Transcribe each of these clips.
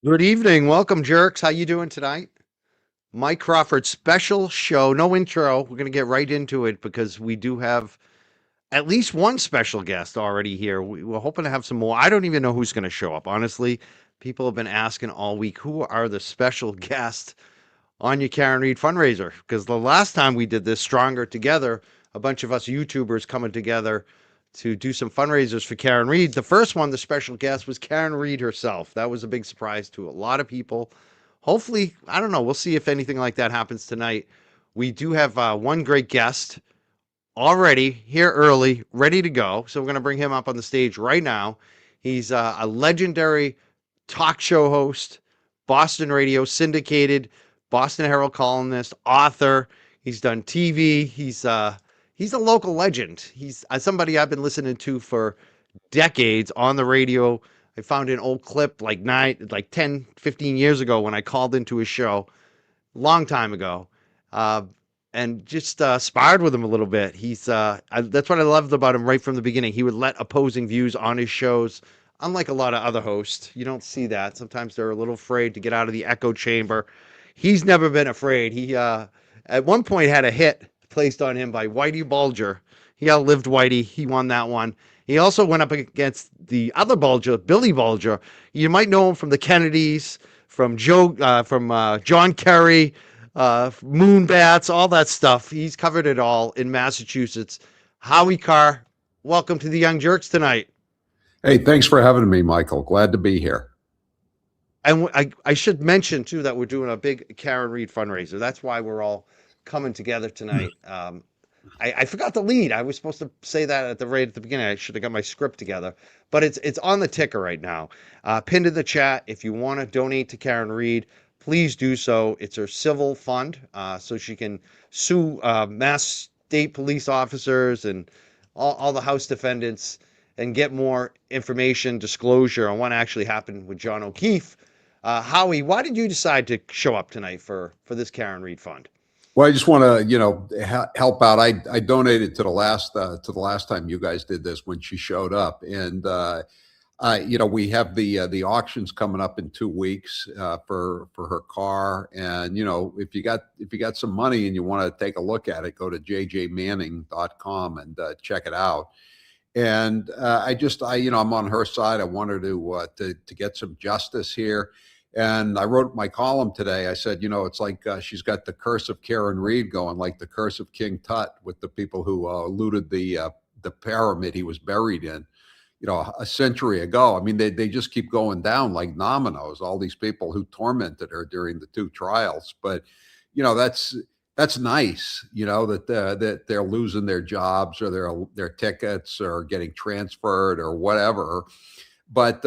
Good evening. Welcome, jerks. How you doing tonight? Mike Crawford special show. No intro. We're going to get right into it because we do have at least one special guest already here. We're hoping to have some more. I don't even know who's going to show up. Honestly, people have been asking all week, who are the special guests on your Karen Reed fundraiser? Because the last time we did this, Stronger Together, a bunch of us YouTubers coming together to do some fundraisers for Karen Reed. The first one, the special guest, was Karen Reed herself. That was a big surprise to a lot of people. Hopefully, I don't know. We'll see if anything like that happens tonight. We do have one great guest already here early, ready to go. So we're going to bring him up on the stage right now. He's a legendary talk show host, Boston radio syndicated, Boston Herald columnist, author. He's done TV. He's a local legend. He's somebody I've been listening to for decades on the radio. I found an old clip like 10, 15 years ago when I called into his show, long time ago. Uh, and just sparred with him a little bit. That's what I loved about him right from the beginning. He would let opposing views on his shows. Unlike a lot of other hosts, you don't see that. Sometimes they're a little afraid to get out of the echo chamber. He's never been afraid. He at one point had a hit placed on him by Whitey Bulger. He outlived Whitey. He won that one. He also went up against the other Bulger, Billy Bulger. You might know him from the Kennedys, from John Kerry, Moonbats, all that stuff. He's covered it all in Massachusetts. Howie Carr, welcome to the Young Jerks tonight. Hey, thanks for having me, Michael. Glad to be here. And I should mention, too, that we're doing a big Karen Reed fundraiser. That's why we're all coming together tonight. I forgot the lead. I was supposed to say that at the beginning. I should have got my script together. But it's on the ticker right now. Pinned in the chat. If you want to donate to Karen Reed, please do so. It's her civil fund, so she can sue Mass State police officers and all the House defendants and get more information, disclosure on what actually happened with John O'Keefe. Howie, why did you decide to show up tonight for this Karen Reed fund? Well, I just want to, help out. I donated to the last time you guys did this when she showed up, and we have the auctions coming up in 2 weeks for her car, and if you got some money and you want to take a look at it, go to jjmanning.com and check it out. And I'm on her side. I want her to get some justice here. And I wrote my column today. I said, it's like she's got the curse of Karen Reed going, like the curse of King Tut with the people who looted the pyramid he was buried in, a century ago. I mean, they just keep going down like dominoes, all these people who tormented her during the 2 trials. But, that's nice, that they're losing their jobs or their tickets or getting transferred or whatever. But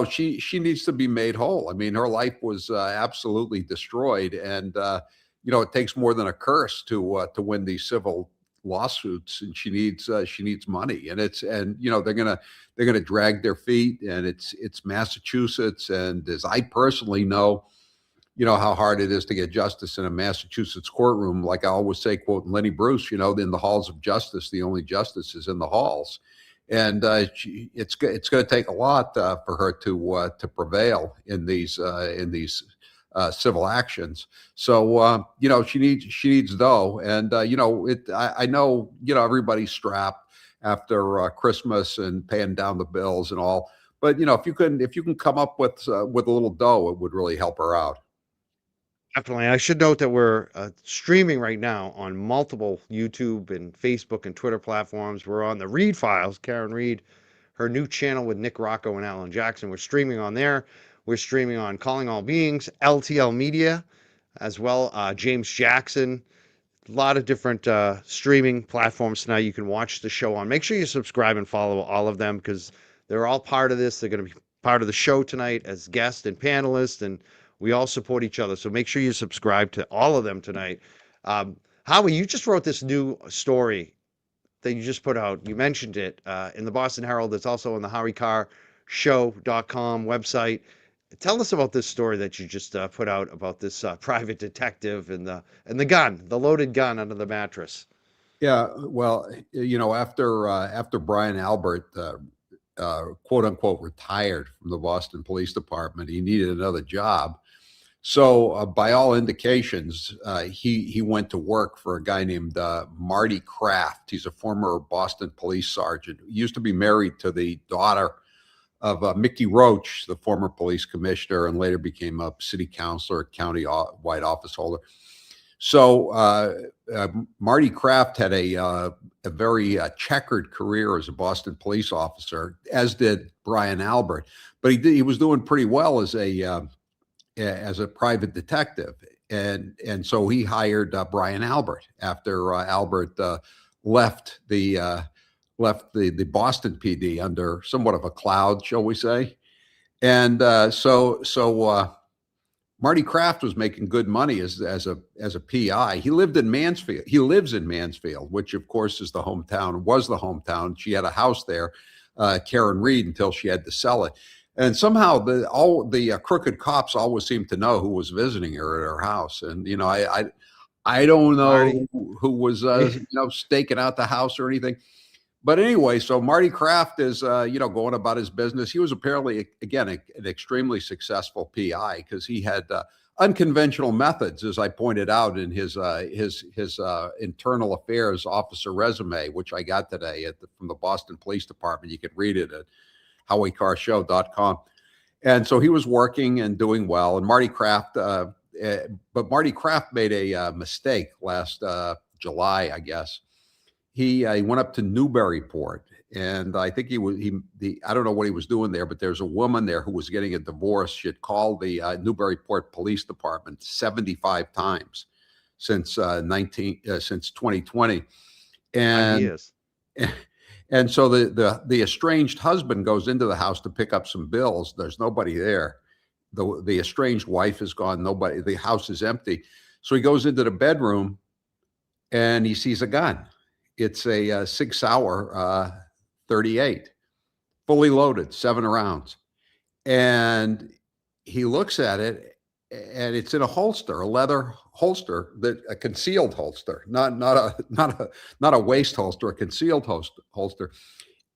she needs to be made whole. I mean, her life was absolutely destroyed, and it takes more than a curse to win these civil lawsuits, and she needs money, and they're gonna drag their feet, and it's Massachusetts, and as I personally know, how hard it is to get justice in a Massachusetts courtroom. Like I always say, quoting Lenny Bruce, in the halls of justice, the only justice is in the halls. And it's going to take a lot for her to prevail in these civil actions. So she needs dough, and I know everybody's strapped after Christmas and paying down the bills and all. But if you can come up with a little dough, it would really help her out. Definitely. I should note that we're streaming right now on multiple YouTube and Facebook and Twitter platforms. We're on the Reed Files, Karen Reed, her new channel with Nick Rocco and Alan Jackson. We're streaming on there. We're streaming on Calling All Beings, LTL Media, as well. James Jackson. A lot of different streaming platforms tonight you can watch the show on. Make sure you subscribe and follow all of them because they're all part of this. They're going to be part of the show tonight as guests and panelists, and we all support each other. So make sure you subscribe to all of them tonight. Howie, you just wrote this new story that you just put out. You mentioned it in the Boston Herald. It's also on the HowieCarrShow.com website. Tell us about this story that you just put out about this private detective and the gun, the loaded gun under the mattress. Yeah, well, after Brian Albert quote unquote retired from the Boston Police Department. He needed another job. So by all indications, he went to work for a guy named Marty Kraft. He's a former Boston police sergeant. He used to be married to the daughter of Mickey Roach, the former police commissioner, and later became a city councilor, county-wide office holder. So Marty Kraft had a very checkered career as a Boston police officer, as did Brian Albert. But he was doing pretty well as a private detective, and so he hired Brian Albert after Albert left the Boston PD under somewhat of a cloud, shall we say. And so Marty Kraft was making good money as a PI. He lived in Mansfield. He lives in Mansfield, which of course was the hometown. She had a house there, Karen Reed, until she had to sell it. And somehow all the crooked cops always seemed to know who was visiting her at her house. And I don't know who was staking out the house or anything. But anyway, so Marty Kraft is, going about his business. He was apparently, again, an extremely successful PI because he had unconventional methods, as I pointed out in his internal affairs officer resume, which I got today from the Boston Police Department. You can read it at HowieCarShow.com. And so he was working and doing well. And Marty Kraft, but Marty Kraft made a mistake last July, I guess. He went up to Newburyport, and I think I don't know what he was doing there, but there's a woman there who was getting a divorce. She had called the Newburyport Police Department 75 times since 2020, and so the estranged husband goes into the house to pick up some bills. There's nobody there. The estranged wife is gone. Nobody. The house is empty. So he goes into the bedroom, and he sees a gun. It's a 6 Sauer 38, fully loaded, 7 rounds. And he looks at it, and it's in a holster, a leather holster, a concealed holster, not a waist holster, a concealed holster.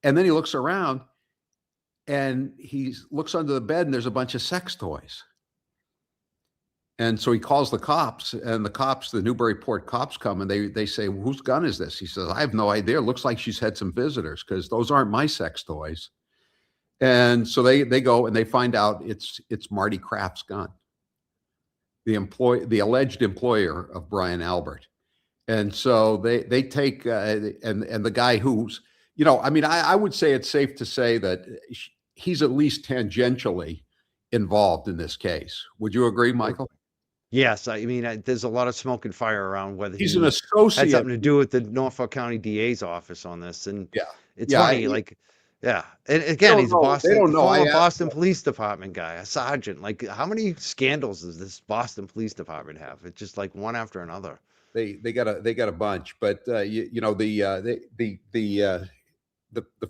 And then he looks around, and he looks under the bed, and there's a bunch of sex toys. And so he calls the cops, and the Newburyport cops come, and they say, well, whose gun is this? He says, I have no idea. It looks like she's had some visitors because those aren't my sex toys. And so they go and they find out it's Marty Kraft's gun, the alleged employer of Brian Albert. And so they take and the guy who's, I would say it's safe to say that he's at least tangentially involved in this case. Would you agree, Michael? Yes, I mean, there's a lot of smoke and fire around whether he's an associate. Had something to do with the Norfolk County DA's office on this, and it's funny, and again, he's a Boston Police Department guy, a sergeant. Like, how many scandals does this Boston Police Department have? It's just like one after another. They got a bunch, but the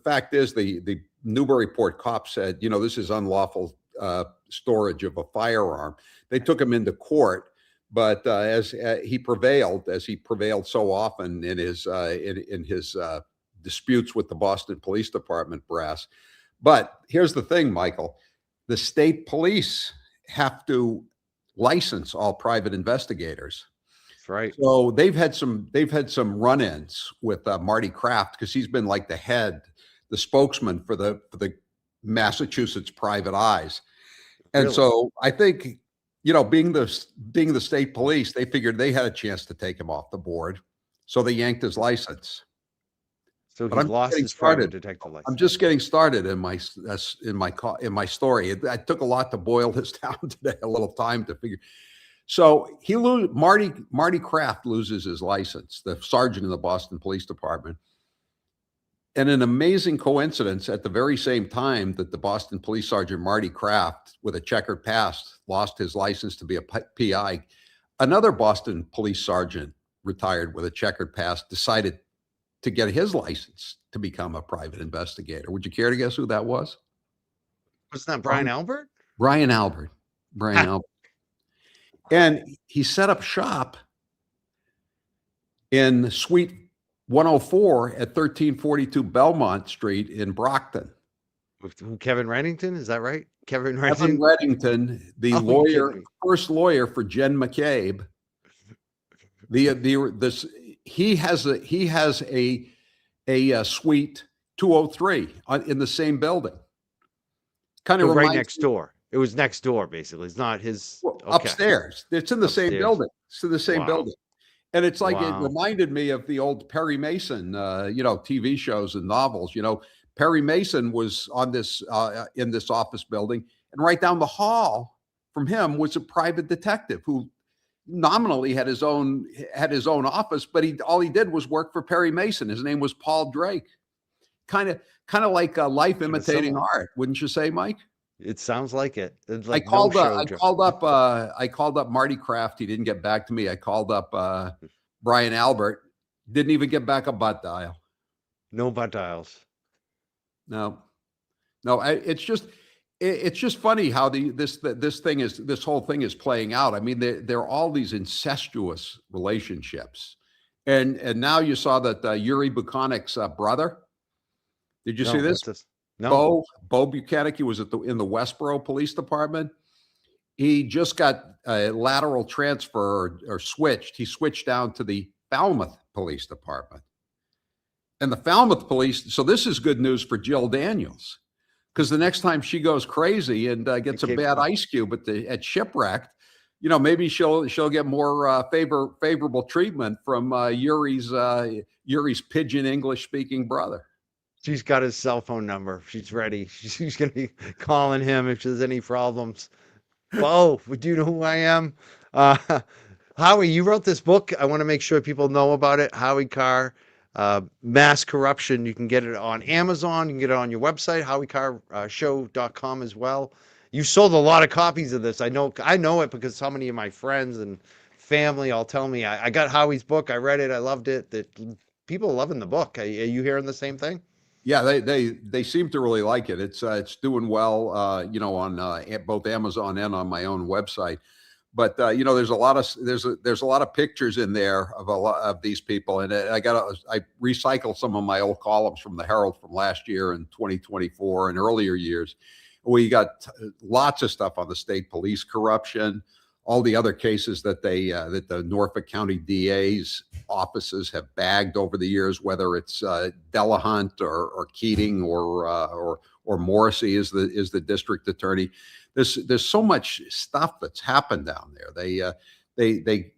fact is the Newburyport cop said, this is unlawful storage of a firearm. They took him into court, but as he prevailed so often in his disputes with the Boston Police Department brass. But here's the thing, Michael: the state police have to license all private investigators. That's right. So they've had some run-ins with Marty Kraft because he's been like the spokesman for the Massachusetts private eyes. And Really? So I think, being the state police, they figured they had a chance to take him off the board. So they yanked his license. So he lost his private detective license. I'm just getting started in my story. It took a lot to boil this down today, a little time to figure. So Marty Kraft loses his license, the sergeant in the Boston Police Department. And an amazing coincidence, at the very same time that the Boston Police Sergeant Marty Kraft, with a checkered past, lost his license to be a PI, another Boston Police Sergeant, retired with a checkered past, decided to get his license to become a private investigator. Would you care to guess who that was? Wasn't that Brian Albert? Brian Albert. And he set up shop in Suite 104 at 1342 Belmont Street in Brockton. With who, Kevin Reddington? Is that right? Kevin Evan Reddington? Reddington, the Oh, you kidding lawyer, me? first lawyer for Jen McCabe. This he has a suite 203 in the same building. Kind So of right reminds next me. door. It was next door, basically. It's not his. Well, Okay, upstairs. It's in the same upstairs. building. It's in the same Wow, building. And it's like it wow. reminded me of the old Perry Mason, TV shows and novels. Perry Mason was on this in this office building, and right down the hall from him was a private detective who nominally had his own office, but all he did was work for Perry Mason. His name was Paul Drake. Kind of like life Kind of imitating similar. art, wouldn't you say, Mike? It sounds like it. It's I like no called. show I job. called up. I called up Marty Kraft. He didn't get back to me. I called up Brian Albert. Didn't even get back a butt dial. No butt dials. No, no. It's just funny how this whole thing is playing out. I mean, there are all these incestuous relationships, and now you saw that Yuri Buchanik's brother. Did you see No, this? what's this? No. Bo Buchanan. He was in the Westboro Police Department. He just got a lateral transfer or switched. He switched down to the Falmouth Police Department. And the Falmouth Police, so this is good news for Jill Daniels, because the next time she goes crazy and gets a bad ice cube at Shipwrecked, maybe she'll get more favorable treatment from Yuri's pidgin English speaking brother. She's got his cell phone number. She's ready. She's going to be calling him if there's any problems. Bo, do you know who I am? Howie, you wrote this book. I want to make sure people know about it. Howie Carr, Mass Corruption. You can get it on Amazon. You can get it on your website, howiecarrshow.com as well. You sold a lot of copies of this. I know it because so many of my friends and family all tell me, I got Howie's book. I read it. I loved it. That people are loving the book. Are you hearing the same thing? Yeah, they seem to really like it. It's doing well, on both Amazon and on my own website. But there's a lot of pictures in there of a lot of these people, and I recycled some of my old columns from the Herald from last year and 2024 and earlier years. We got lots of stuff on the state police corruption, all the other cases that the Norfolk County DA's offices have bagged over the years, whether it's Delahunt or Keating or Morrissey is the district attorney. There's so much stuff that's happened down there. They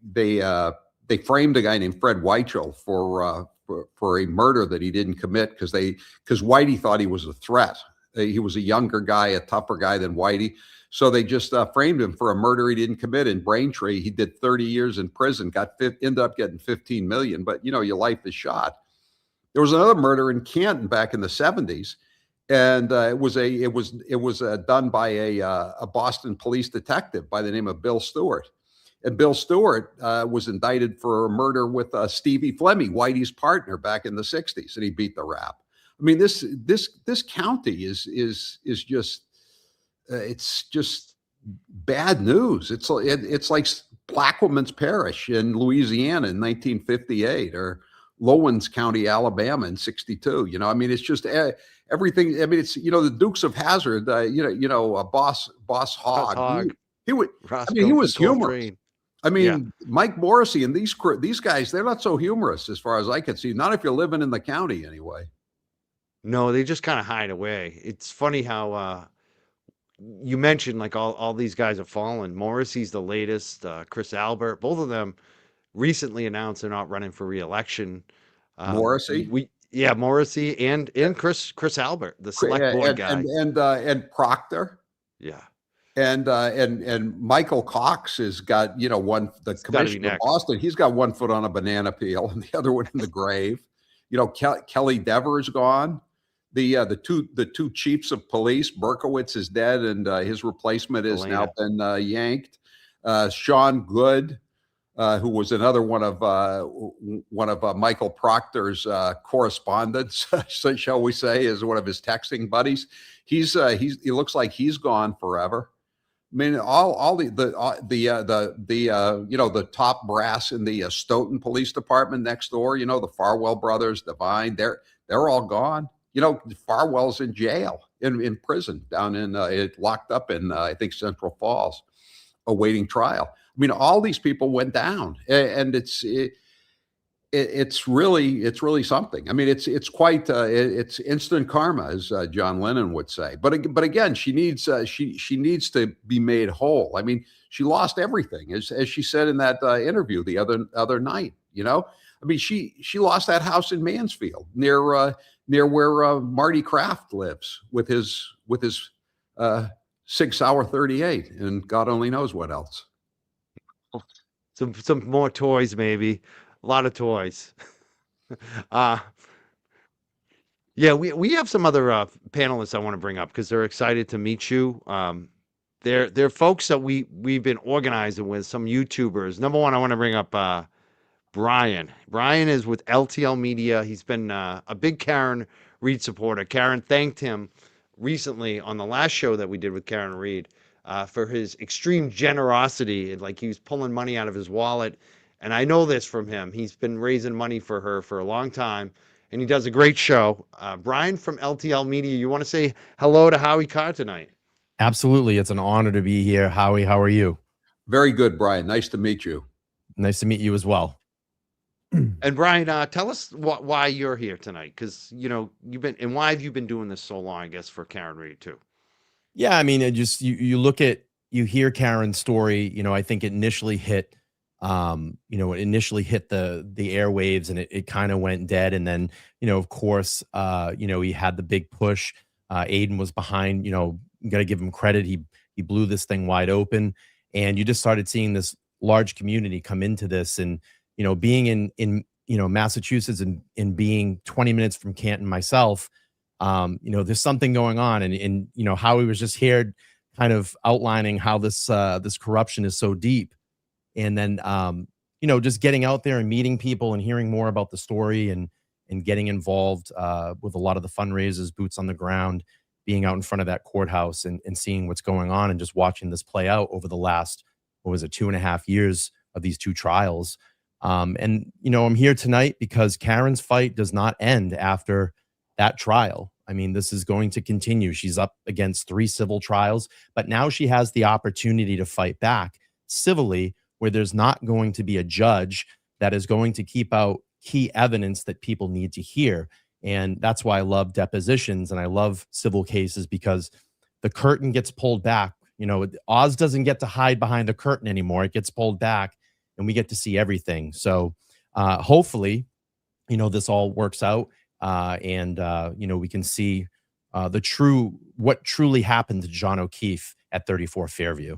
framed a guy named Fred Weichel for a murder that he didn't commit because Whitey thought he was a threat. He was a younger guy, a tougher guy than Whitey. So they just framed him for a murder he didn't commit in Braintree. He did 30 years in prison, ended up getting 15 million, but your life is shot. There was another murder in Canton back in the 70s, and it was done by a Boston police detective by the name of Bill Stewart. And Bill Stewart was indicted for a murder with Stevie Fleming, Whitey's partner, back in the 60s, and he beat the rap. I mean, this county is just it's just bad news. It's like Black Woman's Parish in Louisiana in 1958, or Lowens County, Alabama in 62. I mean, it's just everything. I mean, it's the Dukes of Hazzard. Boss Hogg. He would. I mean, he was humorous. I mean, Mike Morrissey and these guys, they're not so humorous as far as I can see. Not if you're living in the county, anyway. No, they just kind of hide away. It's funny how you mentioned like all these guys have fallen. Morrissey's the latest. Chris Albert, both of them recently announced they're not running for re-election. Morrissey, Morrissey and Chris Albert, the select board guy, and Proctor, and Michael Cox has got the commissioner of Boston. He's got one foot on a banana peel and the other one in the grave. Kelly Devers gone. The two chiefs of police, Berkowitz is dead, and his replacement has now been yanked. Sean Good, who was another one of Michael Proctor's correspondents, so shall we say, is one of his texting buddies. He looks like he's gone forever. I mean, all the top brass in the Stoughton Police Department next door, the Farwell brothers, Devine, they're all gone. Farwell's in jail, in prison down in locked up in I think Central Falls, awaiting trial. I mean, all these people went down, and it's really something. I mean, it's quite it's instant karma, as John Lennon would say. But again, she needs she needs to be made whole. I mean, she lost everything, as she said in that interview the other night. I mean, she lost that house in Mansfield near where Marty Kraft lives with his Sig Sauer 38, and God only knows what else. Some more toys, maybe. A lot of toys. Yeah, we have some other panelists I want to bring up because they're excited to meet you. They're folks that we've been organizing with, some YouTubers. Number one, I want to bring up Brian. Brian is with LTL Media. He's been a big Karen Reed supporter. Karen thanked him recently on the last show that we did with Karen Reed for his extreme generosity. Like, he was pulling money out of his wallet. And I know this from him. He's been raising money for her for a long time, and he does a great show. Brian from LTL Media, you want to say hello to Howie Carr tonight? Absolutely. It's an honor to be here. Howie, how are you? Very good, Brian. Nice to meet you. Nice to meet you as well. And Brian, tell us why you're here tonight, because why have you been doing this so long? I guess for Karen Reed too. Yeah, I mean, you hear Karen's story. I think it initially hit, the airwaves, and it kind of went dead. And then, of course, he had the big push. Aiden was behind. You got to give him credit. He blew this thing wide open, and you just started seeing this large community come into this. And being in Massachusetts and being 20 minutes from Canton myself, there's something going on. And Howie was just here kind of outlining how this corruption is so deep. And then, just getting out there and meeting people and hearing more about the story and getting involved with a lot of the fundraisers, boots on the ground, being out in front of that courthouse and seeing what's going on and just watching this play out over the last, 2.5 years of these two trials. I'm here tonight because Karen's fight does not end after that trial. I mean, this is going to continue. She's up against 3 civil trials, but now she has the opportunity to fight back civilly, where there's not going to be a judge that is going to keep out key evidence that people need to hear. And that's why I love depositions and I love civil cases, because the curtain gets pulled back. Oz doesn't get to hide behind the curtain anymore. It gets pulled back and we get to see everything. So hopefully, this all works out and we can see what truly happened to John O'Keefe at 34 Fairview.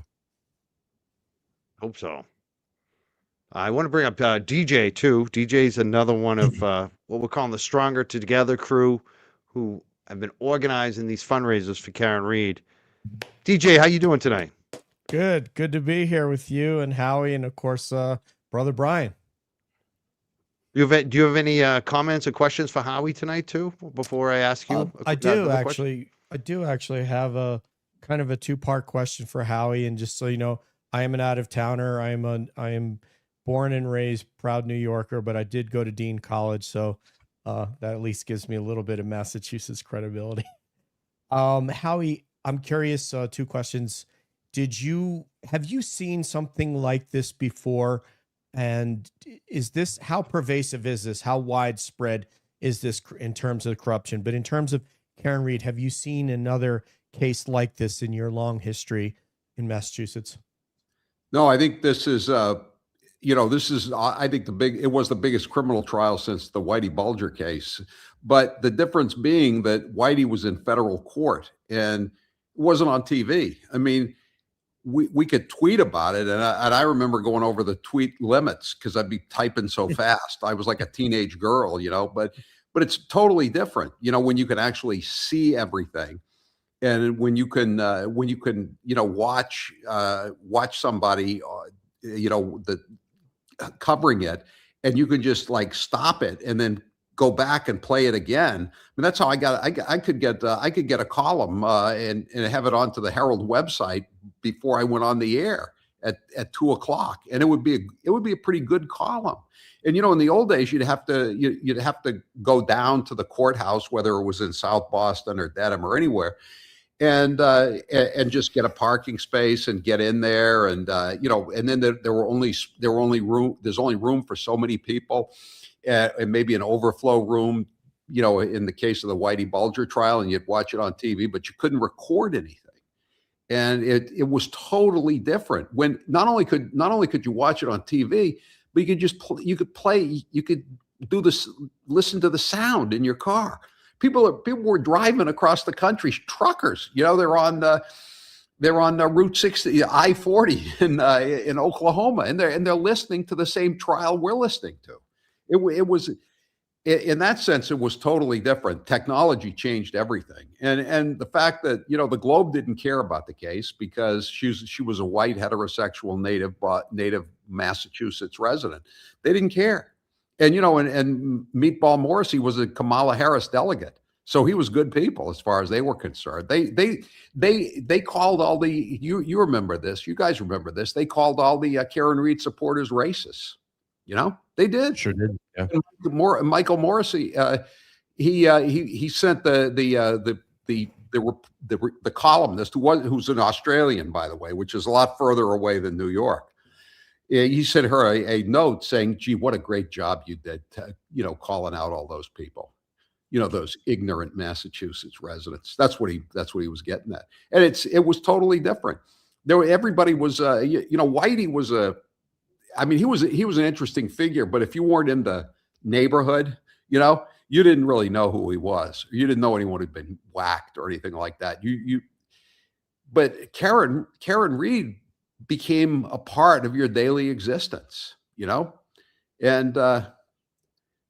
Hope so. I want to bring up DJ too. DJ's another one of what we're calling the Stronger Together crew, who have been organizing these fundraisers for Karen Reed. DJ, how you doing tonight? Good to be here with you and Howie, and of course, brother Brian. Do you have any comments or questions for Howie tonight too? Before I ask you, I do actually have a kind of a 2-part question for Howie, and just so you know, I am an out-of-towner. I am born and raised proud New Yorker, but I did go to Dean College, so that at least gives me a little bit of Massachusetts credibility. Howie, I'm curious. 2 questions. Have you seen something like this before? And how pervasive is this? How widespread is this in terms of corruption? But in terms of Karen Reed, have you seen another case like this in your long history in Massachusetts? No, I think this is, I think it was the biggest criminal trial since the Whitey Bulger case. But the difference being that Whitey was in federal court and it wasn't on TV. I mean, we could tweet about it. And I remember going over the tweet limits because I'd be typing so fast. I was like a teenage girl, but it's totally different, when you can actually see everything. And when you can watch somebody, covering it, and you can just like stop it and then go back and play it again. I mean, that's how I could get a column and have it onto the Herald website before I went on the air. at 2 o'clock, and it would be a pretty good column. And in the old days, you'd have to go down to the courthouse, whether it was in South Boston or Dedham or anywhere, and just get a parking space and get in there, and and then there's only room for so many people, and maybe an overflow room, in the case of the Whitey Bulger trial, and you'd watch it on TV, but you couldn't record anything. And it was totally different when not only could you watch it on TV, but you could do this, listen to the sound in your car. People were driving across the country, truckers, they're on Route 60, I-40 in Oklahoma, and they're listening to the same trial we're listening to. It was, in that sense, it was totally different. Technology changed everything, and the fact that the Globe didn't care about the case because she was a white heterosexual native Massachusetts resident. They didn't care, and and Meatball Morrissey was a Kamala Harris delegate, so he was good people as far as they were concerned. They called all the you remember this, you guys remember this. They called all the Karen Reed supporters racists. They did. Sure did. Yeah. And Michael Morrissey, he sent the columnist who's an Australian, by the way, which is a lot further away than New York. He sent her a note saying, "Gee, what a great job you did, calling out all those people, those ignorant Massachusetts residents." That's what he was getting at, and it was totally different. Everybody was, Whitey was he was an interesting figure, but if you weren't in the neighborhood, you didn't really know who he was. You didn't know anyone who'd been whacked or anything like that. But Karen Reed became a part of your daily existence, and so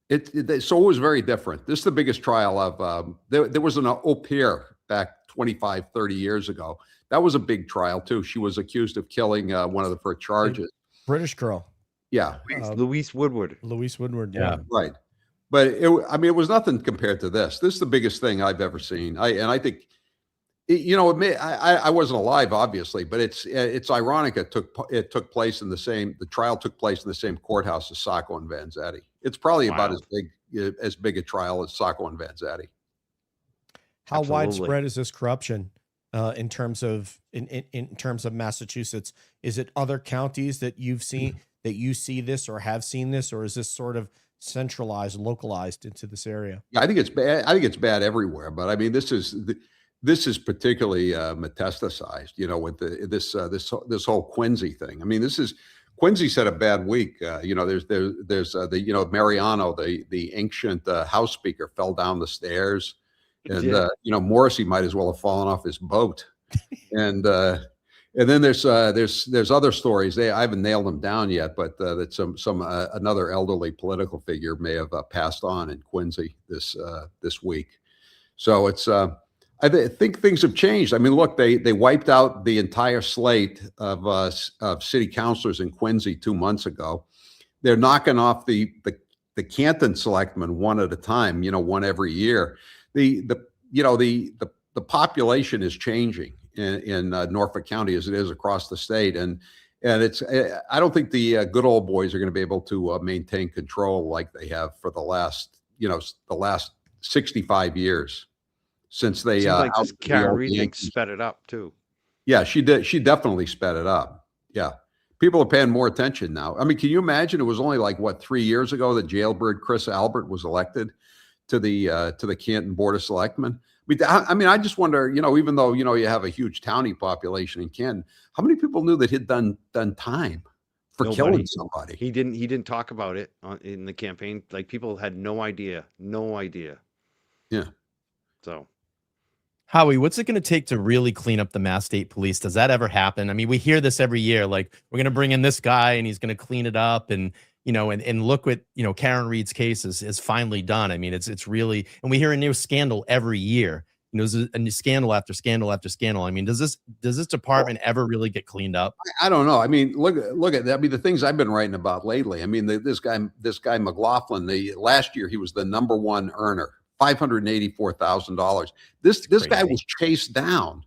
it was very different. This is the biggest trial of, there was an au pair back 25, 30 years ago. That was a big trial too. She was accused of killing one of the first charges. British girl. Yeah. Louise Woodward. Yeah. Right. But it was nothing compared to this. This is the biggest thing I've ever seen. I think, I wasn't alive, obviously, but it's ironic. The trial took place in the same courthouse as Sacco and Vanzetti. It's probably about as big a trial as Sacco and Vanzetti. How widespread is this corruption in terms of Massachusetts? Is it other counties that you've seen that you see this or have seen this, or is this sort of centralized, localized into this area? Yeah, I think it's bad. I think it's bad everywhere, but I mean, this is particularly metastasized, with this whole Quincy thing. I mean, Quincy's had a bad week. There's Mariano, the ancient House Speaker, fell down the stairs, and Morrissey might as well have fallen off his boat, and then there's other stories. I haven't nailed them down yet, but that another elderly political figure may have passed on in Quincy this week. So it's I think things have changed. I mean, look, they wiped out the entire slate of city councilors in Quincy 2 months ago. They're knocking off the Canton selectmen one at a time. One every year. The population is changing in Norfolk County as it is across the state, and it's I don't think the good old boys are going to be able to maintain control like they have for the last 65 years since they like Karen Reed sped it up too. Yeah, she did. She definitely sped it up. Yeah, people are paying more attention now. I mean, can you imagine? It was only 3 years ago that jailbird Chris Albert was elected to the Canton Board of Selectmen. I mean, I just wonder, even though, you have a huge townie population in Canton, how many people knew that he'd done time for killing somebody? He didn't talk about it in the campaign. Like, people had no idea. Yeah. So, Howie, what's it going to take to really clean up the Mass State Police? Does that ever happen? I mean, we hear this every year, like, we're going to bring in this guy and he's going to clean it up, and and look what Karen Reed's case is finally done. I mean, it's really, and we hear a new scandal every year. There's a new scandal after scandal after scandal. I mean, does this department ever really get cleaned up? I don't know. I mean, look at that. I mean, the things I've been writing about lately. I mean, this guy McLaughlin. Last year he was the #1 earner, $584,000. This guy was chased down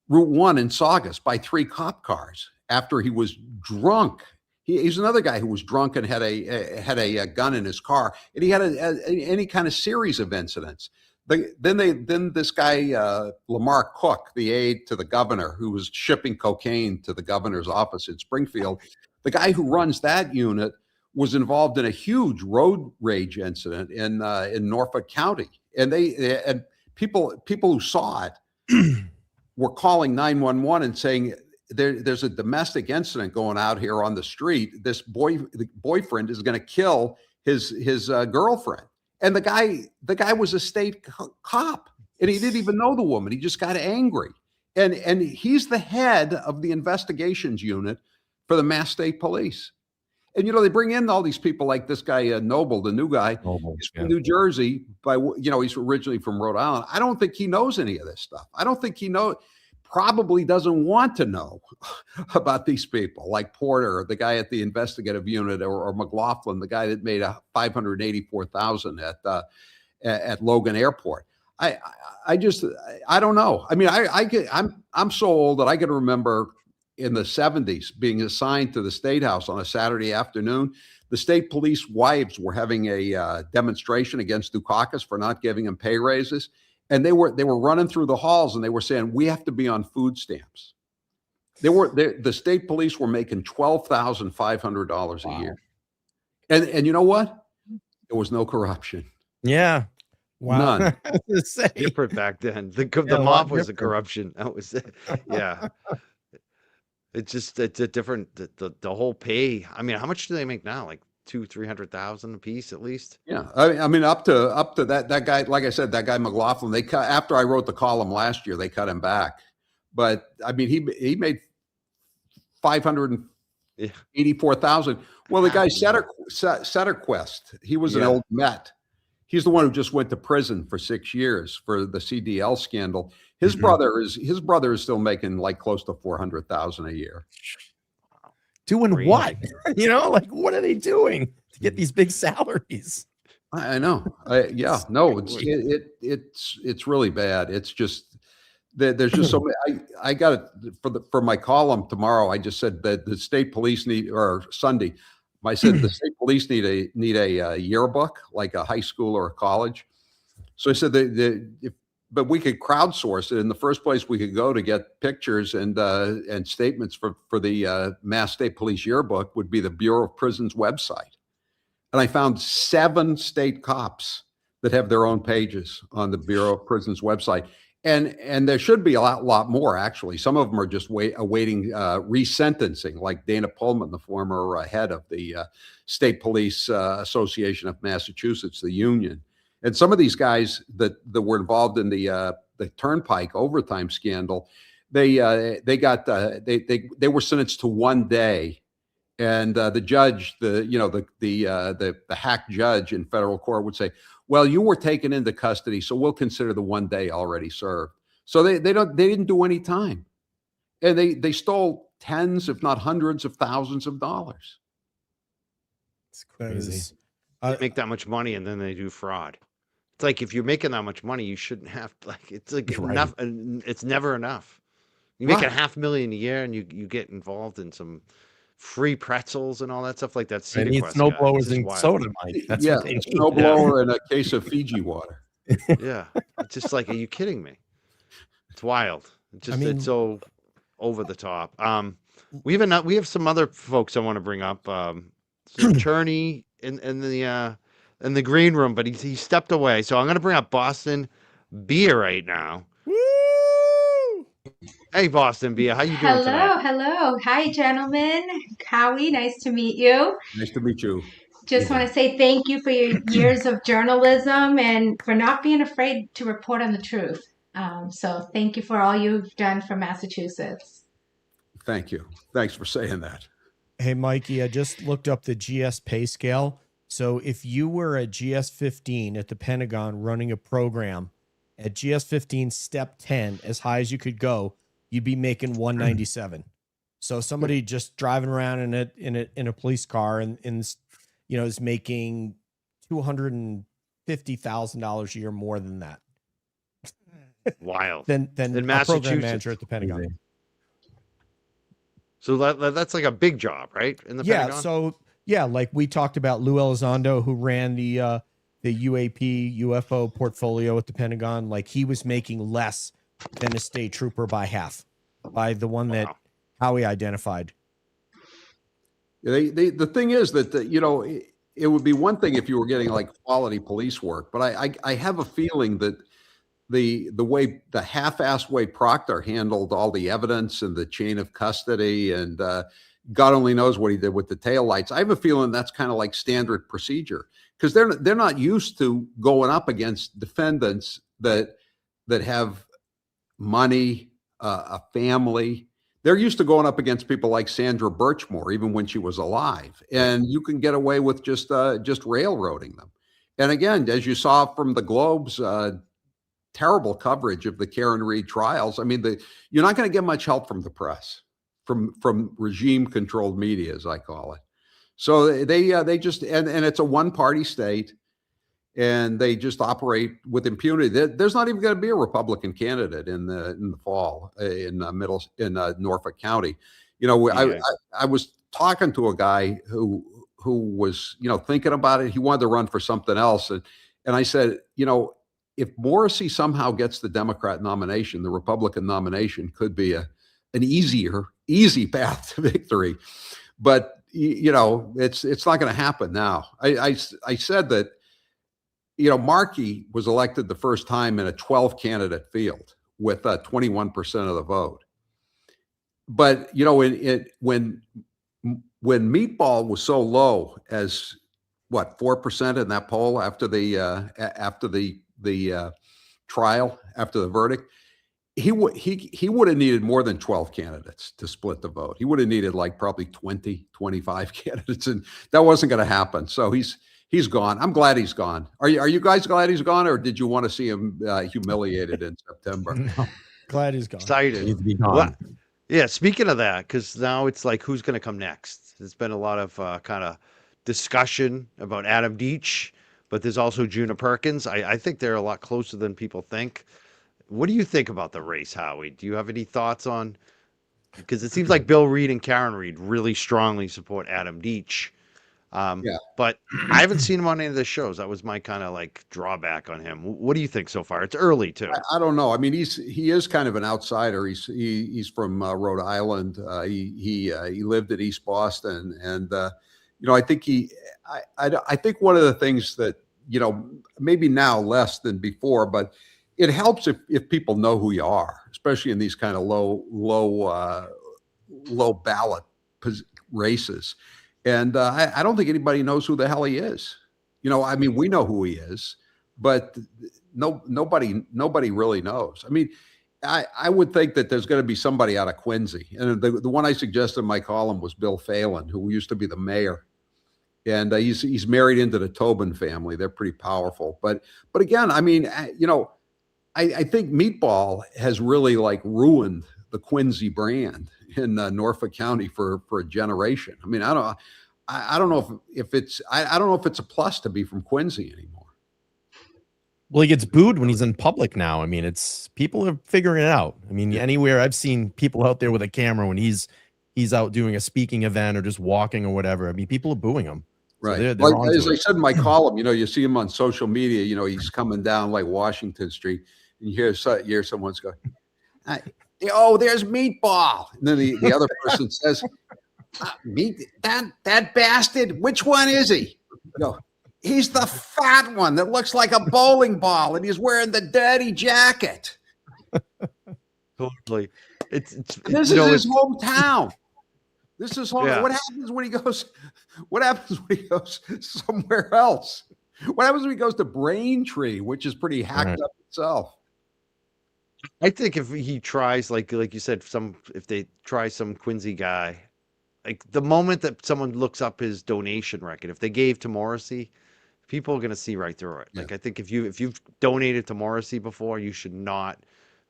Route 1 in Saugus by 3 cop cars. after he was drunk. He's another guy who was drunk and had a gun in his car, and he had any kind of series of incidents. Then this guy Lamar Cook, the aide to the governor, who was shipping cocaine to the governor's office in Springfield, the guy who runs that unit was involved in a huge road rage incident in Norfolk County, and people who saw it were calling 911 and saying, there's a domestic incident going out here on the street. This boyfriend is going to kill his girlfriend. And the guy was a state cop, and he didn't even know the woman. He just got angry. And he's the head of the investigations unit for the Mass State Police. And, they bring in all these people like this guy, Noble, the new guy. He's from New Jersey, he's originally from Rhode Island. I don't think he knows any of this stuff. I don't think probably doesn't want to know about these people, like Porter, the guy at the investigative unit, or McLaughlin, the guy that made $584,000 at Logan Airport. I don't know. I mean, I'm so old that I can remember in the 70s being assigned to the State House on a Saturday afternoon. The state police wives were having a demonstration against Dukakis for not giving him pay raises. And they were running through the halls, and they were saying, we have to be on food stamps. The state police were making $12,500 a year. And you know what? There was no corruption. Yeah. Wow. None. Different back then. The mob was the corruption. That was it. Yeah. It's a different, the whole pay. I mean, how much do they make now? Like 200,000-300,000 a piece, at least. Yeah, I mean, up to that guy. Like I said, that guy McLaughlin. They cut after I wrote the column last year. They cut him back, but I mean, he made $584,000. Well, the guy Setterquest, he was an old Met. He's the one who just went to prison for 6 years for the CDL scandal. His brother is still making like close to $400,000 a year. Doing what? What are they doing to get these big salaries? I know. It's really bad. It's just there's just so many. I got it for my column tomorrow. I just said that the state police or Sunday. I said the state police need a yearbook, like a high school or a college. So I said but we could crowdsource it. In the first place we could go to get pictures and statements for the Mass State Police yearbook would be the Bureau of Prisons website. And I found 7 state cops that have their own pages on the Bureau of Prisons website. And there should be a lot more, actually. Some of them are just awaiting resentencing, like Dana Pullman, the former head of the State Police Association of Massachusetts, the union. And some of these guys that were involved in the Turnpike overtime scandal, they were sentenced to 1 day, and the judge, the hack judge in federal court would say, "Well, you were taken into custody, so we'll consider the 1 day already served." So they didn't do any time, and they stole tens, if not hundreds of thousands of dollars. It's crazy. They make that much money and then they do fraud. It's like, if you're making that much money, you shouldn't have it's like enough. It's never enough. You make $500,000 a year and you get involved in some free pretzels and all that stuff like that. They need snow blowers and soda, Mike. That's what they need. Snow blower and a case of Fiji water. Yeah. It's just like, are you kidding me? It's wild. It's so over the top. We have some other folks I want to bring up. Attorney in the green room, but he stepped away. So I'm going to bring up Boston Beer right now. Woo! Hey, Boston Beer, how you doing tonight? Hello. Hi, gentlemen. Howie, nice to meet you. Nice to meet you. Just want to say thank you for your years of journalism and for not being afraid to report on the truth. So thank you for all you've done for Massachusetts. Thank you. Thanks for saying that. Hey, Mikey, I just looked up the GS pay scale. So if you were a GS-15 at the Pentagon running a program at GS-15 step 10, as high as you could go, you'd be making $197. So somebody just driving around in a police car and is making $250,000 a year more than that. Wild. Than in a Massachusetts program manager at the Pentagon. So that's like a big job, right? In the Yeah. Pentagon. So yeah, like we talked about Lou Elizondo, who ran the UAP UFO portfolio at the Pentagon. Like he was making less than a state trooper by half, by the one that Wow. Howie identified. The thing is that it would be one thing if you were getting like quality police work, but I have a feeling that the half-assed way Proctor handled all the evidence and the chain of custody, and God only knows what he did with the taillights. I have a feeling that's kind of like standard procedure, because they're not used to going up against defendants that have money, a family. They're used to going up against people like Sandra Birchmore, even when she was alive, and you can get away with just railroading them. And again, as you saw from the Globe's terrible coverage of the Karen Reed trials, I mean, you're not going to get much help from the press, from regime-controlled media, as I call it. So they just and it's a one-party state, and they just operate with impunity. There's not even going to be a Republican candidate in the fall in Norfolk County. I was talking to a guy who was thinking about it. He wanted to run for something else, and I said, if Morrissey somehow gets the Democrat nomination, the Republican nomination could be an easy path to victory. But it's not going to happen now. I said that. Markey was elected the first time in a 12 candidate field with 21% of the vote. But when Meatball was so low as 4% in that poll after the trial, after the verdict, he would have needed more than 12 candidates to split the vote. He would have needed like probably 20, 25 candidates, and that wasn't going to happen. So he's gone. I'm glad he's gone. Are you guys glad he's gone, or did you want to see him humiliated in September? No, glad he's gone. Excited. He needs to be gone. Well, yeah. Speaking of that, because now it's like, who's going to come next? There's been a lot of kind of discussion about Adam Deitch, but there's also Juna Perkins. I think they're a lot closer than people think. What do you think about the race, Howie? Do you have any thoughts on? Because it seems like Bill Reed and Karen Reed really strongly support Adam Deitch. Yeah. But I haven't seen him on any of the shows. That was my kind of like drawback on him. What do you think so far? It's early too. I don't know. I mean, he is kind of an outsider. He's from Rhode Island. He lived at East Boston, and I think I think one of the things that maybe now less than before, but it helps if people know who you are, especially in these kind of low ballot races. And I don't think anybody knows who the hell he is. I mean, we know who he is, but nobody really knows. I mean, I would think that there's going to be somebody out of Quincy. And the one I suggested in my column was Bill Phelan, who used to be the mayor. And he's married into the Tobin family. They're pretty powerful. But again, I mean, I think Meatball has really like ruined the Quincy brand in Norfolk County for a generation. I mean, I don't know if it's a plus to be from Quincy anymore. Well, he gets booed when he's in public now. I mean, people are figuring it out. I mean, anywhere I've seen people out there with a camera when he's out doing a speaking event or just walking or whatever. I mean, people are booing him. Right. So they're as I said in my column, you see him on social media. He's coming down like Washington Street, and you hear someone's going, "Oh, there's Meatball," and then the other person says, "That bastard. Which one is he?" He's the fat one that looks like a bowling ball, and he's wearing the dirty jacket. Totally. This is his hometown. This is home. Yeah. What happens when he goes somewhere else? What happens when he goes to Braintree, which is pretty hacked up itself? I think if he tries, like you said, if they try some Quincy guy, like the moment that someone looks up his donation record, if they gave to Morrissey, people are going to see right through it. Yeah. Like I think if you've donated to Morrissey before, you should not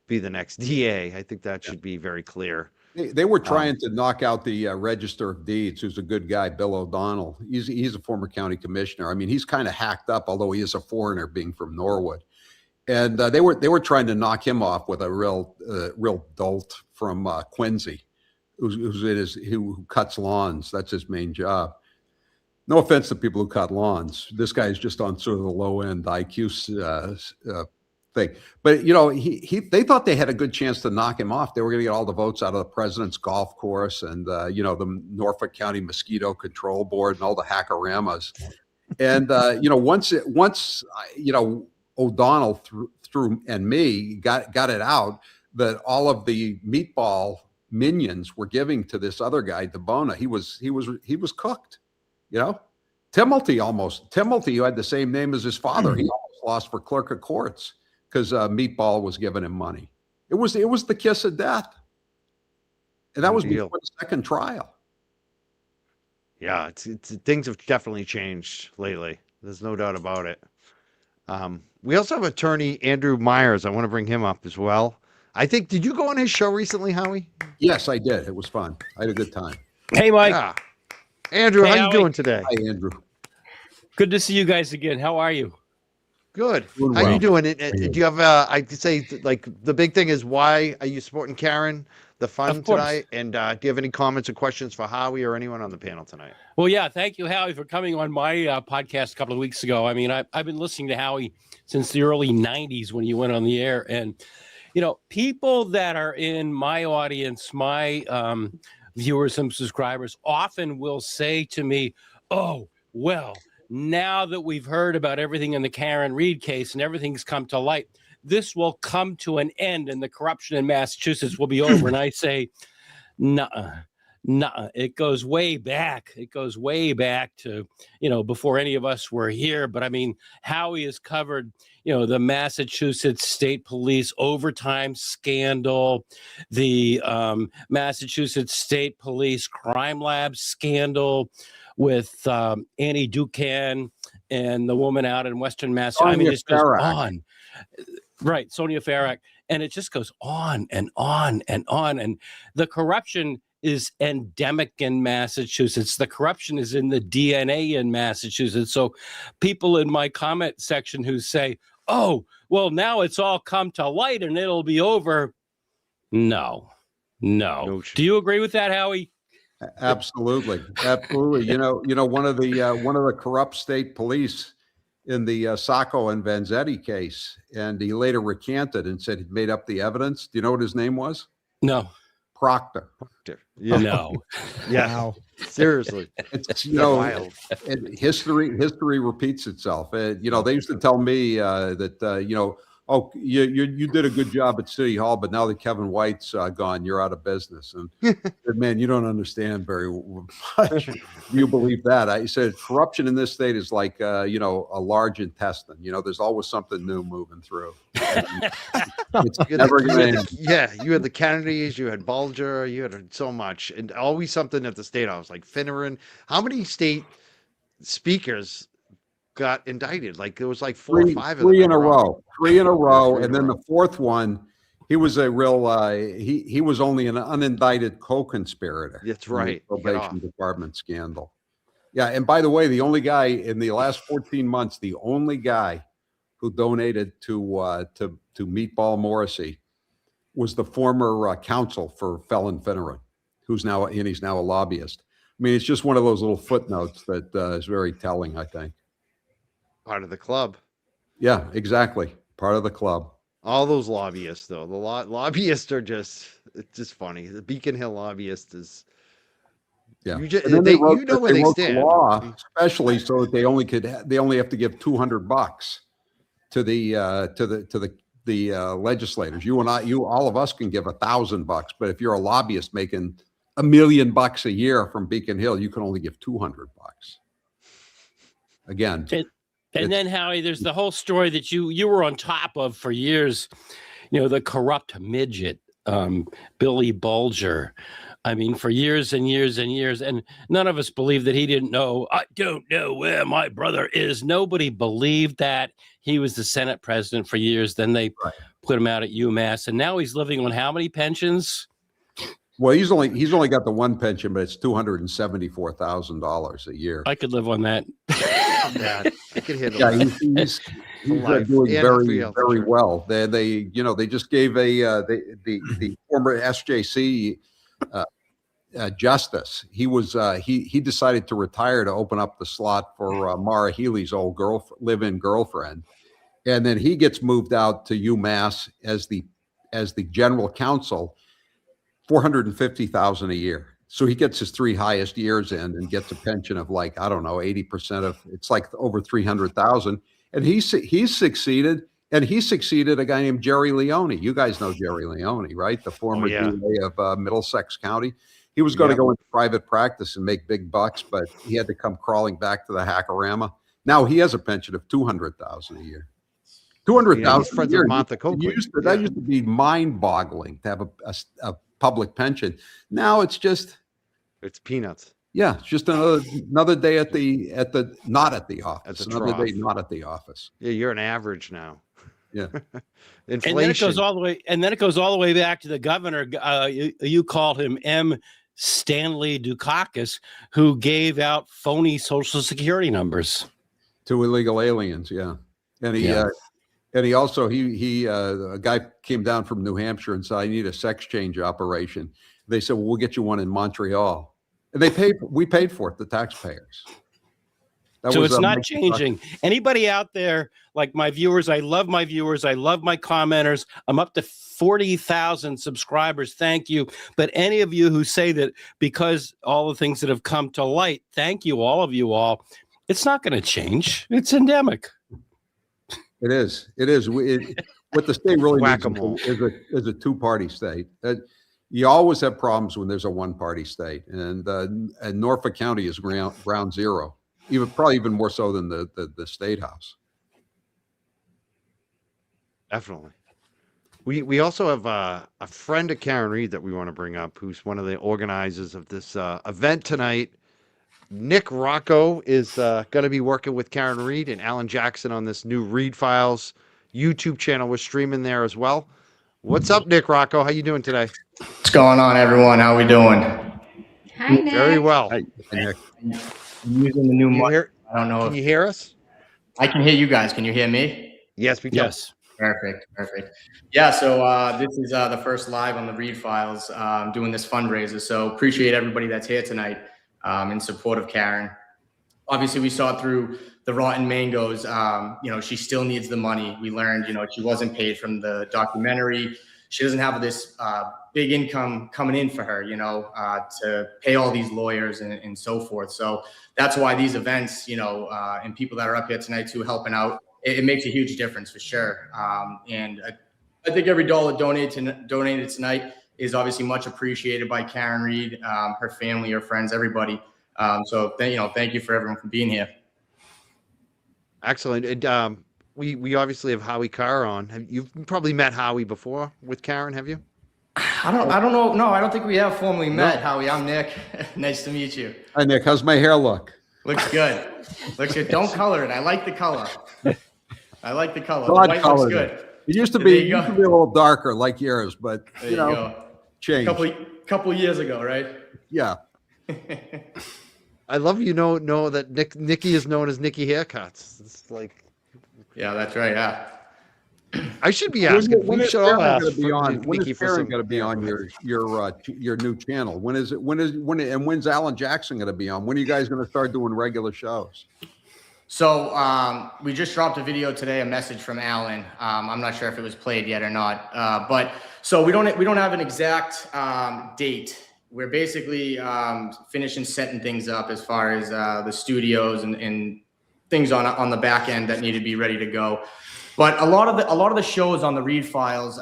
be the next DA. I think that should be very clear. They were trying to knock out the Register of Deeds, who's a good guy, Bill O'Donnell. He's a former county commissioner. I mean, he's kind of hacked up, although he is a foreigner, being from Norwood. And they were trying to knock him off with a real dolt from Quincy. who cuts lawns. That's his main job. No offense to people who cut lawns. This guy is just on sort of the low end IQ thing. But they thought they had a good chance to knock him off. They were going to get all the votes out of the president's golf course and the Norfolk County Mosquito Control Board and all the hackeramas. And once O'Donnell through and me got it out that all of the meatball minions were giving to this other guy, DeBona, he was cooked. Timothy, who had the same name as his father, he almost lost for clerk of courts because Meatball was giving him money. It was the kiss of death, and that was before the second trial. Yeah, things have definitely changed lately. There's no doubt about it. We also have attorney Andrew Myers. I want to bring him up as well. Did you go on his show recently, Howie? Yes, I did. It was fun. I had a good time. Hey, Mike. Yeah. Andrew, how you doing today? Hi, Andrew. Good to see you guys again. How are you? Good. Doing How well. you doing? Do you have? I could say like the big thing is why are you supporting Karen the fund Of course. tonight? And do you have any comments or questions for Howie or anyone on the panel tonight? Well, yeah. Thank you, Howie, for coming on my podcast a couple of weeks ago. I mean, I've been listening to Howie since the early 90s when you went on the air. And, people that are in my audience, my viewers and subscribers often will say to me, oh, well, now that we've heard about everything in the Karen Reed case and everything's come to light, this will come to an end and the corruption in Massachusetts will be over. And I say, nuh-uh. It goes way back. It goes way back to, before any of us were here. But I mean, Howie has covered, the Massachusetts State Police overtime scandal, the Massachusetts State Police crime lab scandal with Annie Ducan and the woman out in Western Mass. I mean, it just goes on. Right, Sonia Farrak. And it just goes on and on and on. And the corruption is endemic in Massachusetts. The corruption is in the DNA in Massachusetts. So people in my comment section who say, oh, well, now it's all come to light and it'll be over. No. Do you agree with that, Howie? Absolutely. One of the corrupt state police in the Sacco and Vanzetti case, and he later recanted and said he'd made up the evidence. Do you know what his name was? No. Proctor. Yeah. No. Yeah. Wow. Seriously. It's wild. And history repeats itself. They used to tell me that oh, you did a good job at City Hall, but now that Kevin White's gone, you're out of business. And man, you don't understand very much. You believe that? I said corruption in this state is like a large intestine. There's always something new moving through. It's never going to end. Yeah, you had the Kennedys, you had Bulger, you had so much, and always something at the state house, like Finneran. How many state speakers got indicted? Like there was like four or five of them. Three in a row, and then the fourth one, he was a real. He was only an unindicted co-conspirator. That's right. In the probation department scandal. Yeah, and by the way, the only guy in the last 14 months, the only guy who donated to Meatball Morrissey was the former counsel for Felon Finneran, he's now a lobbyist. I mean, it's just one of those little footnotes that is very telling, I think. Part of the club. Yeah, exactly. Part of the club. All those lobbyists, though, the lobbyists are it's just funny. The Beacon Hill lobbyist is. Yeah, they know where they stand. The law, especially so that they only have to give $200 to the legislators. You and I, all of us can give $1,000, but if you're a lobbyist making $1 million a year from Beacon Hill, you can only give $200. Again. And then, Howie, there's the whole story that you were on top of for years, the corrupt midget, Billy Bulger. I mean, for years and years and years. And none of us believed that he didn't know. I don't know where my brother is. Nobody believed that. He was the Senate president for years. Then they put him out at UMass. And now he's living on how many pensions? Well, he's only got the one pension, but it's $274,000 a year. I could live on that. I can handle that. He's doing very well. They just gave the former SJC justice. He was he decided to retire to open up the slot for Mara Healey's old live-in girlfriend, and then he gets moved out to UMass as the general counsel, $450,000 a year. So he gets his 3 highest years in and gets a pension of like, I don't know, 80% of it's like over 300,000. And he's succeeded. And he succeeded a guy named Jerry Leone. You guys know Jerry Leone, right? The former DA of Middlesex County. He was going to go into private practice and make big bucks, but he had to come crawling back to the Hackorama. Now he has a pension of $200,000 a year. $200,000 a year. That used to be mind-boggling to have a public pension. Now it's peanuts. Yeah, it's just another day at the not at the office. Another day not at the office. Yeah, you're an average now. Yeah. Inflation. And then it goes all the way back to the governor. You called him M. Stanley Dukakis, who gave out phony Social Security numbers to illegal aliens. Yeah, and he also a guy came down from New Hampshire and said, "I need a sex change operation." They said, "Well, we'll get you one in Montreal," and we paid for it, the taxpayers. So it's not changing. Anybody out there, like my viewers, I love my viewers. I love my commenters. I'm up to 40,000 subscribers. Thank you. But any of you who say that because all the things that have come to light, thank you, all of you all. It's not going to change. It's endemic. It is. What the state really needs is a two-party state. You always have problems when there's a one-party state, and Norfolk County is ground zero. Probably even more so than the state house. Definitely. We also have a friend of Karen Reed that we want to bring up, who's one of the organizers of this event tonight. Nick Rocco is going to be working with Karen Reed and Alan Jackson on this new Reed Files YouTube channel. We're streaming there as well. What's up, Nick Rocco? How you doing today? What's going on, everyone? How we doing? Hi, Nick. Very well. Hi, Nick. I'm using the new mic. I don't know. Can you hear us? I can hear you guys. Can you hear me? Yes, we can. Yes. Perfect. Yeah, so this is the first live on the Reed Files, doing this fundraiser. So appreciate everybody that's here tonight in support of Karen. Obviously, we saw through the Rotten Mangoes, she still needs the money. We learned, she wasn't paid from the documentary. She doesn't have this big income coming in for her, to pay all these lawyers and so forth. So that's why these events, and people that are up here tonight too, helping out, it makes a huge difference for sure. And I think every dollar donated tonight is obviously much appreciated by Karen Reed, her family, her friends, everybody. So thank you for everyone for being here. Excellent. And we obviously have Howie Carr on. You've probably met Howie before with Karen, have you? I don't know. No, I don't think we have formally met. Howie, I'm Nick. Nice to meet you. Hi, Nick. How's my hair look? Looks good. Looks good. Don't color it. I like the color. The white looks good. It used to be a little darker like yours, but changed. Couple years ago, right? Yeah. I love know that Nikki is known as Nikki Haircuts. It's like, yeah, that's right. Yeah. I should be asking. When is Karen going to be on your new channel? When's Alan Jackson going to be on? When are you guys going to start doing regular shows? So we just dropped a video today, a message from Alan. I'm not sure if it was played yet or not, but so we don't have an exact date. We're basically finishing setting things up as far as the studios and things on the back end that need to be ready to go. But a lot of the shows on the Reed Files,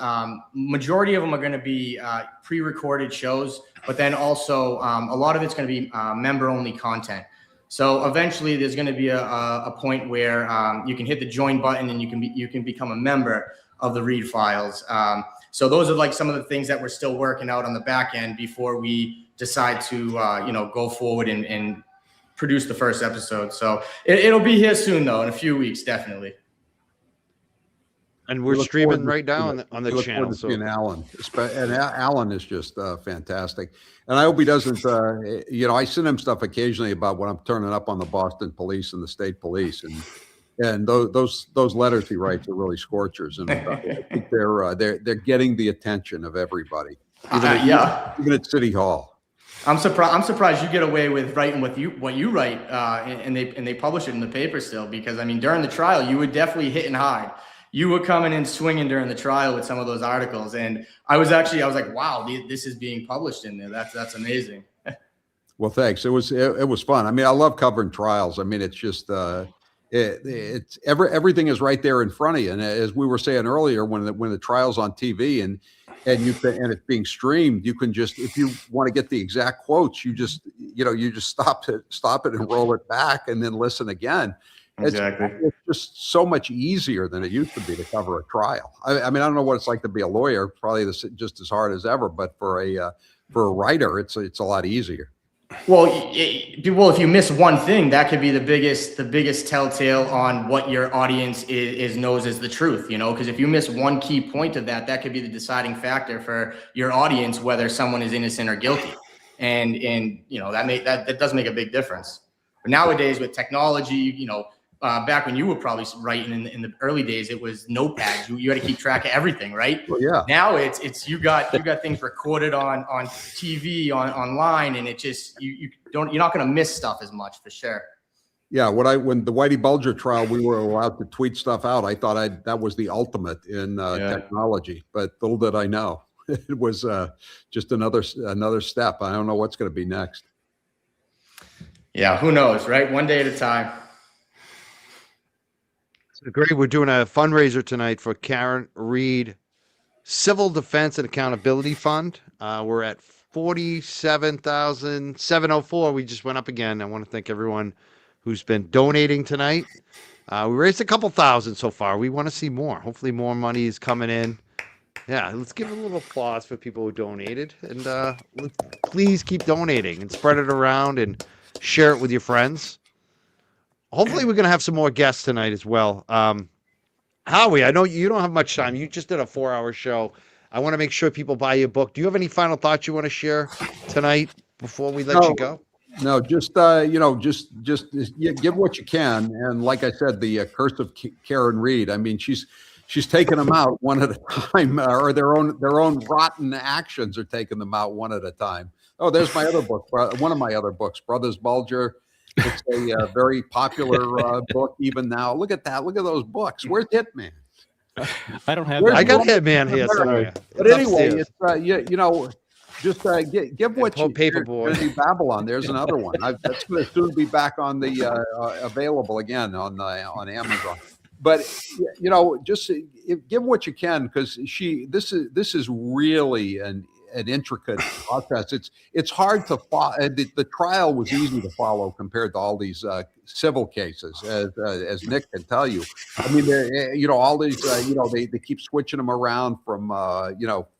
majority of them are going to be pre-recorded shows, but then also a lot of it's going to be member-only content. So eventually, there's going to be a point where you can hit the join button and you can become a member of the Reed Files. So those are like some of the things that we're still working out on the back end before we decide to go forward and produce the first episode. So it'll be here soon, though, in a few weeks, definitely. And we're streaming right now on the channel. So Alan, and Alan is just fantastic. And I hope he doesn't. I send him stuff occasionally about when I'm turning up on the Boston Police and the state police, and those letters he writes are really scorchers. And I think they're getting the attention of everybody, even at City Hall. I'm surprised you get away with writing what you write, and they publish it in the paper still. Because I mean, during the trial, you were definitely hitting hard. You were coming in swinging during the trial with some of those articles, and I was like, wow, this is being published in there. That's amazing. Well, thanks. It was fun. I mean, I love covering trials. I mean, it's just it's everything is right there in front of you. And as we were saying earlier, when the trial's on TV and it's being streamed, you can just, if you want to get the exact quotes, you just stop it and roll it back and then listen again. Exactly. It's just so much easier than it used to be to cover a trial. I mean, I don't know what it's like to be a lawyer, probably just as hard as ever, but for a writer, it's a lot easier. Well, if you miss one thing, that could be the biggest telltale on what your audience is knows as the truth, because if you miss one key point of that could be the deciding factor for your audience, whether someone is innocent or guilty. And that does make a big difference. But nowadays with technology, back when you were probably writing in the early days, it was notepads. You had to keep track of everything, right? Well, yeah. Now it's you got things recorded on TV, online, and it just you're not going to miss stuff as much, for sure. Yeah, when the Whitey Bulger trial, we were allowed to tweet stuff out. I thought that was the ultimate in technology, but little did I know it was just another step. I don't know what's going to be next. Yeah, who knows, right? One day at a time. Great. We're doing a fundraiser tonight for Karen Reed Civil Defense and Accountability Fund. We're at $47,704. We just went up again. I want to thank everyone who's been donating tonight. We raised a couple thousand so far. We want to see more. Hopefully more money is coming in. Yeah, let's give a little applause for people who donated. And please keep donating and spread it around and share it with your friends. Hopefully we're going to have some more guests tonight as well. Howie, I know you don't have much time. You just did a 4-hour show. I want to make sure people buy your book. Do you have any final thoughts you want to share tonight before we let you go? No, just give what you can. And like I said, the curse of Karen Reed. I mean, she's taking them out one at a time, or their own rotten actions are taking them out one at a time. Oh, there's my other book. One of my other books, Brothers Bulger. It's a very popular book even now. Look at that. Look at those books. Where's Hitman? I don't have. I got Hitman here somewhere. But anyway, it's just give what you Paperboy. Babylon. There's another one. That's going to soon be back on the available again on Amazon. But just give what you can, because this is really an intricate process. It's hard to follow. The trial was easy to follow compared to all these civil cases, as Nick can tell you. I mean, all these, they keep switching them around from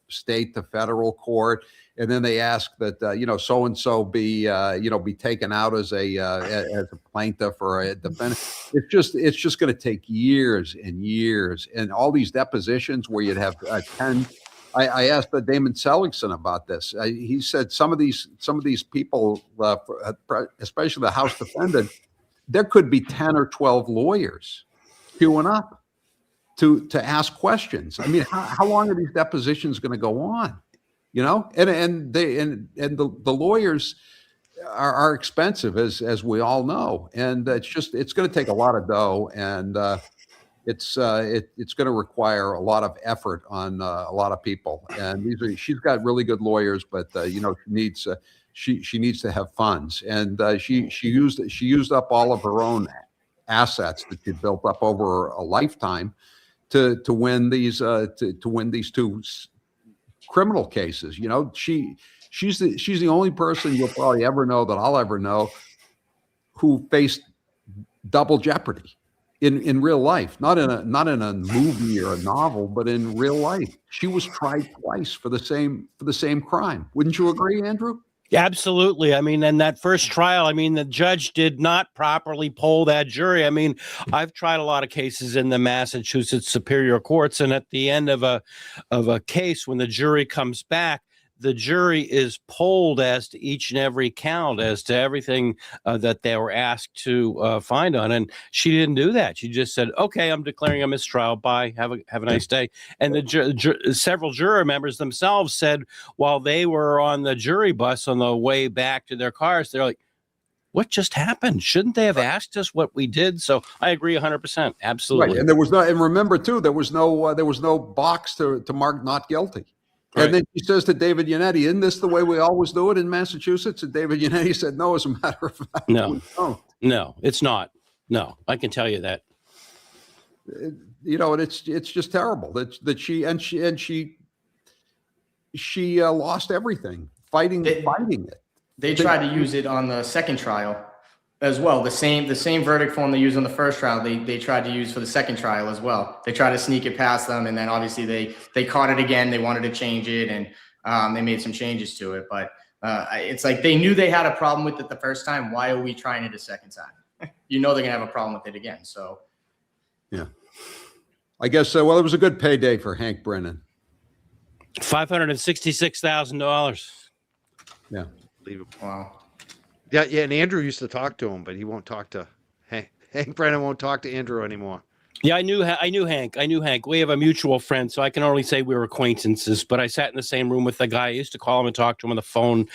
state to federal court, and then they ask that so and so be taken out as a plaintiff or a defendant. It's just going to take years and years, and all these depositions where you'd have 10. I asked Damon Seligson about this. He said some of these people, especially the House defendant, there could be 10 or 12 lawyers queuing up to ask questions. I mean, how long are these depositions going to go on? And the lawyers are expensive, as we all know, and it's going to take a lot of dough, and it's going to require a lot of effort on a lot of people. And she's got really good lawyers, but she needs to have funds, and she used up all of her own assets that she built up over a lifetime to win these two criminal cases. She's the only person you'll probably ever know, that I'll ever know, who faced double jeopardy in real life, not in a movie or a novel, but in real life. She was tried twice for the same crime. Wouldn't you agree, Andrew? Yeah, absolutely. I mean, in that first trial, I mean, the judge did not properly poll that jury. I mean, I've tried a lot of cases in the Massachusetts Superior Courts, and at the end of a case, when the jury comes back, the jury is polled as to each and every count, as to everything that they were asked to find on. And she didn't do that. She just said, okay, I'm declaring a mistrial. Bye. Have a nice day. And the several juror members themselves said while they were on the jury bus on the way back to their cars, they're like, what just happened? Shouldn't they have asked us what we did? So I agree 100%. Absolutely. Right. And there was no, and remember too, there was no box to mark not guilty. Right. And then she says to David Yannetti, isn't this the way we always do it in Massachusetts? And David Yannetti said, no, as a matter of fact, No. we don't. No, it's not. No, I can tell you that. You know, and it's just terrible that she lost everything fighting it. They tried to use it on the second trial as well. The same verdict form they used on the first trial, they tried to use for the second trial as well. They tried to sneak it past them, and then obviously they caught it again. They wanted to change it, and they made some changes to it. But it's like they knew they had a problem with it the first time. Why are we trying it a second time? You know they're gonna have a problem with it again. So yeah, I guess well, it was a good payday for Hank Brennan. $566,000. Yeah. wow. Yeah, and Andrew used to talk to him, but he won't talk to Hank Brennan won't talk to Andrew anymore. Yeah, I knew Hank. We have a mutual friend, so I can only say we were acquaintances. But I sat in the same room with the guy. I used to call him and talk to him on the phone.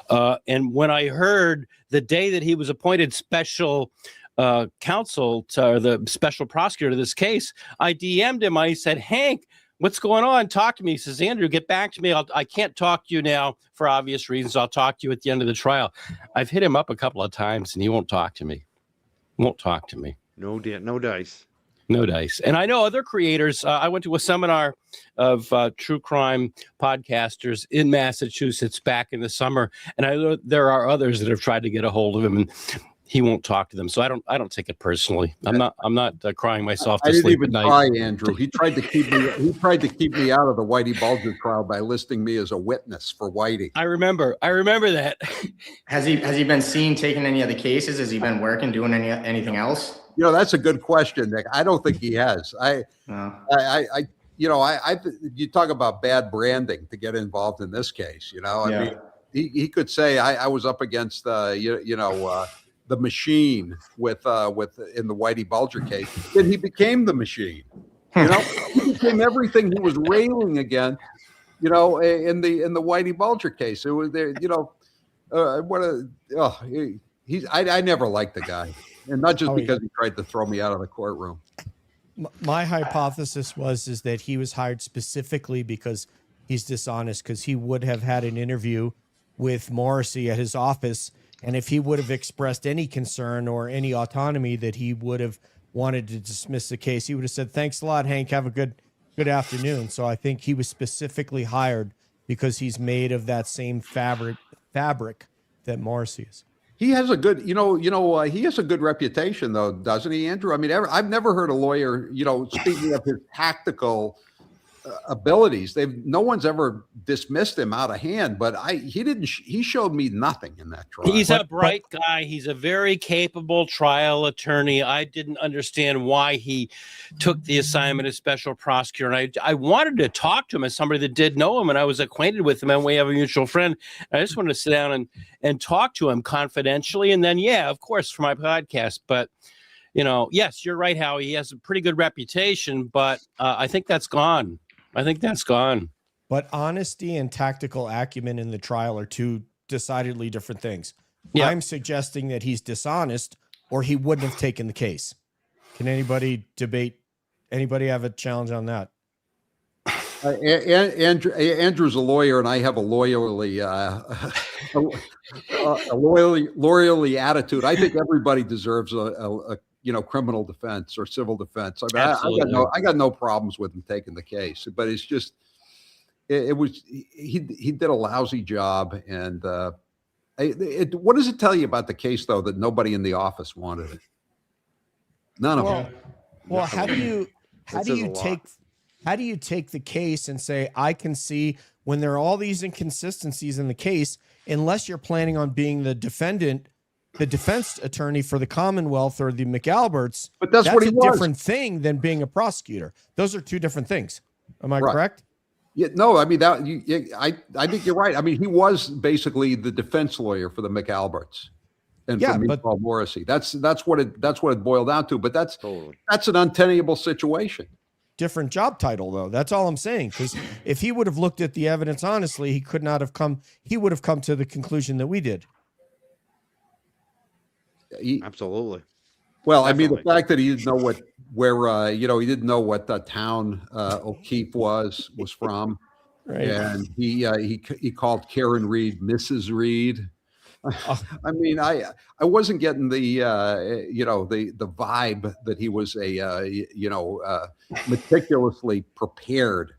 And when I heard the day that he was appointed special counsel to the special prosecutor to this case, I DM'd him. I said, Hank, what's going on? Talk to me. He says, Andrew, get back to me. I can't talk to you now for obvious reasons. I'll talk to you at the end of the trial. I've hit him up a couple of times, and he won't talk to me. No dice. No dice. And I know other creators. I went to a seminar of true crime podcasters in Massachusetts back in the summer, and I know there are others that have tried to get a hold of him, and he won't talk to them. So I don't take it personally. I'm not crying myself to sleep at night. I didn't even try, Andrew. He tried to keep me out of the Whitey Bulger trial by listing me as a witness for Whitey. I remember that. Has he been seen taking any other cases? Has he been working, doing anything else? You know, that's a good question, Nick. I don't think he has. You talk about bad branding to get involved in this case. You know, I mean, he could say I was up against the machine with in the Whitey Bulger case. Then he became the machine. You know, he became everything he was railing against. You know, in the Whitey Bulger case, it was there. You know, I never liked the guy. And not just because he tried to throw me out of the courtroom. My hypothesis is that he was hired specifically because he's dishonest, because he would have had an interview with Morrissey at his office. And if he would have expressed any concern or any autonomy that he would have wanted to dismiss the case, he would have said, thanks a lot, Hank. Have a good afternoon. So I think he was specifically hired because he's made of that same fabric that Morrissey is. He has a good, he has a good reputation, though, doesn't he, Andrew? I mean, I've never heard a lawyer, speaking of his tactical abilities. No one's ever dismissed him out of hand, but he showed me nothing in that trial. He's a bright guy. He's a very capable trial attorney. I didn't understand why he took the assignment as special prosecutor. And I wanted to talk to him as somebody that did know him, and I was acquainted with him, and we have a mutual friend. I just wanted to sit down and talk to him confidentially. And then, yeah, of course, for my podcast. But, yes, you're right, Howie. He has a pretty good reputation, but I think that's gone. But honesty and tactical acumen in the trial are two decidedly different things. Yeah. I'm suggesting that he's dishonest or he wouldn't have taken the case. Can anybody have a challenge on that? Andrew's a lawyer, and I have a loyally attitude. I think everybody deserves a criminal defense or civil defense. I mean, I got no problems with him taking the case, but it's just, he did a lousy job. And what does it tell you about the case, though, that nobody in the office wanted it? None of them. Well, how do you take the case and say, I can see when there are all these inconsistencies in the case, unless you're planning on being the defense attorney for the Commonwealth or the McAlberts, but that's what he was. Different thing than being a prosecutor. Those are two different things. Am I correct? Yeah, no, I mean I think you're right. I mean, he was basically the defense lawyer for the McAlberts and for Yeah, but Meatball Morrissey. That's what it boiled down to. But that's Totally. an untenable situation. different job title though. That's all I'm saying. Because if he would have looked at the evidence honestly, he could not have come. He would have come to the conclusion that we did. Absolutely. Well, I mean, the Definitely. fact that he didn't know where he didn't know what the town O'Keefe was from, Right. and he called Karen Reed Mrs. Reed. I mean, I wasn't getting the the vibe that he was a meticulously prepared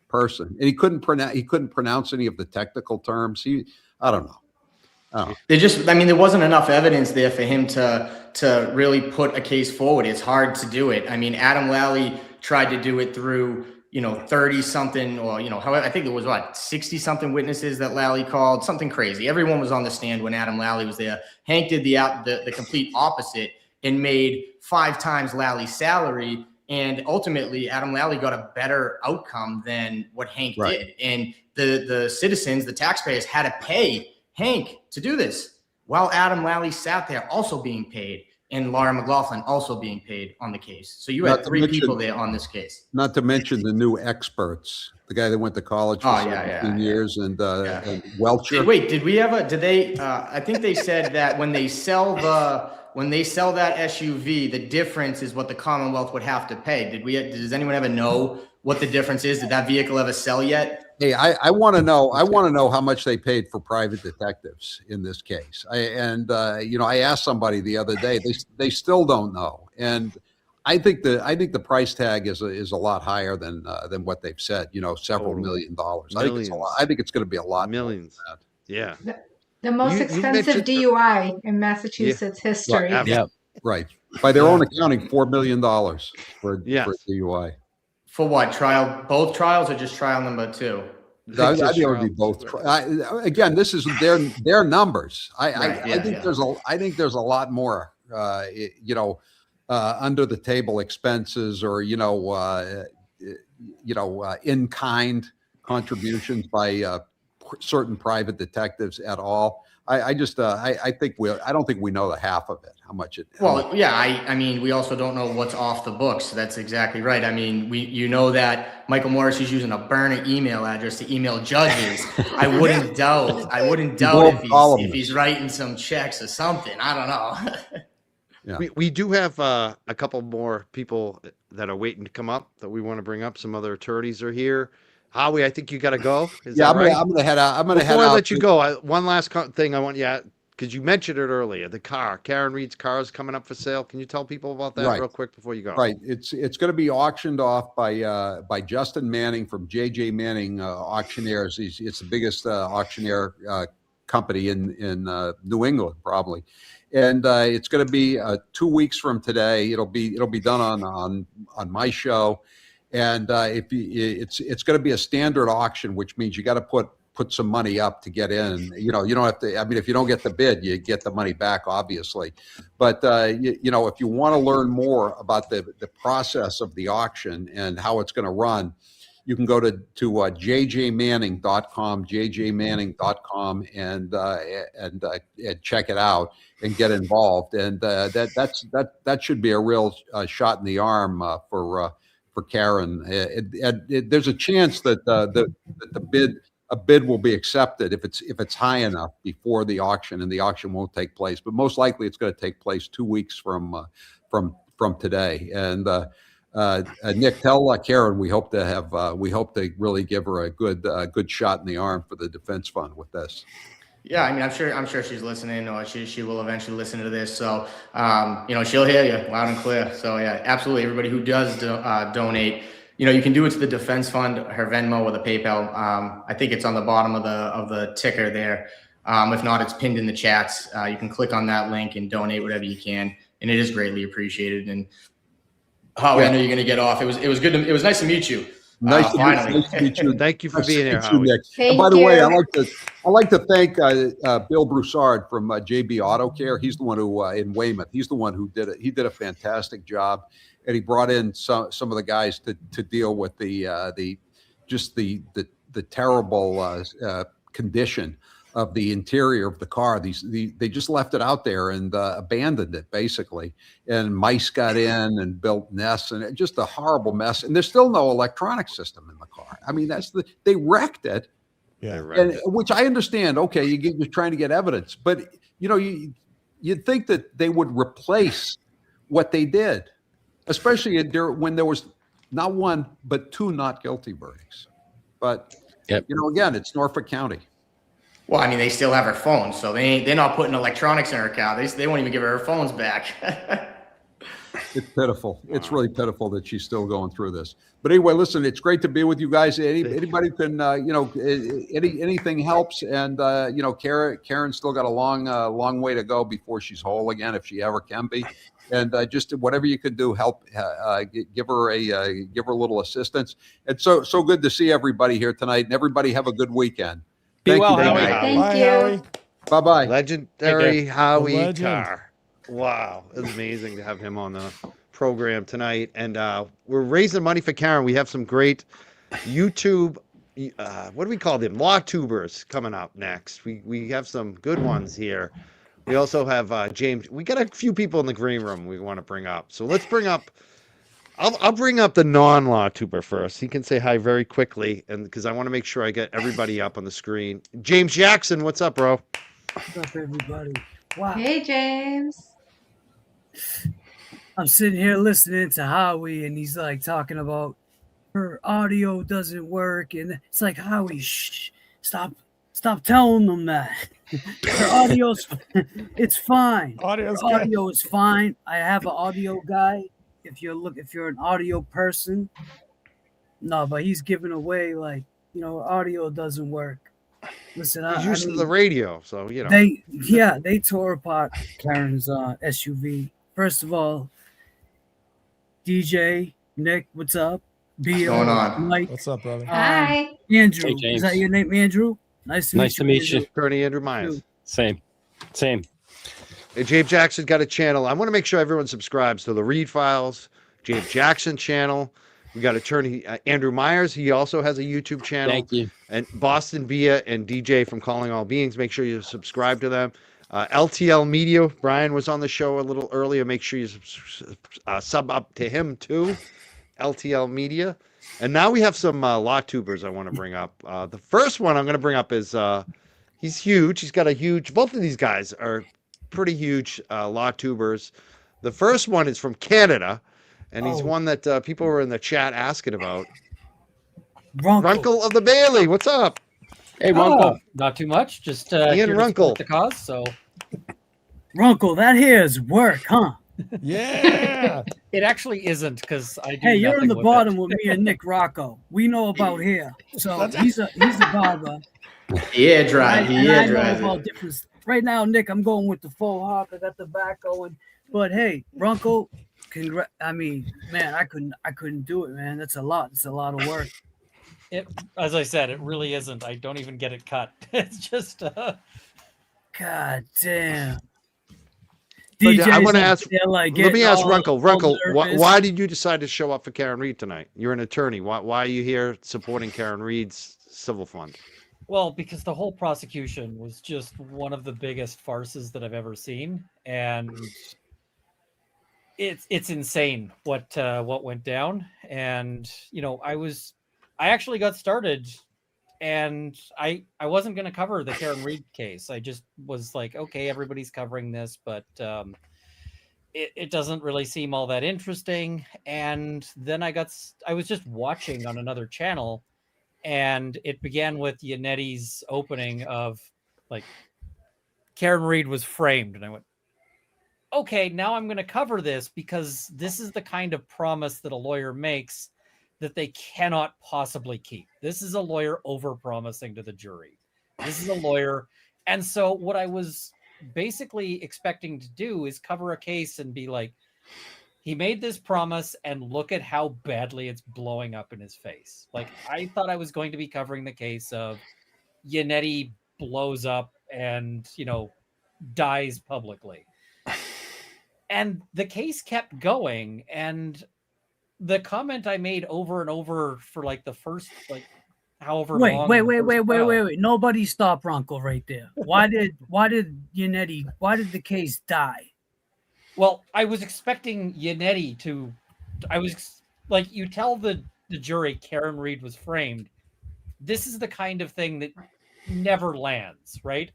person, and he couldn't pronounce any of the technical terms. I don't know. Oh. There wasn't enough evidence there for him to really put a case forward. It's hard to do it. I mean, Adam Lally tried to do it through, 30 something or, however, I think it was 60 something witnesses that Lally called, something crazy. Everyone was on the stand when Adam Lally was there. Hank did the complete opposite and made 5 times Lally's salary. And ultimately, Adam Lally got a better outcome than what Hank did. And the citizens, the taxpayers, had to pay Hank to do this while Adam Lally sat there also being paid and Laura McLaughlin also being paid on the case. So you had 3 people there on this case. Not to mention the new experts, the guy that went to college for 17 years and Welcher. Wait, did they, I think they said that when they sell that SUV, the difference is what the Commonwealth would have to pay. Does anyone ever know what the difference is? Did that vehicle ever sell yet? Hey, I want to know. I want to know how much they paid for private detectives in this case. I asked somebody the other day. They still don't know, and I think the price tag is a lot higher than what they've said. Several $1 million. I think it's a lot. I think it's going to be a lot. Millions. Yeah. The most expensive DUI in Massachusetts history. Right. Yeah. Right. By their own accounting, $4 million for DUI. For what trial? Both trials or just trial number 2? I'd be able to do both. Again, this is their numbers. I think there's a lot more, under the table expenses or in kind contributions by certain private detectives at all. I don't think we know the half of it, how much it. Well, yeah, I mean, we also don't know what's off the books. That's exactly right. I mean, that Michael Morris is using a burner email address to email judges. I wouldn't doubt if he's writing some checks or something. I don't know. Yeah. We do have a couple more people that are waiting to come up that we want to bring up. Some other attorneys are here. Howie, I think you got to go. I'm going to head out. Before I let you go, one last thing I want because you mentioned it earlier, the car. Karen Reed's car is coming up for sale. Can you tell people about that real quick before you go? Right. It's going to be auctioned off by Justin Manning from JJ Manning Auctioneers. It's the biggest auctioneer company in New England, probably. And it's going to be 2 weeks from today. It'll be done on my show. And it's going to be a standard auction, which means you got to put some money up to get in. You don't have to. I mean, if you don't get the bid, you get the money back, obviously. But if you want to learn more about the process of the auction and how it's going to run, you can go to jjmanning.com, and check it out and get involved. And that should be a real shot in the arm for Karen. There's a chance that a bid will be accepted if it's high enough before the auction, and the auction won't take place. But most likely, it's going to take place 2 weeks from today. And Nick, tell Karen we hope to really give her a good shot in the arm for the defense fund with this. Yeah, I mean, I'm sure she's listening, or she will eventually listen to this. So, she'll hear you loud and clear. So, yeah, absolutely. Everybody who does donate, you can do it to the defense fund, her Venmo or the PayPal. I think it's on the bottom of the ticker there. If not, it's pinned in the chats. You can click on that link and donate whatever you can, and it is greatly appreciate. And Howie, I know you're going to get off. It was good. It was nice to meet you. Nice to meet you. Thank you for being here, Howie. And by the way, I like to thank Bill Broussard from JB Auto Care. He's the one who in Weymouth. He's the one who did it. He did a fantastic job, and he brought in some of the guys to deal with the just the terrible condition of the interior of the car. They just left it out there and abandoned it basically, and mice got in and built nests, and just a horrible mess. And there's still no electronic system in the car. I mean, they wrecked it. Yeah. Which I understand. Okay, you're trying to get evidence, but you'd think that they would replace what they did, especially when there was not one but two not guilty verdicts. But again, it's Norfolk County. Well, I mean, they still have her phone, so they're not putting electronics in her car. They won't even give her phones back. It's pitiful. It's really pitiful that she's still going through this. But anyway, listen, it's great to be with you guys. Anybody can, anything helps. And Karen's still got a long way to go before she's whole again, if she ever can be. And just whatever you can do, help give her a little assistance. And so good to see everybody here tonight. And everybody have a good weekend. Be well, Howie. Thank you. Bye-bye. Legendary Howie legend. Carr. Wow, it's amazing to have him on the program tonight. And we're raising money for Karen. We have some great YouTube, what do we call them? Law tubers coming up next. We have some good ones here. We also have James. We got a few people in the green room we want to bring up. So let's bring up. I'll bring up the non-law tuber first. He can say hi very quickly, and because I want to make sure I get everybody up on the screen. James Jackson, what's up, bro? What's up, everybody? Wow. Hey, James. I'm sitting here listening to Howie, and he's like talking about her audio doesn't work, and it's like, Howie, shh, stop telling them that. Her audio's, it's fine. Audio is fine. I have an audio guy. If you're an audio person, no, but he's giving away audio doesn't work. Listen, He's used to the radio, so they tore apart Karen's SUV. First of all, DJ Nick, what's up? What's going on? Mike, What's up, brother? Hi. Andrew, Hey, James. is that your name, Andrew? Nice to meet you. Attorney Andrew Myers. Same. Hey, James Jackson's got a channel. I want to make sure everyone subscribes to the Read Files, James Jackson channel. We got attorney Andrew Myers. He also has a YouTube channel. Thank you. And Boston Bia and DJ from Calling All Beings. Make sure you subscribe to them. LTL Media. Brian was on the show a little earlier. Make sure you sub up to him too. LTL Media. And now we have some law tubers I want to bring up. The first one I'm going to bring up is he's huge. He's got a huge. Both of these guys are pretty huge law tubers. The first one is from Canada, and he's one that people were in the chat asking about. Runkle of the Bailey, what's up? Hey, Runkle. Not too much. Just Ian Runkle. The cause. So, Runkle, that here's work, huh? Yeah. it actually isn't because I do. Hey, you're in nothing the with bottom it. with me and Nick Rocco. We know about here. So he's the barber. Yeah, dry. I know about different. Right now, Nick, I'm going with the full hop. I got the back going. But hey, Runkle, I mean, man, I couldn't do it, man. That's a lot. It's a lot of work. As I said, it really isn't. I don't even get it cut. It's just. God damn. I want to ask. Like, let me ask Runkle. Runkle, nervous. why did you decide to show up for Karen Reed tonight? You're an attorney. Why are you here supporting Karen Reed's civil fund? Well, because the whole prosecution was just one of the biggest farces that I've ever seen, and it's insane what went down. And I actually got started, and I wasn't going to cover the Karen Reed case. I just was like, okay, everybody's covering this, but it doesn't really seem all that interesting. And then I was just watching on another channel, and it began with Yanetti's opening of like Karen Reed was framed, and I went, okay, now I'm going to cover this because this is the kind of promise that a lawyer makes that they cannot possibly keep. This is a lawyer over-promising to the jury. This is a lawyer. And so what I was basically expecting to do is cover a case and be like, he made this promise and look at how badly it's blowing up in his face. Like, I thought I was going to be covering the case of Yannetti blows up and, dies publicly. And the case kept going, and the comment I made over and over for like the first however Wait, long. wait, the wait, first wait, wait, trial. wait, wait. Nobody stop Ronco right there. Why did Yannetti, why did the case die? Well, I was expecting Yannetti to. I was like, you tell the jury Karen Reed was framed. This is the kind of thing that never lands, right?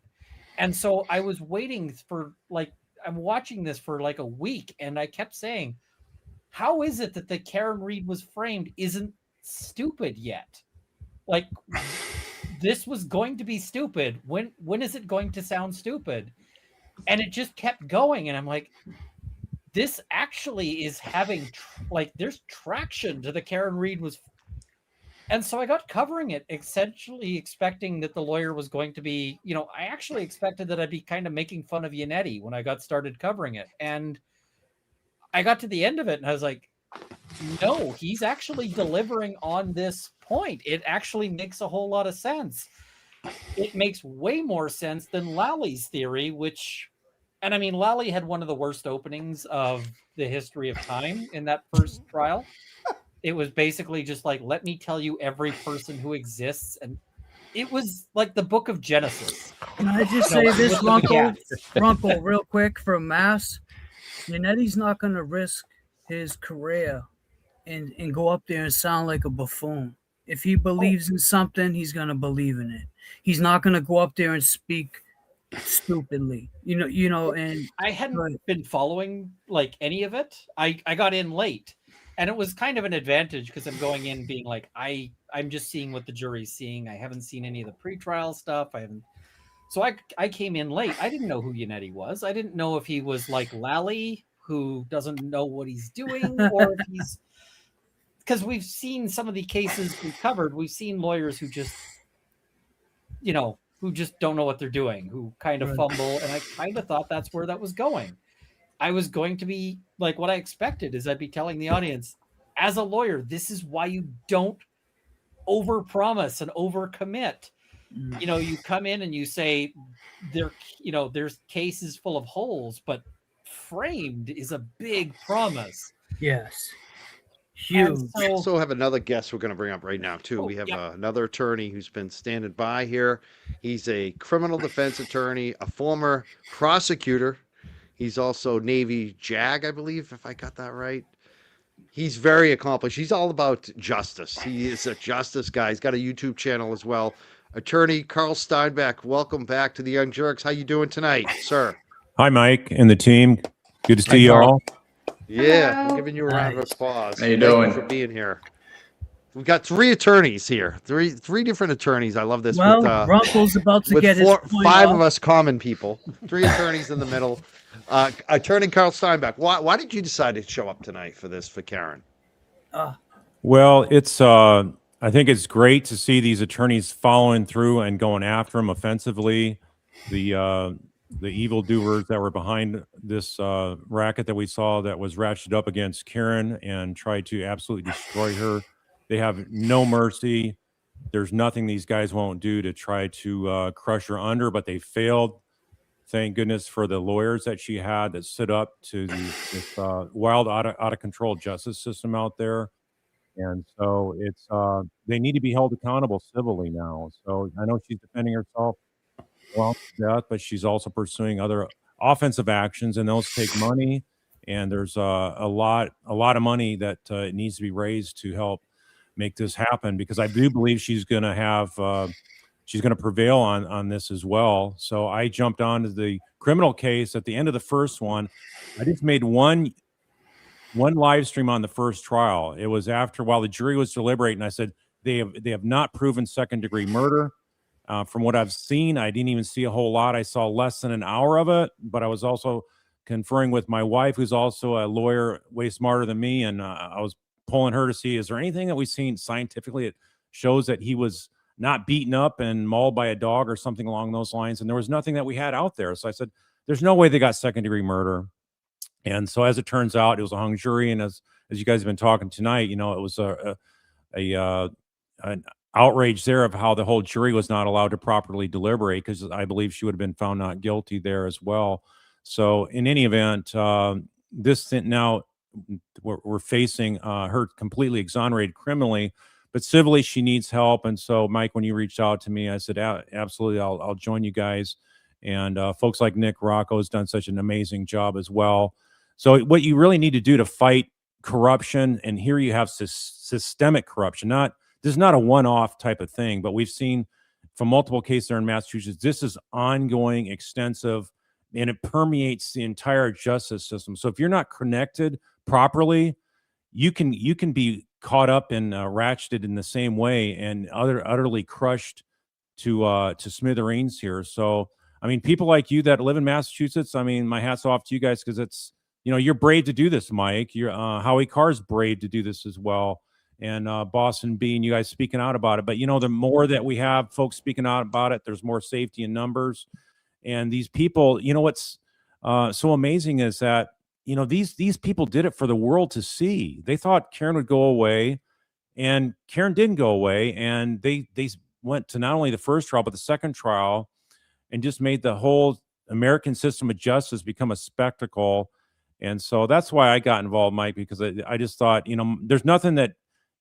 And so I was waiting for I'm watching this for like a week, and I kept saying, how is it that the Karen Reed was framed isn't stupid yet? Like, this was going to be stupid. When is it going to sound stupid? And it just kept going, and I'm like, this actually is having there's traction to the Karen Reed was. And so I got covering it, essentially expecting that the lawyer was going to be, I actually expected that I'd be kind of making fun of Yannetti when I got started covering it. And I got to the end of it and I was like, no, he's actually delivering on this point. It actually makes a whole lot of sense. It makes way more sense than Lally's theory, and I mean, Lally had one of the worst openings of the history of time in that first trial. It was basically just like, let me tell you every person who exists. And it was like the book of Genesis. Can I just say this, Ronco, real quick from Mass? Yannetti's not going to risk his career and go up there and sound like a buffoon. If he believes in something, he's going to believe in it. He's not going to go up there and speak stupidly, and I hadn't been following like any of it. I got in late. And it was kind of an advantage because I'm going in being like, I'm just seeing what the jury's seeing. I haven't seen any of the pretrial stuff. So I came in late. I didn't know who Yannetti was. I didn't know if he was like Lally, who doesn't know what he's doing, or if he's, because we've seen some of the cases we've covered. We've seen lawyers who just, who just don't know what they're doing, who kind of fumble. And I kind of thought that's where that was going. I was going to be like, what I expected is I'd be telling the audience, as a lawyer, this is why you don't overpromise and overcommit. You come in and you say there's cases full of holes, but framed is a big promise. Yes. Huge. We also have another guest we're going to bring up right now too. We have another attorney who's been standing by here. He's a criminal defense attorney, a former prosecutor. He's also Navy JAG, I believe, if I got that right. He's very accomplished. He's all about justice. He is a justice guy. He's got a YouTube channel as well. Attorney Carl Steinbeck, welcome back to the Young Jerks. How you doing tonight, sir? Hi, Mike and the team. Good to see you all. Yeah, I'm giving you a round of applause. How you doing? Thank you for being here. We've got three attorneys here. Three different attorneys. I love this. Well, Runkle's about to get his five of us common people. Three attorneys in the middle. Attorney Carl Steinbeck, why did you decide to show up tonight for this, for Karen? Well, it's I think it's great to see these attorneys following through and going after him offensively. The evildoers that were behind this racket that we saw that was ratcheted up against Karen and tried to absolutely destroy her. They have no mercy. There's nothing these guys won't do to try to crush her under, but they failed. Thank goodness for the lawyers that she had that stood up to this wild, out of control justice system out there. And so it's they need to be held accountable civilly now. So I know she's defending herself well to death, but she's also pursuing other offensive actions, and those take money. And there's a lot of money that needs to be raised to help make this happen, because I do believe she's going to have she's going to prevail on this as well. So I jumped onto the criminal case at the end of the first one. I just made one live stream on the first trial. It was while the jury was deliberating. I said they have not proven second-degree murder. From what I've seen, I didn't even see a whole lot. I saw less than an hour of it, but I was also conferring with my wife, who's also a lawyer, way smarter than me, and I was pulling her to see, is there anything that we've seen scientifically that shows that he was not beaten up and mauled by a dog or something along those lines? And there was nothing that we had out there. So I said, there's no way they got second-degree murder. And so as it turns out, it was a hung jury. And as you guys have been talking tonight, it was an outrage there of how the whole jury was not allowed to properly deliberate, because I believe she would have been found not guilty there as well. So in any event, now we're facing her completely exonerated criminally, but civilly she needs help. And so, Mike, when you reached out to me, I said, absolutely, I'll join you guys. And folks like Nick Rocco has done such an amazing job as well. So what you really need to do to fight corruption, and here you have systemic corruption, this is not a one-off type of thing, but we've seen from multiple cases there in Massachusetts, this is ongoing, extensive, and it permeates the entire justice system. So if you're not connected properly, you can be caught up and ratcheted in the same way and utterly crushed to smithereens here. So, I mean, people like you that live in Massachusetts, I mean, my hat's off to you guys, because it's, you're brave to do this, Mike. You're Howie Carr's brave to do this as well. And Boston Bean, you guys speaking out about it. But, the more that we have folks speaking out about it, there's more safety in numbers. And these people, what's so amazing is that, these people did it for the world to see. They thought Karen would go away, and Karen didn't go away. And they went to not only the first trial, but the second trial, and just made the whole American system of justice become a spectacle. And so that's why I got involved, Mike, because I just thought, there's nothing that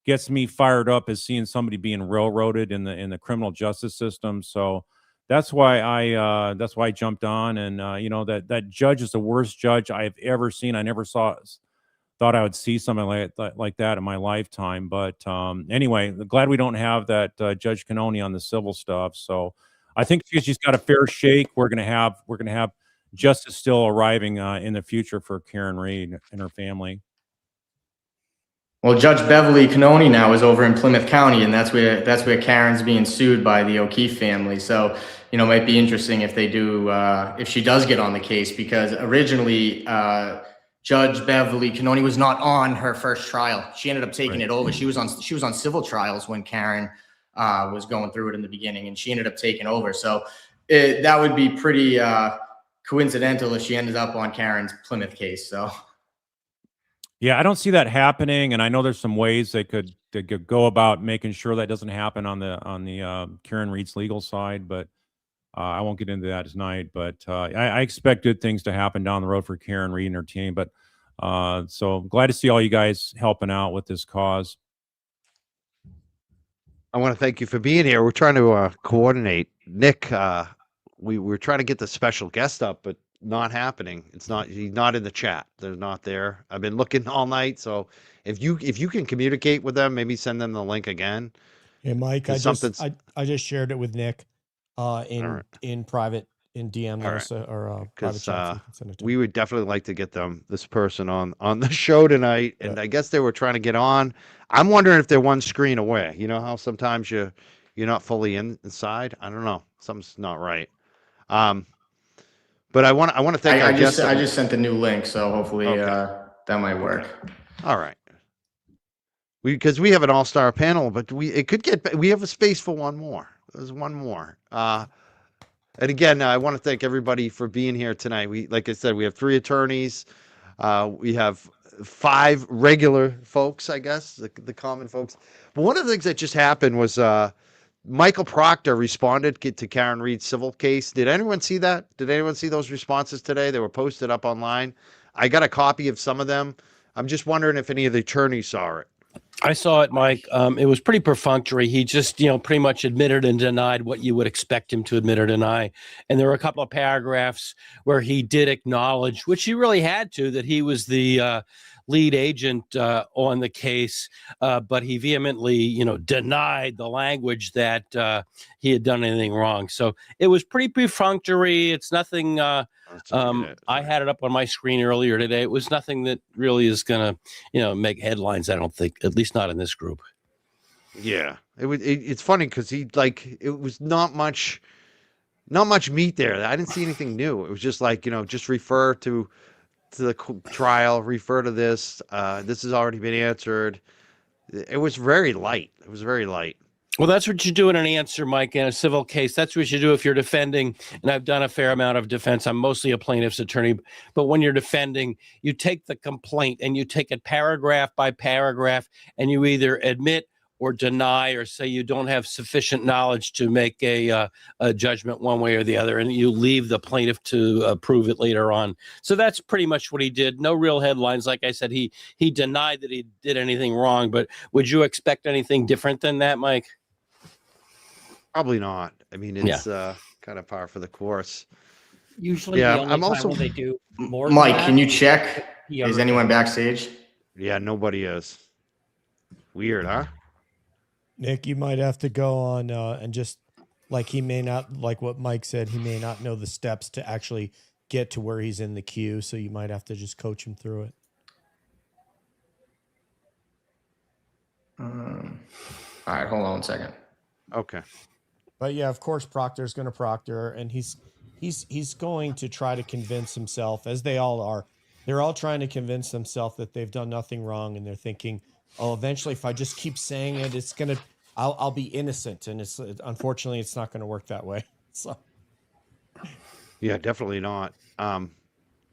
gets me fired up as seeing somebody being railroaded in the criminal justice system. So that's why I jumped on. And that judge is the worst judge I've ever seen. I never thought I would see something like that in my lifetime. But anyway, glad we don't have that Judge Cannoni on the civil stuff. So I think she's got a fair shake. We're gonna have justice still arriving in the future for Karen Reed and her family. Well, Judge Beverly Cannoni now is over in Plymouth County, and that's where Karen's being sued by the O'Keefe family. So, it might be interesting if they do, if she does get on the case, because originally Judge Beverly Cannoni was not on her first trial. She ended up taking it over. She was on civil trials when Karen was going through it in the beginning, and she ended up taking over. So that would be pretty coincidental if she ended up on Karen's Plymouth case. So. Yeah, I don't see that happening, and I know there's some ways they could go about making sure that doesn't happen on the Karen Reed's legal side, but I won't get into that tonight. But I expect good things to happen down the road for Karen Reed and her team. But so glad to see all you guys helping out with this cause. I want to thank you for being here. We're trying to coordinate. Nick, we're trying to get the special guest up, but not happening. He's not in the chat. They're not there. I've been looking all night. So if you can communicate with them, maybe send them the link again. Hey, Mike, I just shared it with Nick in private, in DM there. Right. Or private chat. We would definitely like to get this person on the show tonight. And I guess they were trying to get on. I'm wondering if they're one screen away. You know how sometimes you're not fully inside? I don't know. Something's not right. But I want to thank. I just sent the new link, so hopefully that might work. All right. Because we have an all-star panel, but we have a space for one more. There's one more. And again, I want to thank everybody for being here tonight. Like I said, we have 3 attorneys. We have 5 regular folks, I guess, the common folks. But one of the things that just happened was Michael Proctor responded to Karen Reed's civil case. Did anyone see that? Did anyone see those responses today? They were posted up online. I got a copy of some of them. I'm just wondering if any of the attorneys saw it. I saw it, Mike. It was pretty perfunctory. He just, pretty much admitted and denied what you would expect him to admit or deny. And there were a couple of paragraphs where he did acknowledge, which he really had to, that he was the lead agent on the case, but he vehemently, denied the language that he had done anything wrong. So it was pretty perfunctory. It's nothing. I had it up on my screen earlier today. It was nothing that really is going to, make headlines. I don't think, at least not in this group. Yeah, it's funny because it was not much meat there. I didn't see anything new. It was just just refer to the trial, refer to this. This has already been answered. It was very light. Well, that's what you do in an answer, Mike, in a civil case. That's what you do if you're defending. And I've done a fair amount of defense. I'm mostly a plaintiff's attorney. But when you're defending, you take the complaint and you take it paragraph by paragraph, and you either admit deny or say you don't have sufficient knowledge to make a judgment one way or the other, and you leave the plaintiff to prove it later on. So that's pretty much what he did. No real headlines. Like I said, he denied that he did anything wrong, but would you expect anything different than that, Mike? Probably not. I mean, it's kind of par for the course. Usually, Yeah, the only I'm time also- when they do more. than Mike, that can you is check? PR Is anyone backstage? Yeah, nobody is. Weird, huh? Nick, you might have to go on and just like he may not, like what Mike said, he may not know the steps to actually get to where he's in the queue. So you might have to just coach him through it. All right, hold on 1 second. Okay. But yeah, of course, Proctor's going to Proctor, and he's going to try to convince himself, as they all are. They're all trying to convince themselves that they've done nothing wrong, and they're thinking, "Oh, eventually, if I just keep saying it, it's gonna, I'll be innocent." And unfortunately, it's not going to work that way. So, Yeah, definitely not.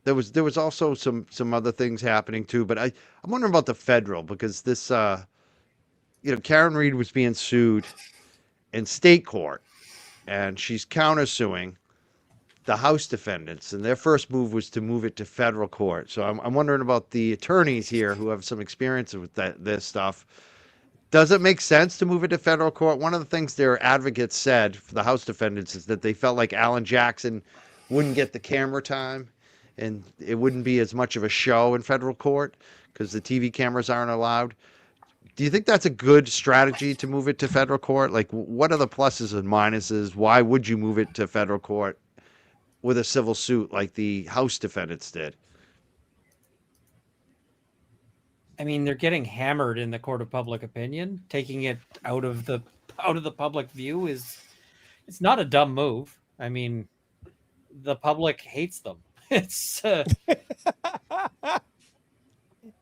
There was also some other things happening too, but I'm wondering about the federal, because this Karen Reed was being sued in state court, and she's countersuing the House defendants, and their first move was to move it to federal court. So I'm wondering about the attorneys here who have some experience with this stuff. Does it make sense to move it to federal court? One of the things their advocates said for the House defendants is that they felt like Alan Jackson wouldn't get the camera time, and it wouldn't be as much of a show in federal court because the TV cameras aren't allowed. Do you think that's a good strategy to move it to federal court? Like, what are the pluses and minuses? Why would you move it to federal court with a civil suit like the House defendants did? I mean, they're getting hammered in the court of public opinion. Taking it out of the public view it's not a dumb move. I mean, the public hates them. It's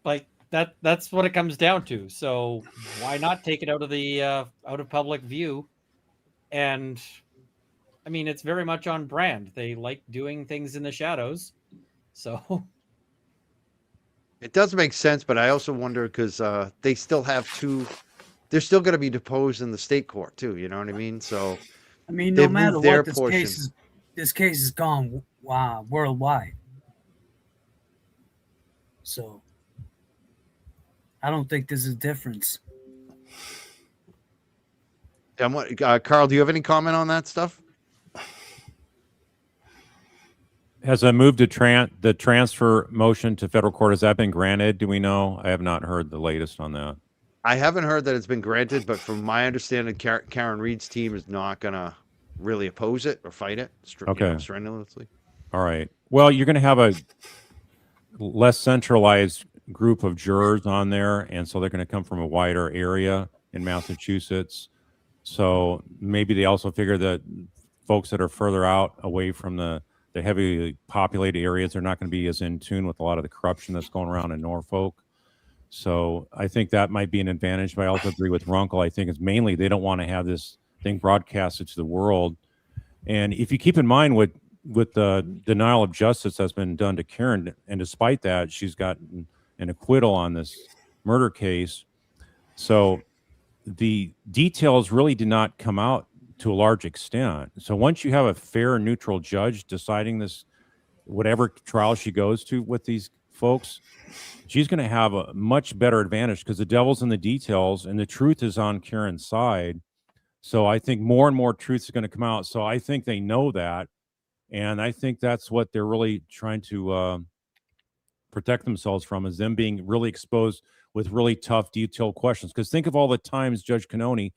like that's what it comes down to. So why not take it out of public view? And I mean, it's very much on brand. They like doing things in the shadows. So it does make sense, but I also wonder because they still have they're still going to be deposed in the state court too. You know what I mean? So I mean, they've no matter moved their what, portion. this case is gone worldwide. So I don't think there's a difference. And Carl, do you have any comment on that stuff? Has a move to the transfer motion to federal court, has that been granted? Do we know? I have not heard the latest on that. I haven't heard that it's been granted, but from my understanding, Karen Reed's team is not going to really oppose it or fight it strenuously. All right. Well, you're going to have a less centralized group of jurors on there, and so they're going to come from a wider area in Massachusetts. So maybe they also figure that folks that are further out away from the heavily populated areas are not going to be as in tune with a lot of the corruption that's going around in Norfolk. So I think that might be an advantage. But I also agree with Runkle. I think it's mainly they don't want to have this thing broadcasted to the world. And if you keep in mind with the denial of justice that's been done to Karen, and despite that, she's gotten an acquittal on this murder case. So the details really did not come out to a large extent. So once you have a fair and neutral judge deciding this, whatever trial she goes to with these folks, she's going to have a much better advantage because the devil's in the details and the truth is on Karen's side. So I think more and more truth is going to come out. So I think they know that. And I think that's what they're really trying to protect themselves from, is them being really exposed with really tough, detailed questions. Because think of all the times Judge Cannoni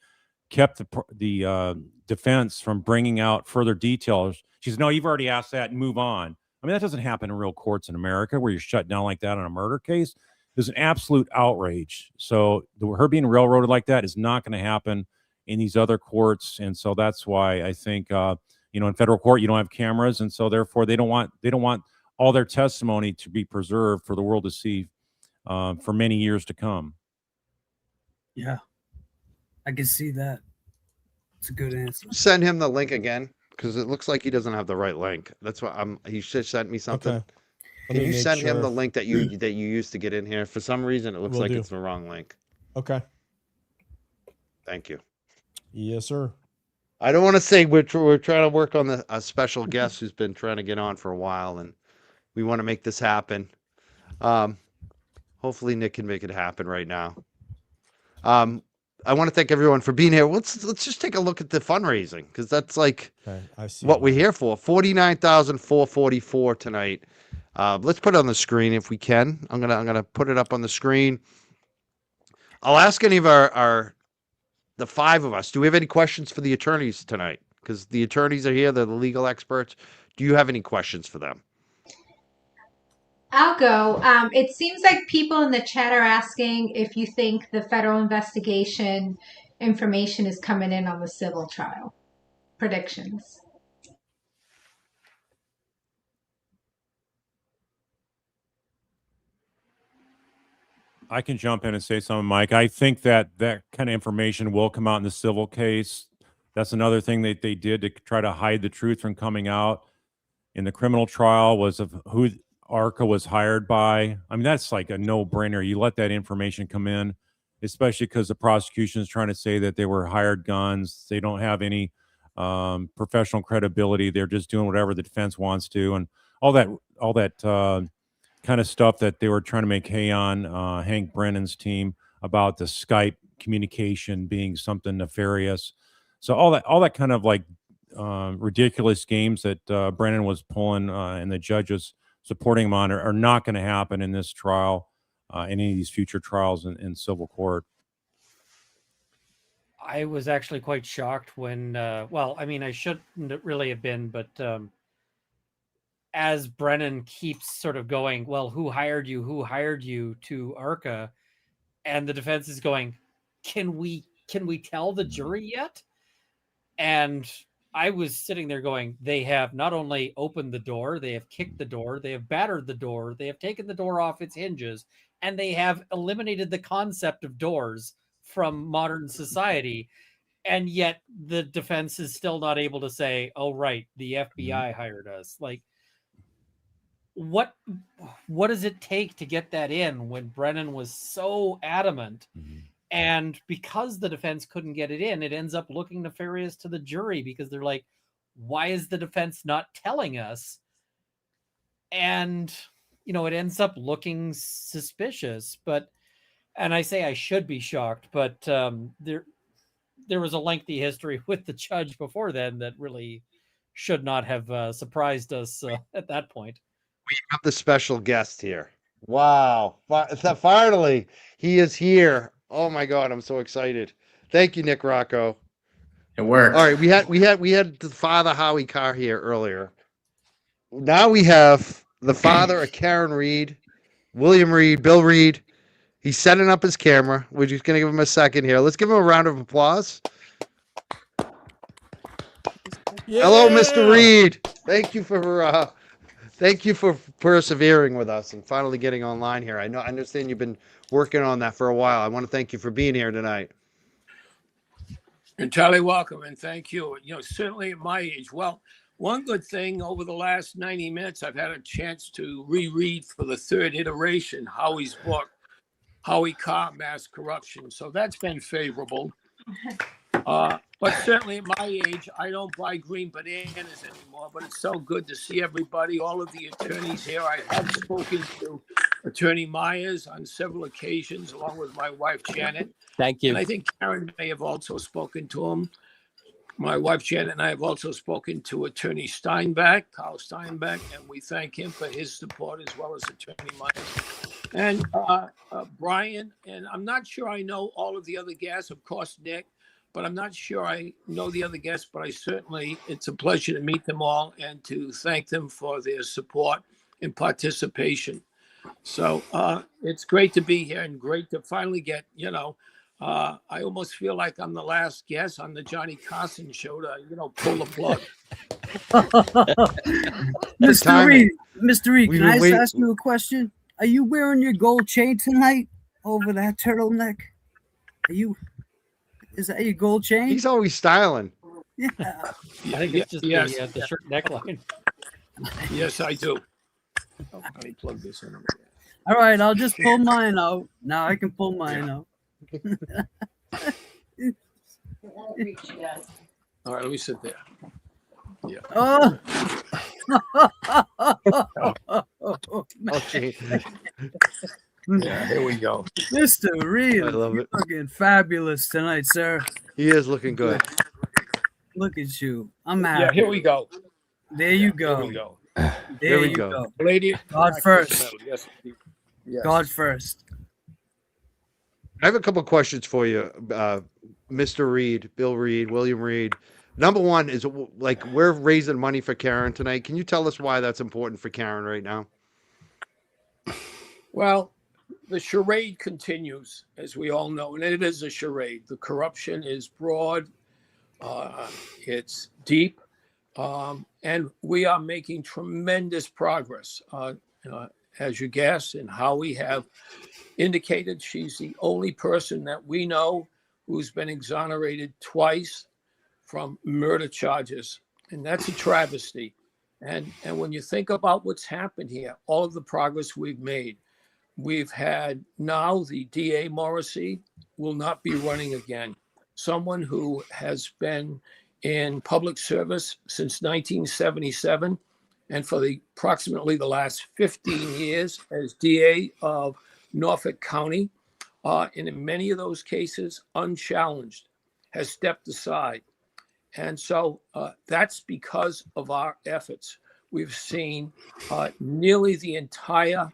kept the defense from bringing out further details. She said, no, you've already asked that and move on. I mean, that doesn't happen in real courts in America where you're shut down like that on a murder case. There's an absolute outrage. So her being railroaded like that is not going to happen in these other courts. And so that's why I think, in federal court, you don't have cameras. And so therefore they don't want all their testimony to be preserved for the world to see for many years to come. Yeah, I can see that. It's a good answer. Send him the link again, because it looks like he doesn't have the right link. That's why he just sent me something. Okay. Can you send him the link that you used to get in here? For some reason, it looks like it's the wrong link. Okay. Thank you. Yes, sir. I don't want to say we're trying to work on a special guest who's been trying to get on for a while, and we want to make this happen. Hopefully Nick can make it happen right now. I want to thank everyone for being here. Let's just take a look at the fundraising, because that's like I see what it we're now. here for. 49,444 tonight. Let's put it on the screen if we can. I'm gonna put it up on the screen. I'll ask any of the five of us. Do we have any questions for the attorneys tonight? Because the attorneys are here. They're the legal experts. Do you have any questions for them? I'll go. It seems like people in the chat are asking if you think the federal investigation information is coming in on the civil trial. Predictions. I can jump in and say something, Mike. I think that kind of information will come out in the civil case. That's another thing that they did to try to hide the truth from coming out. In the criminal trial was of who ARCA was hired by. I mean, that's like a no-brainer. You let that information come in, especially because the prosecution is trying to say that they were hired guns. They don't have any professional credibility. They're just doing whatever the defense wants to, and all that kind of stuff that they were trying to make hay on Hank Brennan's team about the Skype communication being something nefarious. So all that kind of like ridiculous games that Brennan was pulling and the judges supporting him on are not going to happen in this trial, any of these future trials in civil court. I was actually quite shocked when, well, I mean, I shouldn't really have been, but as Brennan keeps sort of going, well, who hired you to ARCA? And the defense is going, can we tell the jury yet? And I was sitting there going, they have not only opened the door, they have kicked the door, they have battered the door, they have taken the door off its hinges, and they have eliminated the concept of doors from modern society. And yet the defense is still not able to say, oh, right, the FBI hired us. Like, what does it take to get that in when Brennan was so adamant? And because the defense couldn't get it in, it ends up looking nefarious to the jury because they're like, why is the defense not telling us? And, you know, it ends up looking suspicious. And I say I should be shocked, but there was a lengthy history with the judge before then that really should not have surprised us at that point. We have the special guest here. Wow. Finally, he is here. Oh my God, I'm so excited. Thank you, Nick Rocco. It worked. All right, we had the father Howie Carr here earlier. Now we have the father of Karen Reed, William Reed, Bill Reed. He's setting up his camera. We're just gonna give him a second here. Let's give him a round of applause. Yeah. Hello, Mr. Reed. Thank you for persevering with us and finally getting online here. I understand you've been working on that for a while. I want to thank you for being here tonight. Entirely welcome, and thank you. You know, certainly at my age, well, one good thing over the last 90 minutes, I've had a chance to reread for the third iteration Howie's book, Howie Carr, Mass Corruption. So that's been favorable. But certainly at my age, I don't buy green bananas anymore, but it's so good to see everybody, all of the attorneys here. I have spoken to Attorney Myers on several occasions, along with my wife, Janet. Thank you. And I think Karen may have also spoken to him. My wife, Janet, and I have also spoken to Attorney Steinbeck, Carl Steinbeck, and we thank him for his support as well as Attorney Myers. And Brian, and I'm not sure I know all of the other guests, of course, Nick, but I'm not sure I know the other guests, but it's a pleasure to meet them all and to thank them for their support and participation. So it's great to be here and great to finally get, I almost feel like I'm the last guest on the Johnny Carson show to, pull the plug. Mr. Reed, can I just ask you a question? Are you wearing your gold chain tonight over that turtleneck? Is that your gold chain? He's always styling. Yeah. I think it's just the shirt neckline. Yes, I do. Oh, let me plug this in. All right, I'll just pull mine out. Now I can pull mine out. All right, let me sit there. Oh. Oh, gee. Yeah, here we go. Mr. Reed, I love you're it. looking fabulous tonight, sir. He is looking good. Look at you. I'm happy. Yeah, here we go. There you go. Here we go. There we you go. go. Lady, God first. Yes. Yes. God first. I have a couple questions for you, Mr. Reed, Bill Reed, William Reed. Number one is like we're raising money for Karen tonight. Can you tell us why that's important for Karen right now? Well, the charade continues, as we all know, and it is a charade. The corruption is broad, it's deep, and we are making tremendous progress. As you guessed, and Howie have indicated, she's the only person that we know who's been exonerated twice from murder charges, and that's a travesty. And when you think about what's happened here, all of the progress we've made, we've had now the DA Morrissey will not be running again. Someone who has been in public service since 1977, and for approximately the last 15 years as DA of Norfolk County, and in many of those cases unchallenged, has stepped aside. And so that's because of our efforts. We've seen nearly the entire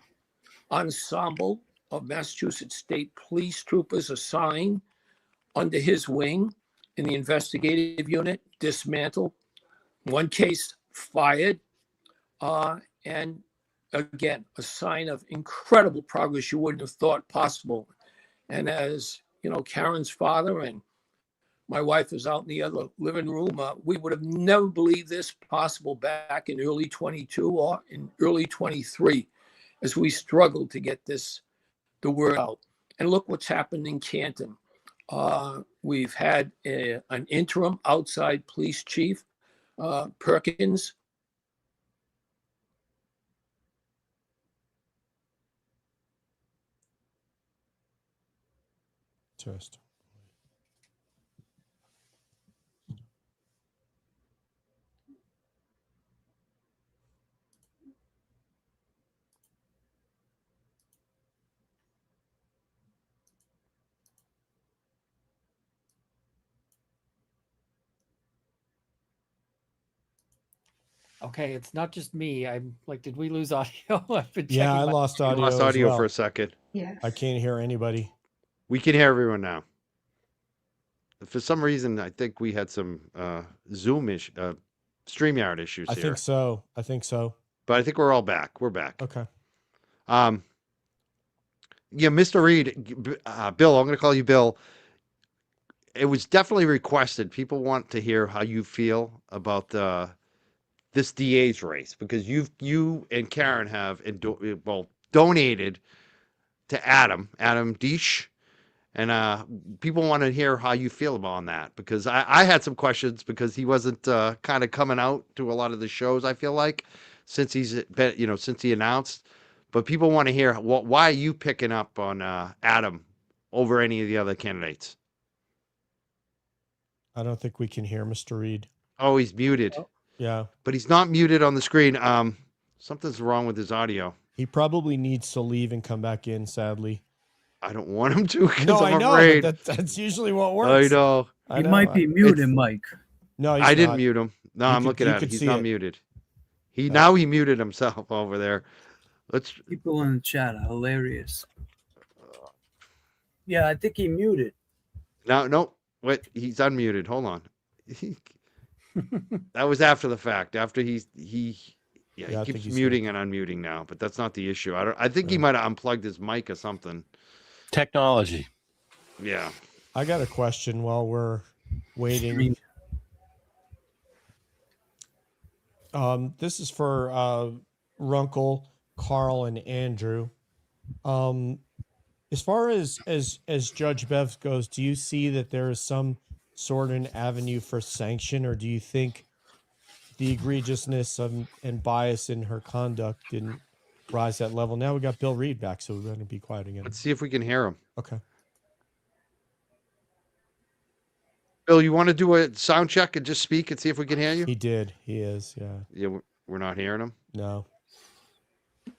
ensemble of Massachusetts State Police troopers assigned under his wing in the investigative unit dismantled, one case fired, and again, a sign of incredible progress you wouldn't have thought possible. And as you know, Karen's father and my wife is out in the other living room. We would have never believed this possible back in early 22 or in early 23 as we struggled to get the word out. And look what's happened in Canton. We've had an interim outside police chief, Perkins. Test. Okay, it's not just me. I'm like, did we lose audio? I've been Yeah, I checking. lost We audio. lost as audio well. for a second. Yes. I can't hear anybody. We can hear everyone now. For some reason, I think we had some StreamYard issues I here. think so. I think so. But I think we're all back. We're back. Okay. Yeah, Mr. Reed, Bill, I'm going to call you Bill. It was definitely requested. People want to hear how you feel about this DA's race because you and Karen have donated to Adam Deesh, and people want to hear how you feel about that because I had some questions because he wasn't kind of coming out to a lot of the shows. I feel like since he's been, since he announced. But people want to hear why are you picking up on Adam over any of the other candidates? I don't think we can hear Mr. Reed. Oh, he's muted. Yeah. But he's not muted on the screen. Something's wrong with his audio. He probably needs to leave and come back in, sadly. I don't want him to because No, I'm I know, afraid. but that's usually what works. I know. He might be muted, Mike. No, he's I didn't not. mute him. No, I'm looking at it. He's not muted. Now he muted himself over there. People in the chat are hilarious. Yeah, I think he muted. No, wait, he's unmuted. Hold on. That was after the fact. After he keeps muting and unmuting now, but that's not the issue. I think he might have unplugged his mic or something. Technology. Yeah. I got a question while we're waiting. This is for Runkle, Carl, and Andrew. As far as Judge Bev goes, do you see that there is some sort of an avenue for sanction, or do you think the egregiousness and bias in her conduct didn't rise that level? Now we got Bill Reed back, so we're going to be quiet again. Let's see if we can hear him. Okay. Bill, you want to do a sound check and just speak and see if we can hear you? He did. He is. Yeah. Yeah, we're not hearing him. No.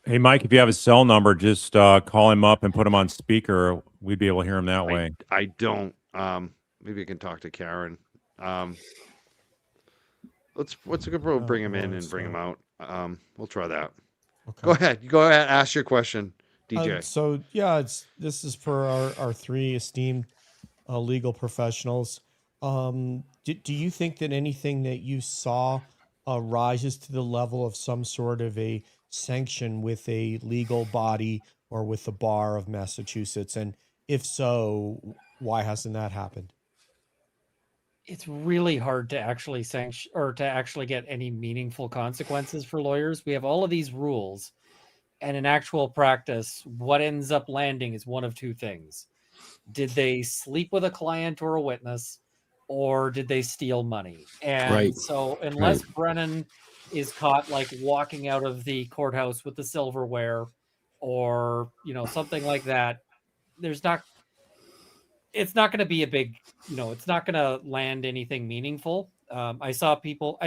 Hey, Mike, if you have his cell number, just call him up and put him on speaker. We'd be able to hear him that way. I don't. Maybe I can talk to Karen. What's a good pro? Bring him in and bring him out. We'll try that. Okay. Go ahead. Go ahead. Ask your question, DJ. So yeah, this is for our three esteemed legal professionals. Do you think that anything that you saw rises to the level of some sort of a sanction with a legal body or with the bar of Massachusetts? And if so, why hasn't that happened? It's really hard to actually sanction or to actually get any meaningful consequences for lawyers. We have all of these rules, and in actual practice, what ends up landing is one of two things. Did they sleep with a client or a witness, or did they steal money? And Right. so unless Brennan is caught like walking out of the courthouse with the silverware or, something like that, it's not going to be a big, it's not going to land anything meaningful. I saw people,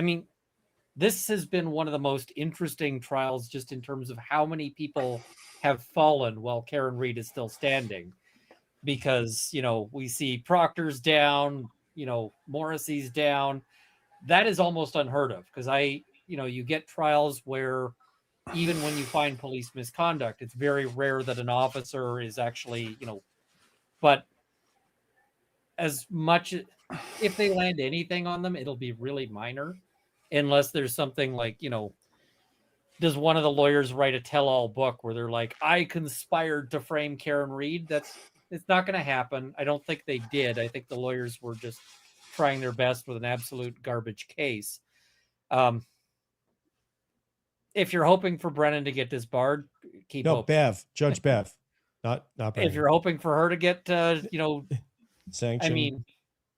this has been one of the most interesting trials just in terms of how many people have fallen while Karen Reed is still standing. Because, we see Proctor's down, Morrissey's down. That is almost unheard of because you get trials where even when you find police misconduct, it's very rare that an officer is actually, but as much if they land anything on them, it'll be really minor unless there's something like, does one of the lawyers write a tell-all book where they're like, I conspired to frame Karen Reed? It's not going to happen. I don't think they did. I think the lawyers were just trying their best with an absolute garbage case. If you're hoping for Brennan to get disbarred, keep hoping. Judge Bev, not Brennan. If you're hoping for her to get, sanction.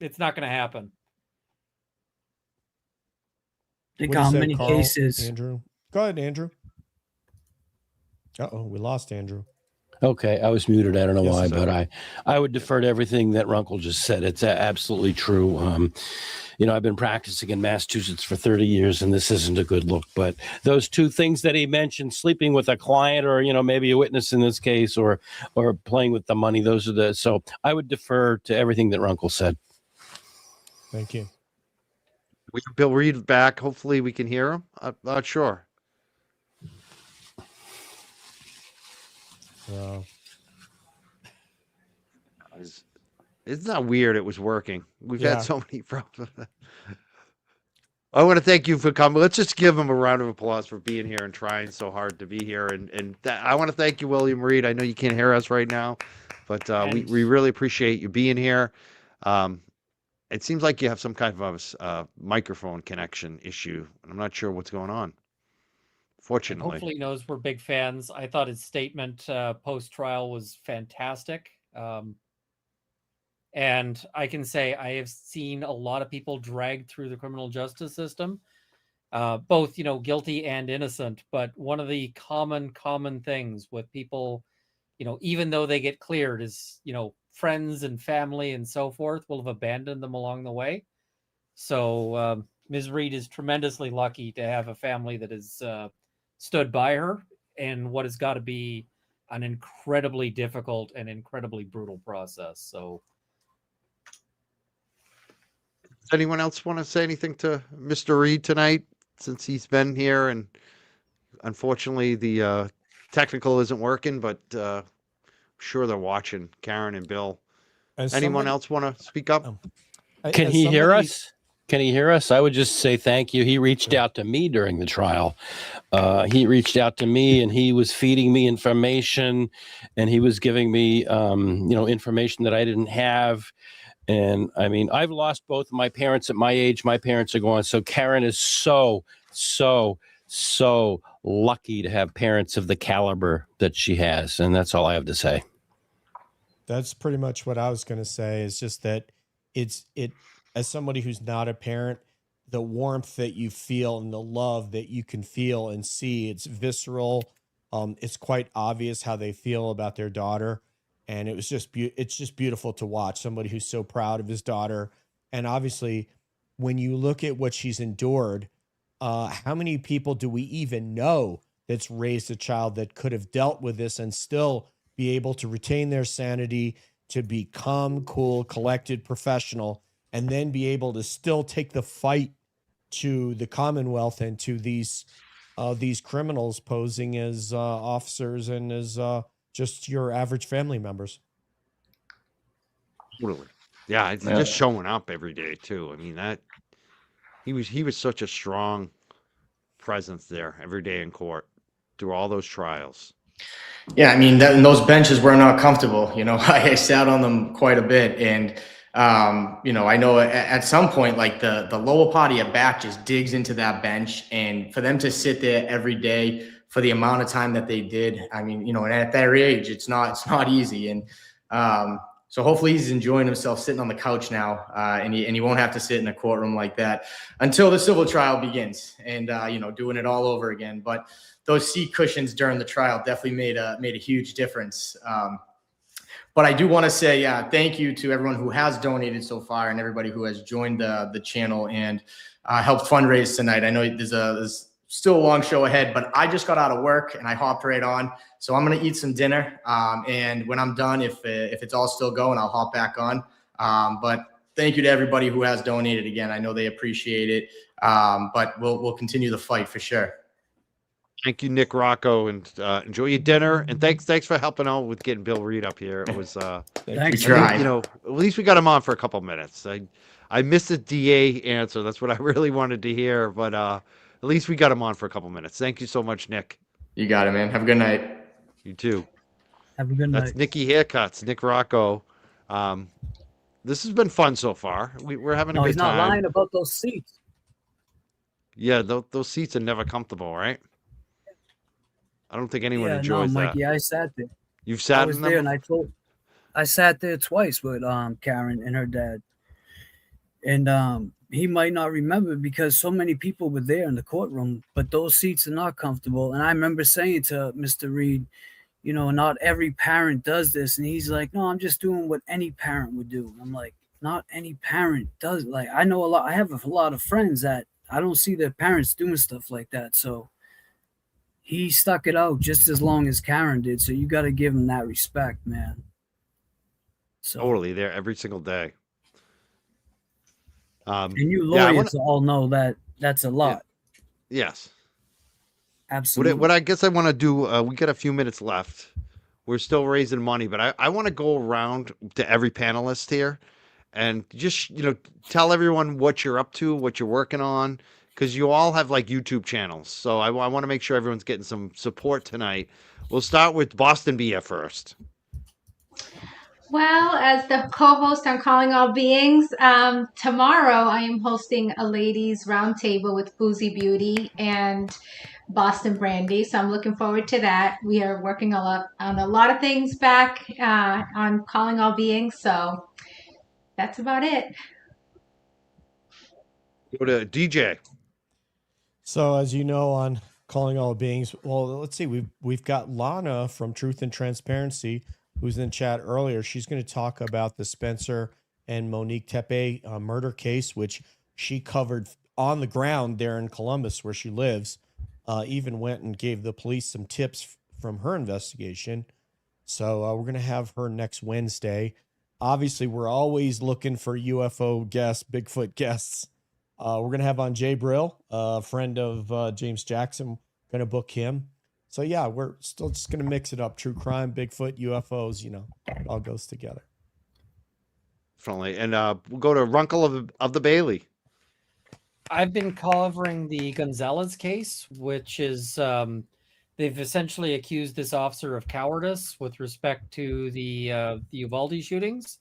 it's not going to happen. Think how many cases. Andrew, go ahead, Andrew. We lost Andrew. Okay, I was muted. I don't know Yes, why, sir. but I would defer to everything that Runkle just said. It's absolutely true. I've been practicing in Massachusetts for 30 years, and this isn't a good look. But those two things that he mentioned, sleeping with a client or, maybe a witness in this case, or playing with the money, so I would defer to everything that Runkle said. Thank you. We have Bill Reed back. Hopefully we can hear him. I'm not sure. Isn't that weird? It was working. We've had so many problems. I want to thank you for coming. Let's just give him a round of applause for being here and trying so hard to be here. And I want to thank you, William Reed. I know you can't hear us right now, but we really appreciate you being here. It seems like you have some kind of a microphone connection issue, and I'm not sure what's going on. Fortunately. Hopefully he knows we're big fans. I thought his statement post-trial was fantastic. And I can say I have seen a lot of people dragged through the criminal justice system, both, guilty and innocent. But one of the common things with people, even though they get cleared is, friends and family and so forth will have abandoned them along the way. So Ms. Reed is tremendously lucky to have a family that has stood by her in what has got to be an incredibly difficult and incredibly brutal process. So does anyone else want to say anything to Mr. Reed tonight, since he's been here? And unfortunately, the technical isn't working, but sure they're watching. Karen and Bill. Anyone else want to speak up? Can he hear us? Can he hear us? I would just say thank you. He reached out to me during the trial. He reached out to me, and he was feeding me information, and he was giving me, information that I didn't have. And I've lost both of my parents at my age. My parents are gone. So Karen is so lucky to have parents of the caliber that she has. And that's all I have to say. That's pretty much what I was going to say. Is just that it as somebody who's not a parent, the warmth that you feel and the love that you can feel and see, it's visceral. It's quite obvious how they feel about their daughter. And it was just it's just beautiful to watch somebody who's so proud of his daughter And obviously, when you look at what she's endured, how many people do we even know that's raised a child that could have dealt with this and still be able to retain their sanity, to become cool, collected, professional, and then be able to still take the fight to the Commonwealth and to these criminals posing as officers and as just your average family members? Totally. Yeah, it's just showing up every day too. I mean, that he was such a strong presence there every day in court through all those trials. Yeah, I mean, and those benches were not comfortable. You know, I sat on them quite a bit, and you know, I know at some point, like the lower part of your back just digs into that bench, and for them to sit there every day for the amount of time that they did, I mean, you know, and at their age, it's not easy, and so hopefully he's enjoying himself sitting on the couch now, and he won't have to sit in a courtroom like that until the civil trial begins, and you know, doing it all over again. But those seat cushions during the trial definitely made a huge difference. But I do want to say thank you to everyone who has donated so far and everybody who has joined the channel and helped fundraise tonight. I know there's still a long show ahead, but I just got out of work and I hopped right on. So I'm going to eat some dinner. And when I'm done, if it's all still going, I'll hop back on. But thank you to everybody who has donated again. I know they appreciate it. But we'll continue the fight for sure. Thank you, Nick Rocco, and enjoy your dinner. And thanks for helping out with getting Bill Reed up here. It was we tried. You know, at least we got him on for a couple minutes. I missed the DA answer. That's what I really wanted to hear, but at least we got him on for a couple minutes. Thank you so much, Nick. You got it, man. Have a good night. You too. Have a good night. That's Nicky Haircuts, Nick Rocco. This has been fun so far. We're having a good He's not time. lying about those seats. Yeah, those seats are never comfortable, right? I don't think anyone enjoys Mikey, that. I sat there. You've sat I was in there, them? and I sat there twice with Karen and her dad, and he might not remember because so many people were there in the courtroom, but those seats are not comfortable. And I remember saying to Mr. Reed, you know, not every parent does this, and he's like, no, I'm just doing what any parent would do. And I'm like, not any parent does. Like, I know a lot. I have a lot of friends that I don't see their parents doing stuff like that. So he stuck it out just as long as Karen did. So you got to give him that respect, man. So, Totally, there every single day. And you lawyers all know that that's a lot. Yes. Absolutely. What I guess I want to do, we got a few minutes left. We're still raising money, but I want to go around to every panelist here and just, you know, tell everyone what you're up to, what you're working on, because you all have like YouTube channels. So I want to make sure everyone's getting some support tonight. We'll start with Boston Bia first. Well, as the co-host on Calling All Beings, tomorrow I am hosting a ladies' roundtable with Boozy Beauty and Boston Brandy. So I'm looking forward to that. We are working on a lot of things back on Calling All Beings. So that's about it. Go to DJ. So as you know, on Calling All Beings, well, let's see, we've got Lana from Truth and Transparency, who's in chat earlier. She's going to talk about the Spencer and Monique Tepe murder case, which she covered on the ground there in Columbus, where she lives. Even went and gave the police some tips from her investigation. So we're going to have her next Wednesday. Obviously, we're always looking for UFO guests, Bigfoot guests. We're going to have on Jay Brill, a friend of James Jackson, going to book him. So yeah, we're still just going to mix it up. True crime, Bigfoot, UFOs, you know, it all goes together. Definitely. And we'll go to Runkle of the Bailey. I've been covering the Gonzalez case, which is they've essentially accused this officer of cowardice with respect to the Uvalde shootings.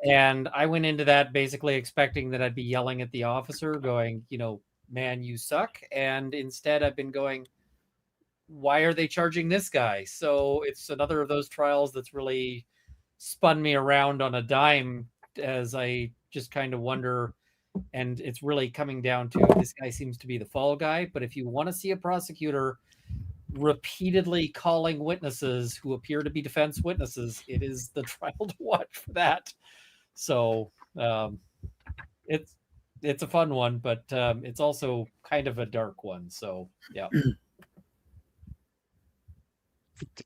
And I went into that basically expecting that I'd be yelling at the officer going, you know, man, you suck. And instead I've been going, why are they charging this guy? So it's another of those trials that's really spun me around on a dime as I just kind of wonder. And it's really coming down to this guy seems to be the fall guy. But if you want to see a prosecutor repeatedly calling witnesses who appear to be defense witnesses, it is the trial to watch for that. So it's a fun one, but it's also kind of a dark one. So yeah.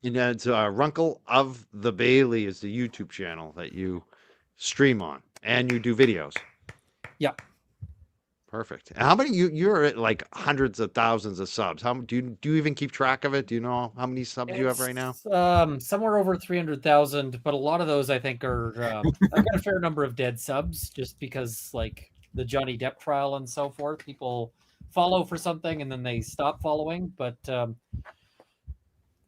And it's Runkle of the Bailey is the YouTube channel that you stream on, and you do videos. Yeah. Perfect. And how many you're at like hundreds of thousands of subs? How do you even keep track of it? Do you know how many subs you have right now? Somewhere over 300,000, but a lot of those I think are I've got a fair number of dead subs just because like the Johnny Depp trial and so forth. People follow for something and then they stop following, but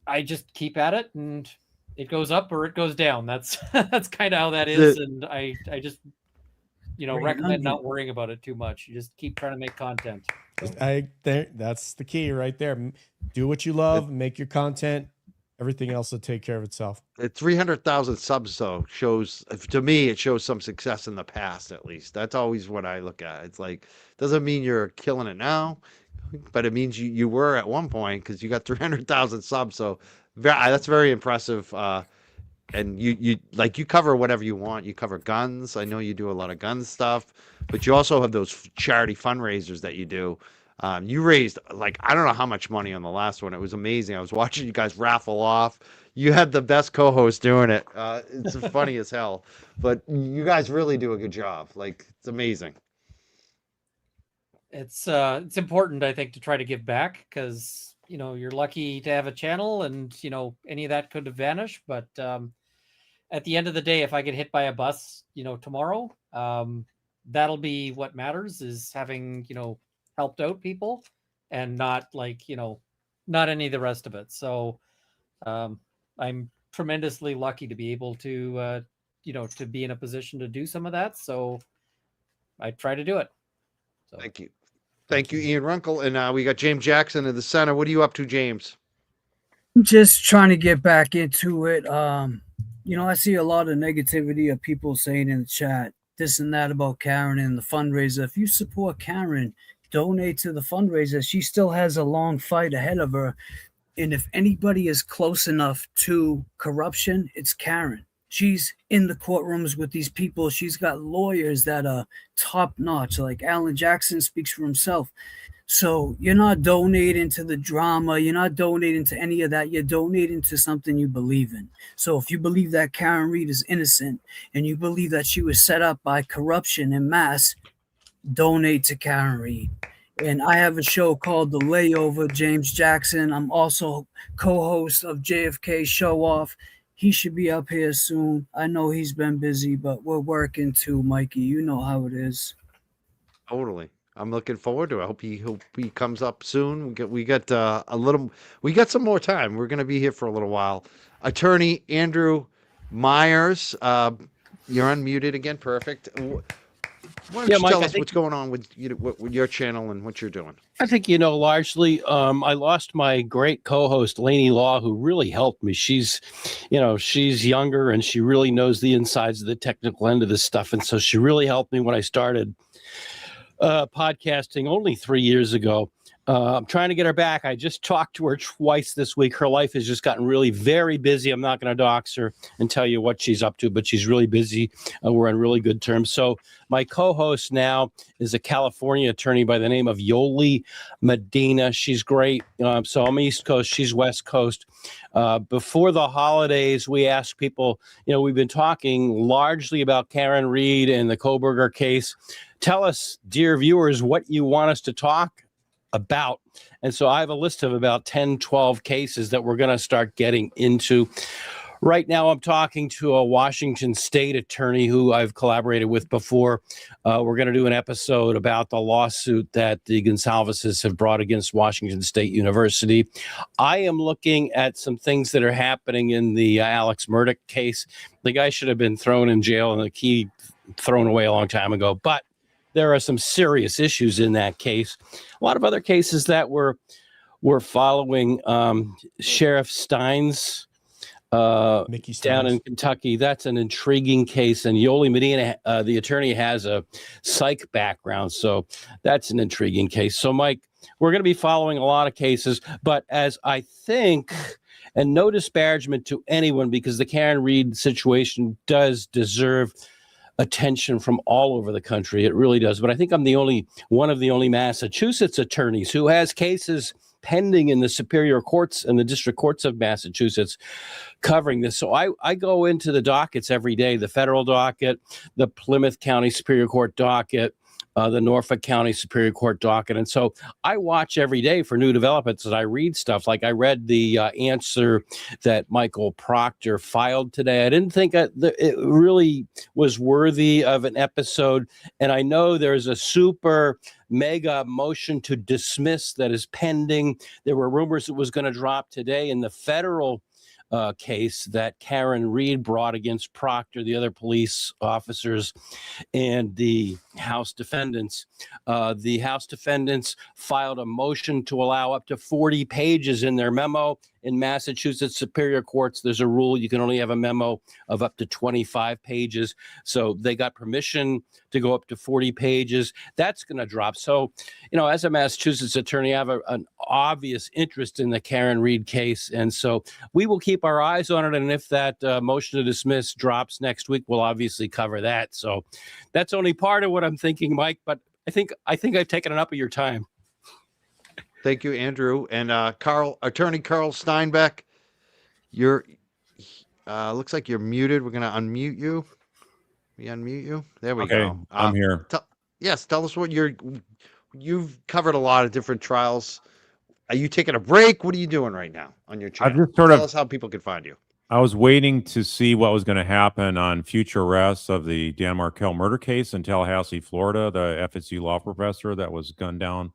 I just keep at it and it goes up or it goes down. That's that's kind of how that is, and I just recommend not worrying about it too much. You just keep trying to make content. So. That's the key right there. Do what you love, make your content. Everything else will take care of itself. 300,000 subs though shows, to me, it shows some success in the past at least. That's always what I look at. It's like, doesn't mean you're killing it now, but it means you were at one point because you got 300,000 subs. So that's very impressive. And you cover whatever you want. You cover guns. I know you do a lot of gun stuff, but you also have those charity fundraisers that you do. You raised I don't know how much money on the last one. It was amazing. I was watching you guys raffle off. You had the best co-host doing it. It's funny as hell, but you guys really do a good job. It's amazing. It's important, I think, to try to give back because you're lucky to have a channel, and any of that could have vanished. But at the end of the day, if I get hit by a bus, tomorrow, that'll be what matters, is having helped out people, and not not any of the rest of it. So I'm tremendously lucky to be able to to be in a position to do some of that. So I try to do it. So. Thank you, Ian Runkle. And we got James Jackson in the center. What are you up to, James? Just trying to get back into it. I see a lot of negativity of people saying in the chat this and that about Karen and the fundraiser. If you support Karen, donate to the fundraiser. She still has a long fight ahead of her. And if anybody is close enough to corruption, it's Karen. She's in the courtrooms with these people. She's got lawyers that are top notch. Like Alan Jackson speaks for himself. So you're not donating to the drama. You're not donating to any of that. You're donating to something you believe in. So if you believe that Karen Reed is innocent and you believe that she was set up by corruption en masse, donate to Karen Reed. And I have a show called The Layover, James Jackson. I'm also co-host of JFK Show Off. He should be up here soon. I know he's been busy, but we're working too, Mikey. You know how it is. Totally. I'm looking forward to it. I hope he comes up soon. We got some more time. We're going to be here for a little while. Attorney Andrew Myers, you're unmuted again. Perfect. Why don't you tell us what's going on with your channel and what you're doing? I think, largely, I lost my great co-host, Lainey Law, who really helped me. She's younger and she really knows the insides of the technical end of this stuff. And so she really helped me when I started podcasting only 3 years ago. I'm trying to get her back. I just talked to her twice this week. Her life has just gotten really very busy. I'm not going to dox her and tell you what she's up to, but she's really busy. We're on really good terms. So my co-host now is a California attorney by the name of Yoli Medina. She's great. So I'm East Coast. She's West Coast. Before the holidays, we asked people, we've been talking largely about Karen Reed and the Koberger case. Tell us, dear viewers, what you want us to talk about. And so I have a list of about 10, 12 cases that we're going to start getting into. Right now, I'm talking to a Washington State attorney who I've collaborated with before. We're going to do an episode about the lawsuit that the Gonsalveses have brought against Washington State University. I am looking at some things that are happening in the Alex Murdaugh case. The guy should have been thrown in jail and the key thrown away a long time ago. But there are some serious issues in that case. A lot of other cases that we're following. Sheriff Steins down in Kentucky. That's an intriguing case. And Yoli Medina, the attorney, has a psych background. So that's an intriguing case. So, Mike, we're going to be following a lot of cases. But as I think, and no disparagement to anyone, because the Karen Reed situation does deserve attention from all over the country. It really does. But I think I'm one of the only Massachusetts attorneys who has cases pending in the superior courts and the district courts of Massachusetts covering this. So I go into the dockets every day, the federal docket, the Plymouth County Superior Court docket, the Norfolk County Superior Court docket. And so I watch every day for new developments, and I read stuff. Like I read the answer that Michael Proctor filed today. I didn't think it really was worthy of an episode. And I know there's a super mega motion to dismiss that is pending. There were rumors it was going to drop today in the federal case that Karen Reed brought against Proctor, the other police officers, and the House defendants. The House defendants filed a motion to allow up to 40 pages in their memo. In Massachusetts Superior Courts, there's a rule you can only have a memo of up to 25 pages. So they got permission to go up to 40 pages. That's going to drop. So, as a Massachusetts attorney, I have an obvious interest in the Karen Reed case. And so we will keep our eyes on it. And if that motion to dismiss drops next week, we'll obviously cover that. So that's only part of what I'm thinking, Mike. But I think I've taken enough of your time. Thank you, Andrew. And Attorney Carl Steinbeck, you're looks like you're muted. We're gonna unmute you. We unmute you. There we go. I'm here. Tell us what you've covered a lot of different trials. Are you taking a break? What are you doing right now on your channel? I've just Tell us how people can find you. I was waiting to see what was going to happen on future arrests of the Dan Markell murder case in Tallahassee, Florida, the FSU law professor that was gunned down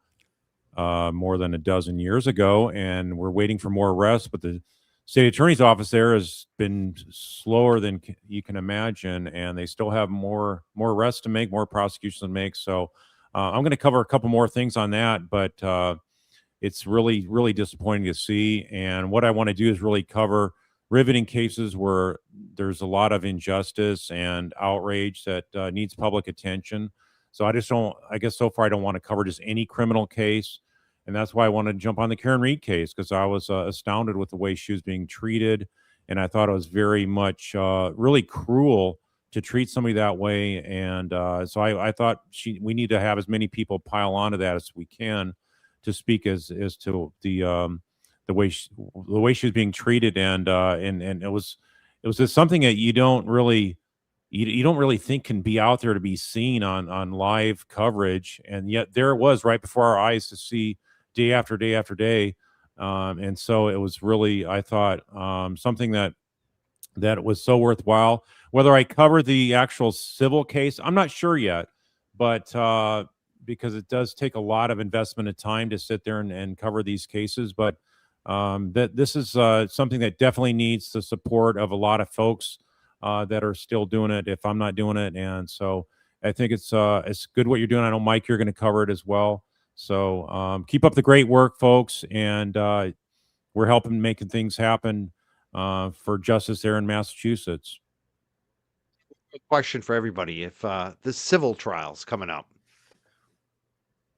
more than a dozen years ago. And we're waiting for more arrests, but the state attorney's office there has been slower than you can imagine. And they still have more arrests to make, more prosecutions to make. So I'm going to cover a couple more things on that, but it's really, really disappointing to see. And what I want to do is really cover riveting cases where there's a lot of injustice and outrage that needs public attention. So I guess so far I don't want to cover just any criminal case. And that's why I wanted to jump on the Karen Reed case, because I was astounded with the way she was being treated. And I thought it was very much really cruel to treat somebody that way. And so I thought we need to have as many people pile onto that as we can to speak as to the way she was being treated. And it was just something that you don't really think can be out there to be seen on live coverage. And yet there it was right before our eyes to see day after day after day. And so it was really, I thought, something that was so worthwhile. Whether I cover the actual civil case, I'm not sure yet, but because it does take a lot of investment of time to sit there and cover these cases. But that this is something that definitely needs the support of a lot of folks that are still doing it if I'm not doing it. And so I think it's good what you're doing. I know, Mike, you're going to cover it as well. So keep up the great work, folks. And we're helping making things happen for justice there in Massachusetts. A question for everybody. If the civil trial's coming up,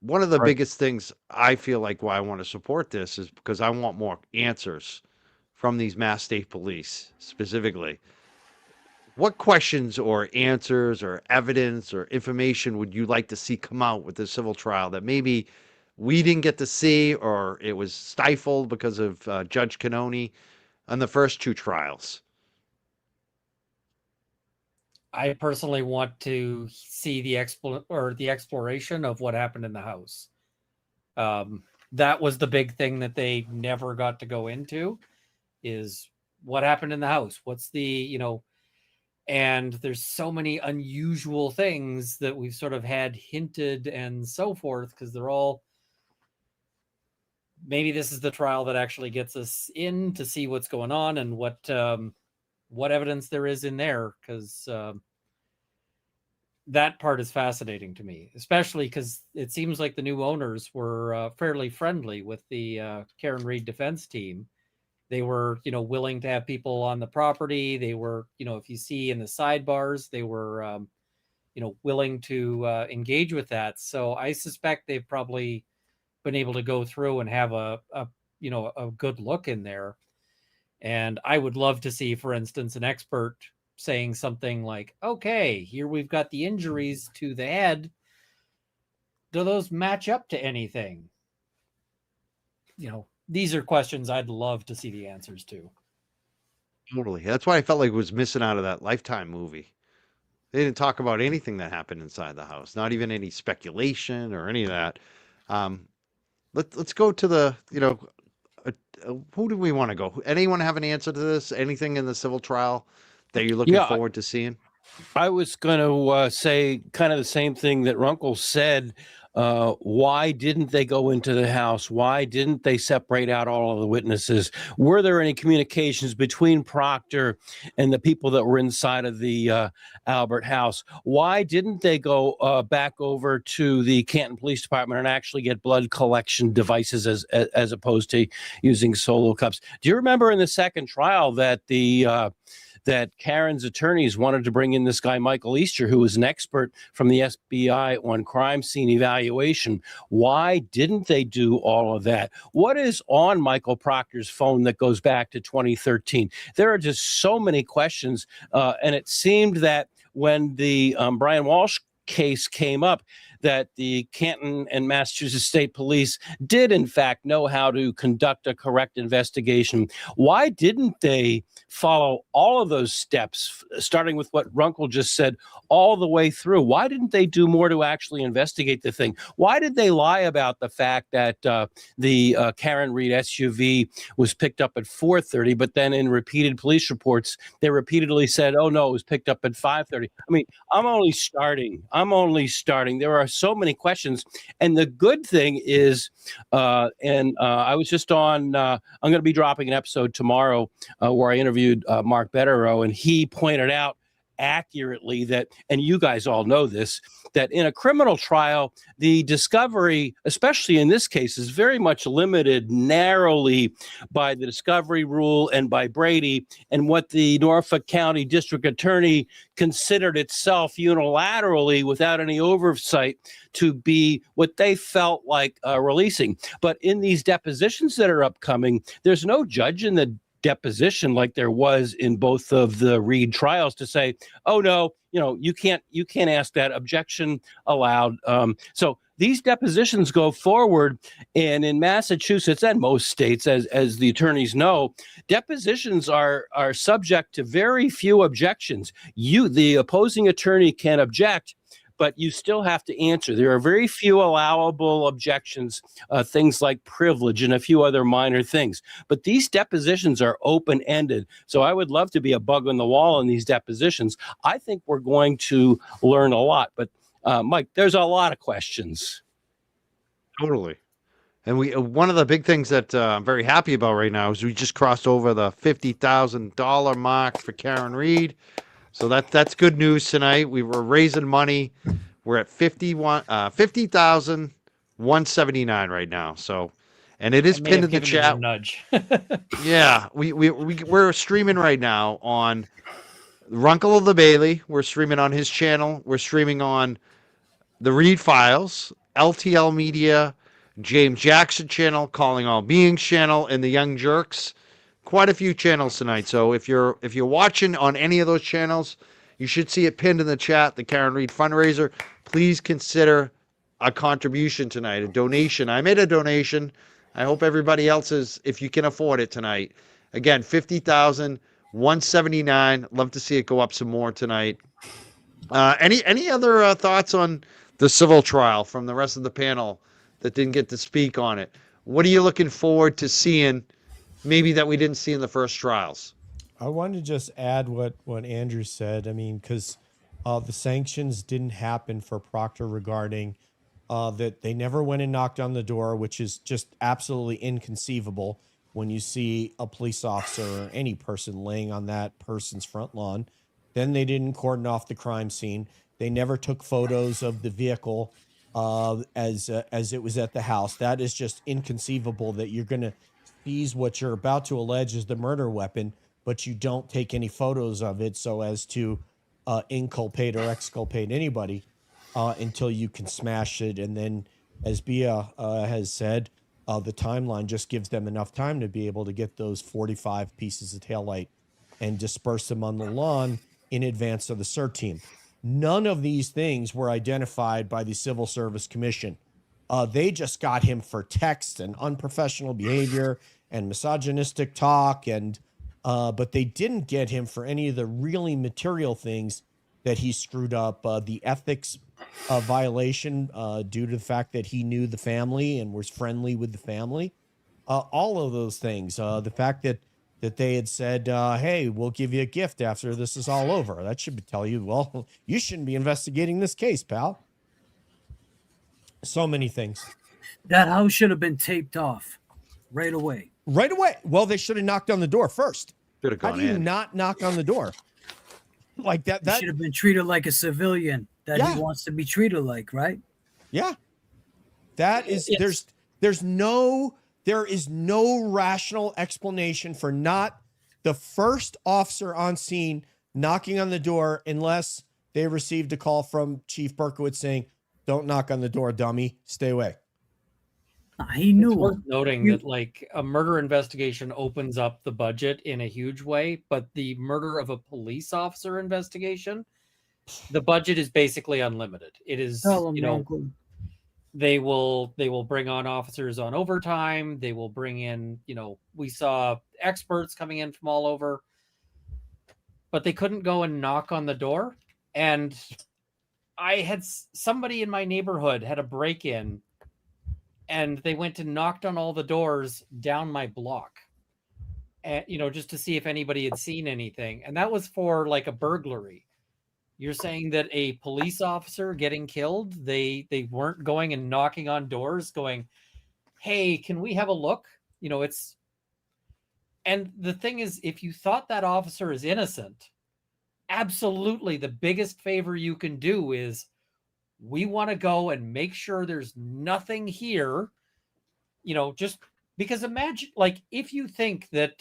one of the biggest things I feel like why I want to support this is because I want more answers from these Mass State Police specifically. What questions or answers or evidence or information would you like to see come out with the civil trial that maybe we didn't get to see, or it was stifled because of Judge Cannoni on the first two trials? I personally want to see the exploration of what happened in the house. That was the big thing that they never got to go into, is what happened in the house. What's the, and there's so many unusual things that we've sort of had hinted and so forth, because they're all, maybe this is the trial that actually gets us in to see what's going on and what evidence there is in there, because that part is fascinating to me, especially because it seems like the new owners were fairly friendly with the Karen Reed defense team. They were, willing to have people on the property. They were, if you see in the sidebars, they were, willing to engage with that. So I suspect they've probably been able to go through and have a good look in there. And I would love to see, for instance, an expert saying something like, okay, here we've got the injuries to the head. Do those match up to anything? These are questions I'd love to see the answers to. Totally. That's why I felt like it was missing out of that Lifetime movie. They didn't talk about anything that happened inside the house, not even any speculation or any of that. Let's go to the, who do we want to go? Anyone have an answer to this? Anything in the civil trial that you're looking forward to seeing? I was going to say kind of the same thing that Runkle said. Why didn't they go into the house? Why didn't they separate out all of the witnesses? Were there any communications between Proctor and the people that were inside of the Albert house? Why didn't they go back over to the Canton Police Department and actually get blood collection devices as opposed to using solo cups? Do you remember in the second trial that that Karen's attorneys wanted to bring in this guy, Michael Easter, who was an expert from the FBI on crime scene evaluation? Why didn't they do all of that? What is on Michael Proctor's phone that goes back to 2013? There are just so many questions. And it seemed that when the Brian Walsh case came up, that the Canton and Massachusetts State Police did, in fact, know how to conduct a correct investigation. Why didn't they follow all of those steps, starting with what Runkle just said, all the way through? Why didn't they do more to actually investigate the thing? Why did they lie about the fact that the Karen Reed SUV was picked up at 4:30, but then in repeated police reports, they repeatedly said, oh, no, it was picked up at 5:30? I mean, I'm only starting. There are so many questions. And the good thing is, I was just on, I'm going to be dropping an episode tomorrow where I interviewed Mark Betterow, and he pointed out accurately that, and you guys all know this, that in a criminal trial, the discovery, especially in this case, is very much limited narrowly by the discovery rule and by Brady, and what the Norfolk County District Attorney considered itself unilaterally without any oversight to be what they felt like releasing. But in these depositions that are upcoming, there's no judge in the deposition like there was in both of the Reed trials to say, oh no, you can't ask that, objection allowed. So these depositions go forward, and in Massachusetts and most states, as the attorneys know, depositions are subject to very few objections. The opposing attorney can object, but you still have to answer. There are very few allowable objections, things like privilege and a few other minor things. But these depositions are open-ended. So I would love to be a bug on the wall in these depositions. I think we're going to learn a lot. But Mike, there's a lot of questions. Totally. And one of the big things that I'm very happy about right now is we just crossed over the $50,000 mark for Karen Reed. So that's good news tonight. We were raising money. We're at $50,179 right now. So, and it is pinned in the chat. Nudge. Yeah, we're streaming right now on Runkle of the Bailey. We're streaming on his channel. We're streaming on the Reed Files, LTL Media, James Jackson channel, Calling All Beings channel, and the Young Jerks. Quite a few channels tonight. So if you're watching on any of those channels, you should see it pinned in the chat, the Karen Reed fundraiser. Please consider a contribution tonight, a donation. I made a donation. I hope everybody else is, if you can afford it tonight. Again, $50,179. Love to see it go up some more tonight. Any other thoughts on the civil trial from the rest of the panel that didn't get to speak on it? What are you looking forward to seeing, maybe that we didn't see in the first trials? I wanted to just add what Andrew said. I mean, because the sanctions didn't happen for Proctor regarding that they never went and knocked on the door, which is just absolutely inconceivable when you see a police officer or any person laying on that person's front lawn. Then they didn't cordon off the crime scene. They never took photos of the vehicle as it was at the house. That is just inconceivable, that you're going to seize what you're about to allege is the murder weapon, but you don't take any photos of it so as to inculpate or exculpate anybody until you can smash it. And then, as Bia has said, the timeline just gives them enough time to be able to get those 45 pieces of taillight and disperse them on the lawn in advance of the CERT team. None of these things were identified by the Civil Service Commission. They just got him for text and unprofessional behavior and misogynistic talk, and but they didn't get him for any of the really material things that he screwed up. The ethics violation due to the fact that he knew the family and was friendly with the family. All of those things. The fact that they had said, hey, we'll give you a gift after this is all over. That should tell you, well, you shouldn't be investigating this case, pal. So many things. That house should have been taped off right away. Right away. Well, they should have knocked on the door first. Should have How gone do you in. not knock on the door? Like that He should have been treated like a civilian that Yeah. he wants to be treated like, right? Yeah. That is, there is no rational explanation for not the first officer on scene knocking on the door unless they received a call from Chief Berkowitz saying, don't knock on the door, dummy, stay away. He knew. It's worth noting that like a murder investigation opens up the budget in a huge way, but the murder of a police officer investigation, the budget is basically unlimited. It is, you know, they will bring on officers on overtime. They will bring in, you know, we saw experts coming in from all over, but they couldn't go and knock on the door. And I had somebody in my neighborhood had a break-in, and they went and knocked on all the doors down my block, and, you know, just to see if anybody had seen anything. And that was for like a burglary. You're saying that a police officer getting killed, they weren't going and knocking on doors going, hey, can we have a look? You know, it's, and the thing is, if you thought that officer is innocent, absolutely the biggest favor you can do is, we want to go and make sure there's nothing here, you know, just because imagine, like, if you think that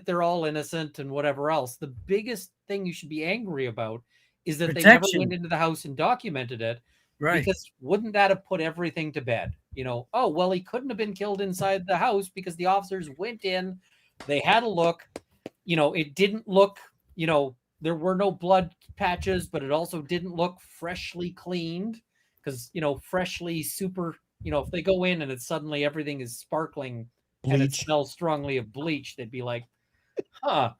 they're all innocent and whatever else, the biggest thing you should be angry about is that they never went into the house and documented it. Right. Because wouldn't that have put everything to bed? You know, oh, well, he couldn't have been killed inside the house because the officers went in, they had a look, you know, it didn't look, you know, there were no blood patches, but it also didn't look freshly cleaned because, you know, freshly super, you know, if they go in and it's suddenly everything is sparkling and it smells strongly of bleach, they'd be like, huh.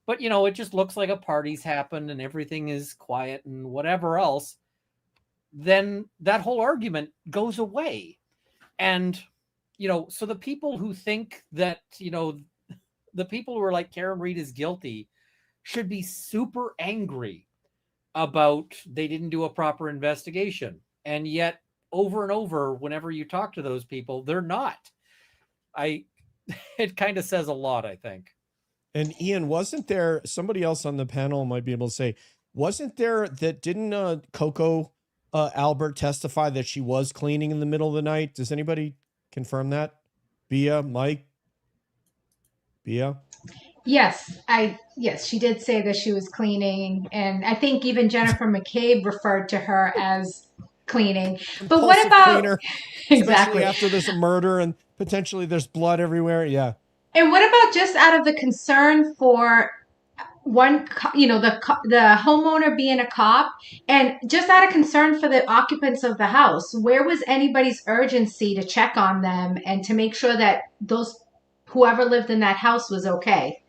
But, you know, it just looks like a party's happened and everything is quiet and whatever else. Then that whole argument goes away. And, you know, so the people who think that, you know, the people who are like Karen Reed is guilty should be super angry about they didn't do a proper investigation. And yet over and over, whenever you talk to those people, they're not. It kind of says a lot, I think. And Ian, wasn't there somebody else on the panel might be able to say, wasn't there that didn't Coco Albert testify that she was cleaning in the middle of the night? Does anybody confirm that? Bia, Mike? Bia? Yes, she did say that she was cleaning, and I think even Jennifer McCabe referred to her as cleaning. But what about cleaner, exactly especially after there's a murder and potentially there's blood everywhere? Yeah. And what about just out of the concern for one, you know, the homeowner being a cop, and just out of concern for the occupants of the house, where was anybody's urgency to check on them and to make sure that whoever lived in that house was okay?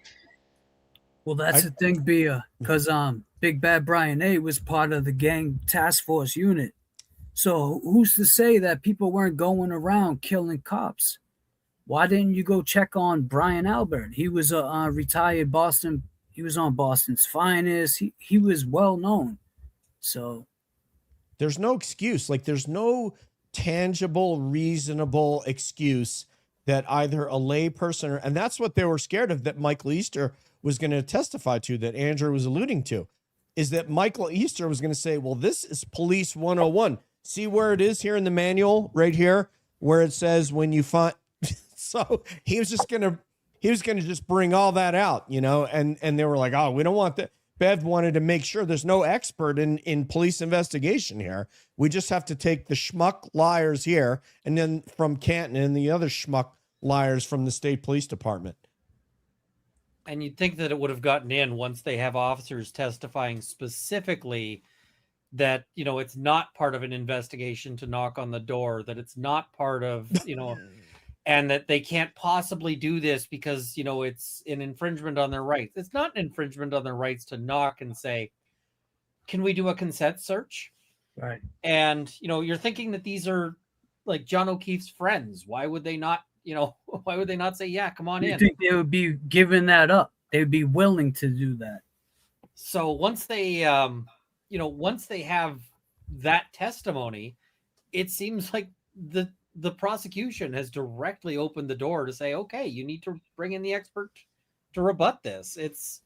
Well, that's the thing, Bia, because Big Bad Brian A was part of the gang task force unit. So who's to say that people weren't going around killing cops? Why didn't you go check on Brian Albert? He was a retired Boston. He was on Boston's Finest. He was well known. So there's no excuse. Like, there's no tangible, reasonable excuse that either a lay person and that's what they were scared of, that Michael Easter was going to testify to, that Andrew was alluding to, is that Michael Easter was going to say, well, this is police 101. See where it is here in the manual right here, where it says when you find, so he was going to just bring all that out, you know, and they were like, oh, we don't want that. Bev wanted to make sure there's no expert in police investigation here. We just have to take the schmuck liars here and then from Canton and the other schmuck liars from the state police department. And you'd think that it would have gotten in once they have officers testifying specifically that, you know, it's not part of an investigation to knock on the door, that it's not part of, you know, and that they can't possibly do this because, you know, it's an infringement on their rights. It's not an infringement on their rights to knock and say, can we do a consent search? Right. And, you know, you're thinking that these are like John O'Keefe's friends. Why would they not, you know, why would they not say, yeah, come on You in? think they would be giving that up? They would be willing to do that. So once they, you know, once they have that testimony, it seems like the prosecution has directly opened the door to say, okay, you need to bring in the expert to rebut this. It's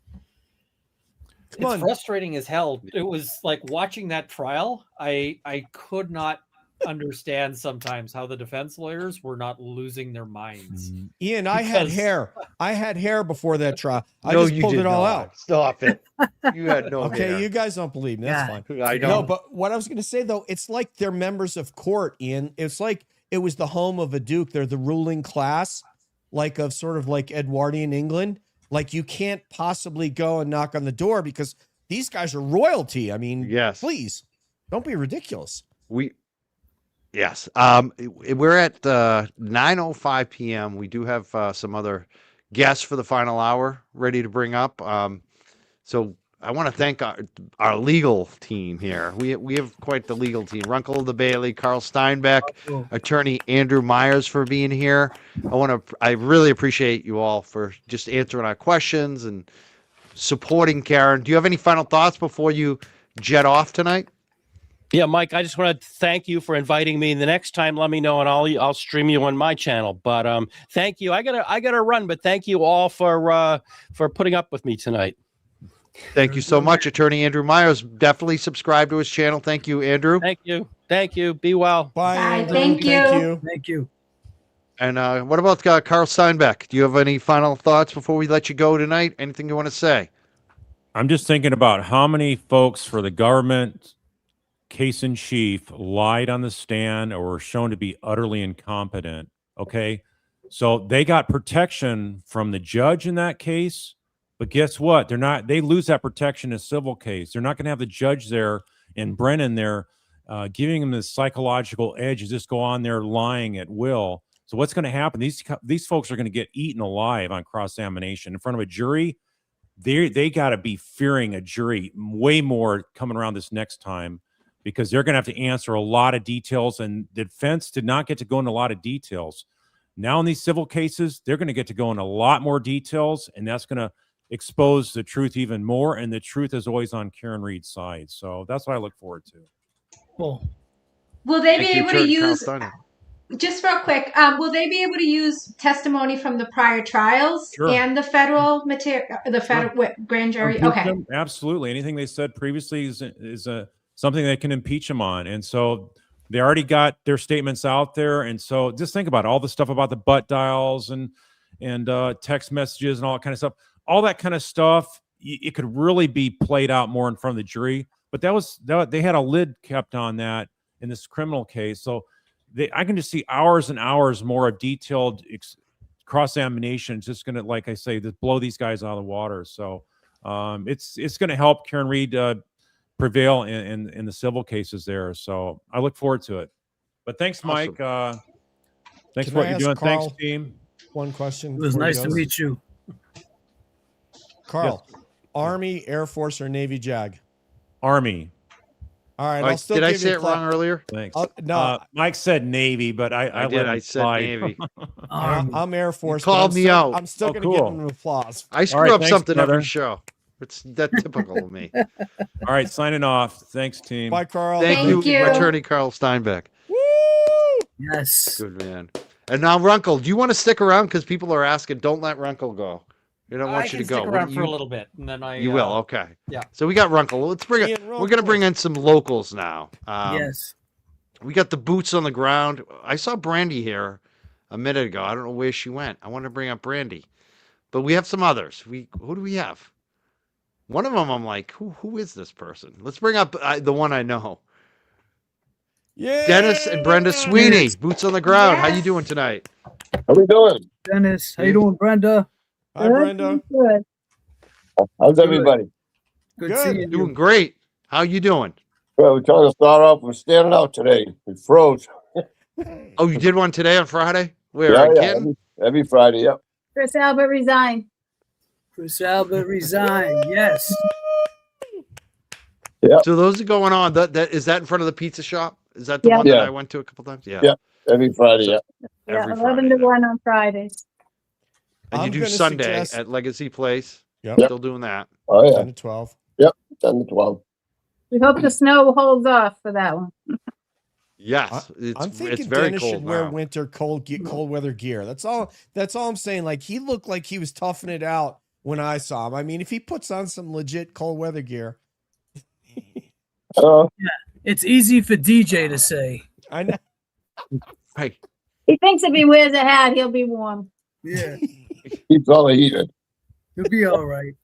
frustrating as hell. It was like watching that trial. I could not understand sometimes how the defense lawyers were not losing their minds. Ian, I had Because- hair. I had hair before that trial. I No, just you pulled did it all not. out. Stop it. You had no Okay, hair. you guys don't believe me. That's Yeah. fine. I No, don't. but what I was going to say, though, it's like they're members of court, Ian. It's like it was the home of a duke. They're the ruling class, like of sort of like Edwardian England. Like you can't possibly go and knock on the door because these guys are royalty. I mean, Yes. please don't be ridiculous. Yes. We're at 9:05 p.m. We do have some other guests for the final hour ready to bring up. So I want to thank our legal team here. We have quite the legal team. Runkle the Bailey, Carl Steinbeck, attorney Andrew Myers for being here. I really appreciate you all for just answering our questions and supporting Karen. Do you have any final thoughts before you jet off tonight? Yeah, Mike, I just want to thank you for inviting me. The next time, let me know, and I'll stream you on my channel. But thank you. I gotta run, but thank you all for putting up with me tonight. Thank you so much, Attorney Andrew Myers. Definitely subscribe to his channel. Thank you, Andrew. Thank you. Thank you. Be well. Bye, Bye. Andrew. Thank you. Thank you. And what about Carl Steinbeck? Do you have any final thoughts before we let you go tonight? Anything you want to say? I'm just thinking about how many folks for the government case in chief lied on the stand or were shown to be utterly incompetent. Okay. So they got protection from the judge in that case. But guess what? They lose that protection in a civil case. They're not going to have the judge there and Brennan there giving them this psychological edge to just go on there lying at will. So what's going to happen? These folks are going to get eaten alive on cross-examination in front of a jury. They got to be fearing a jury way more coming around this next time, because they're going to have to answer a lot of details, and the defense did not get to go into a lot of details. Now in these civil cases, they're going to get to go into a lot more details, and that's going to expose the truth even more, and the truth is always on Karen Reed's side. So that's what I look forward to. Cool. Will they Thank be you, able to Attorney Carl use, Steinbeck. just real quick, will they be able to use testimony from the prior trials Sure. and the federal material, the federal grand jury? Impeach Okay. them, absolutely. Anything they said previously is something they can impeach them on. And so they already got their statements out there. And so just think about all the stuff about the butt dials and text messages and all that kind of stuff. All that kind of stuff, it could really be played out more in front of the jury. But they had a lid kept on that in this criminal case. So I can just see hours and hours more of detailed cross-examination. It's just going to, like I say, just blow these guys out of the water. So it's going to help Karen Reed prevail in the civil cases there. So I look forward to it. But thanks, Mike. Thanks Can for what I you're ask doing. Carl Thanks, team. one question? It was before he nice to goes? meet you. Carl, Army, Air Force, or Navy JAG? Army. All right, All right, I'll still did I give say you it wrong earlier? Thanks. No, Mike said Navy, but I did. let him I said slide. Navy. I'm Air Force. called but me out. I'm still Oh, going to give cool. him an applause. I screw right, up thanks, something brother. every show. It's that typical of me. All right, signing off. Thanks, team. Bye, Carl. Thank you, Attorney Carl Steinbeck. Woo! Yes. Good man. And now, Runkle, do you want to stick around? Because people are asking. Don't let Runkle go. They don't want I you can to go. stick What around do for a little bit, and then You will. Okay. Yeah. So we got Runkle. Let's bring it. Ian, We're going to bring in some locals now. Yes. We got the boots on the ground. I saw Brandy here a minute ago. I don't know where she went. I want to bring up Brandy, but we have some others. Who do we have? One of them, I'm like, who is this person? Let's bring up the one I know. Yeah. Dennis and Brenda Sweeney, boots on the ground. How you doing tonight? How we doing? Dennis, how you doing, Brenda? Hi, Brenda. Good. How's everybody? Good Good. seeing you. Doing great. How you doing? Well, we're trying to start off. We're standing out today. We froze. Oh, you did one today on Friday? Where Yeah, in yeah. Canton? Every Friday. Yep. Chris Albert resigned. Chris Albert resigned. Yes. So those are going on. That is that in front of the pizza shop? Is that the Yeah. one that Yeah. I went to a couple times? Yeah. Yeah. Every Friday. So- Yeah. Yeah, Every 11 Friday to then. 1 on Fridays. And you I'm do gonna Sunday suggest- at Legacy Place. Yep. Still doing that. Oh yeah. 10 to 12. 10 to 12. We hope the snow holds off for that one. Yes. I'm It's thinking very Dennis cold should wear now. winter cold weather gear. That's all I'm saying. Like, he looked like he was toughing it out when I saw him. I mean, if he puts on some legit cold weather gear, It's easy for DJ to say. I know. Right. He thinks if he wears a hat, he'll be warm. Yeah. Keeps all the heat in. You'll be all right.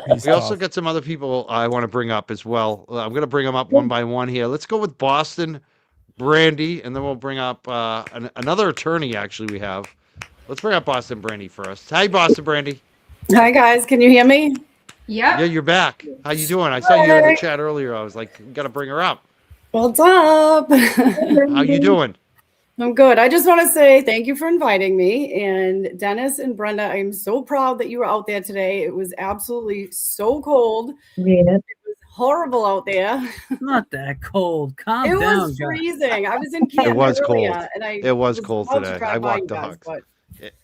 He's We also tough. got some other people I want to bring up as well. I'm going to bring them up one by one here. Let's go with Boston Brandy, and then we'll bring up another attorney, actually, we have. Let's bring up Boston Brandy first. Hi, Boston Brandy. Hi guys, can you hear me? Yeah, Yep. you're back. How you doing? I saw you in the chat earlier. I was like, got to bring her up. What's up? How you doing? I'm good. I just want to say thank you for inviting me. And Dennis and Brenda, I'm so proud that you were out there today. It was absolutely so cold. Yeah. It was horrible out there. Not that cold. Calm It down, was guys. freezing. I was in Canada was earlier, cold. and I It was cold about to today. drive I by walked you guys, dogs. but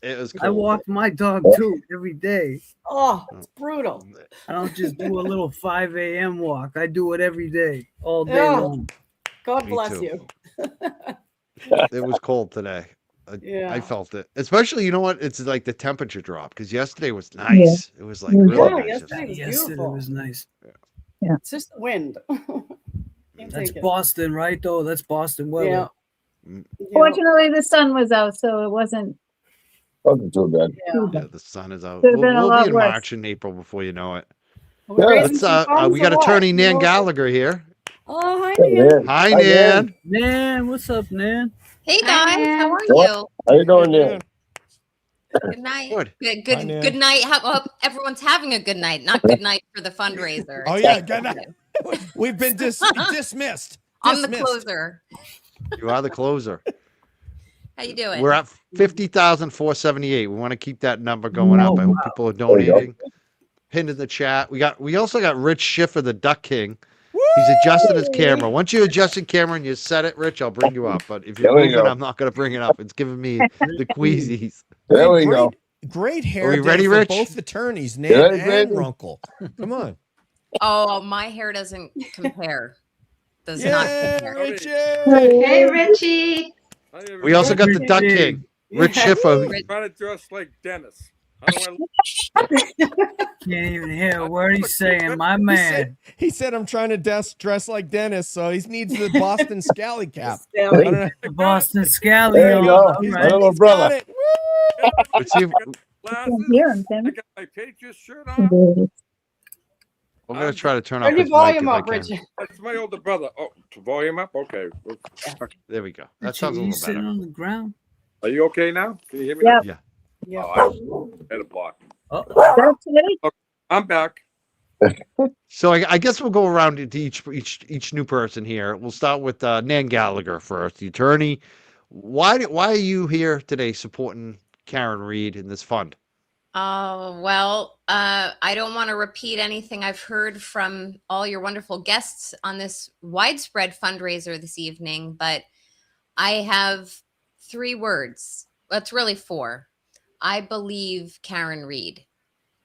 It was cold. I walk my dog too every day. oh, it's brutal. I don't just do a little 5 a.m. walk. I do it every day, all day Yeah. long. God Me bless too. you. It was cold today. Yeah. I felt it. Especially, you know what? It's like the temperature drop because yesterday was nice. It was like really Yeah, nice. yesterday was Yesterday beautiful. was nice. It's just the wind. Can't That's take it. Boston, right? Though that's Boston weather. Yeah. Mm. Yeah. Fortunately, the sun was out, so it wasn't Wasn't too bad. Yeah. Yeah, the sun is out. Could've We'll, been a we'll lot be in worse. March and April before you know it. Are we Yeah. raising Let's some funds we got or what? attorney Nan You know? Gallagher here. Oh, hi, Hey, Nan. man. Hi, Hi, Nan. Nan, what's up, Nan? Hey Hi, guys, Nan. how are What? you? How you doing there? Good night. Good. Good, Hi, Nan. good night. Hope everyone's having a good night. Not good night for the fundraiser. Oh, It's yeah, like- good night. We've been dismissed. I'm the Dismissed. closer. You are the closer. How you doing? We're at 50,478. We want to keep that number going up. I hope people are There you go. donating. Pinned in the chat. We also got Rich Schiffer, the Duck King. He's adjusting his camera. Once you adjust your camera and you set it, Rich, I'll bring you up. But if you're There we moving, go. I'm not going to bring it up. It's giving me the queasies. There we great, go. Great hair we day ready, for Rich? both attorneys, Nan ready, and Brandon? Runkle. Come on. Oh, my hair doesn't compare. Does not Yeah, compare. Richie. Hey, Richie. We also got the Duck King, Rich Schiffer. Rich- Trying to dress like Dennis. How do I Can't even hear a word he's saying. My man. He said, I'm trying to dress like Dennis, so he needs the Boston Scally cap. I Scally. don't know. The Boston Scally. There you go. All He's- My right. little he's got brother. it. Let's see if, glasses? hear him, I Tim. got my Patriots shirt on. I'm going to try to turn Turn off your his mic volume if I up, can. Richard. That's my older brother. Oh, volume up? Okay. There we go. That Richie, sounds a you little sitting better. on the ground? Are you okay now? Can you hear me? Yep. Yeah. Yeah. Oh, I had a block. Oh, That's it. I'm back. So I guess we'll go around to each new person here. We'll start with Nan Gallagher first, the attorney. Why are you here today supporting Karen Reed in this fund? Oh, well, I don't want to repeat anything I've heard from all your wonderful guests on this widespread fundraiser this evening, but I have 3 words. Well, it's really 4. I believe Karen Reed,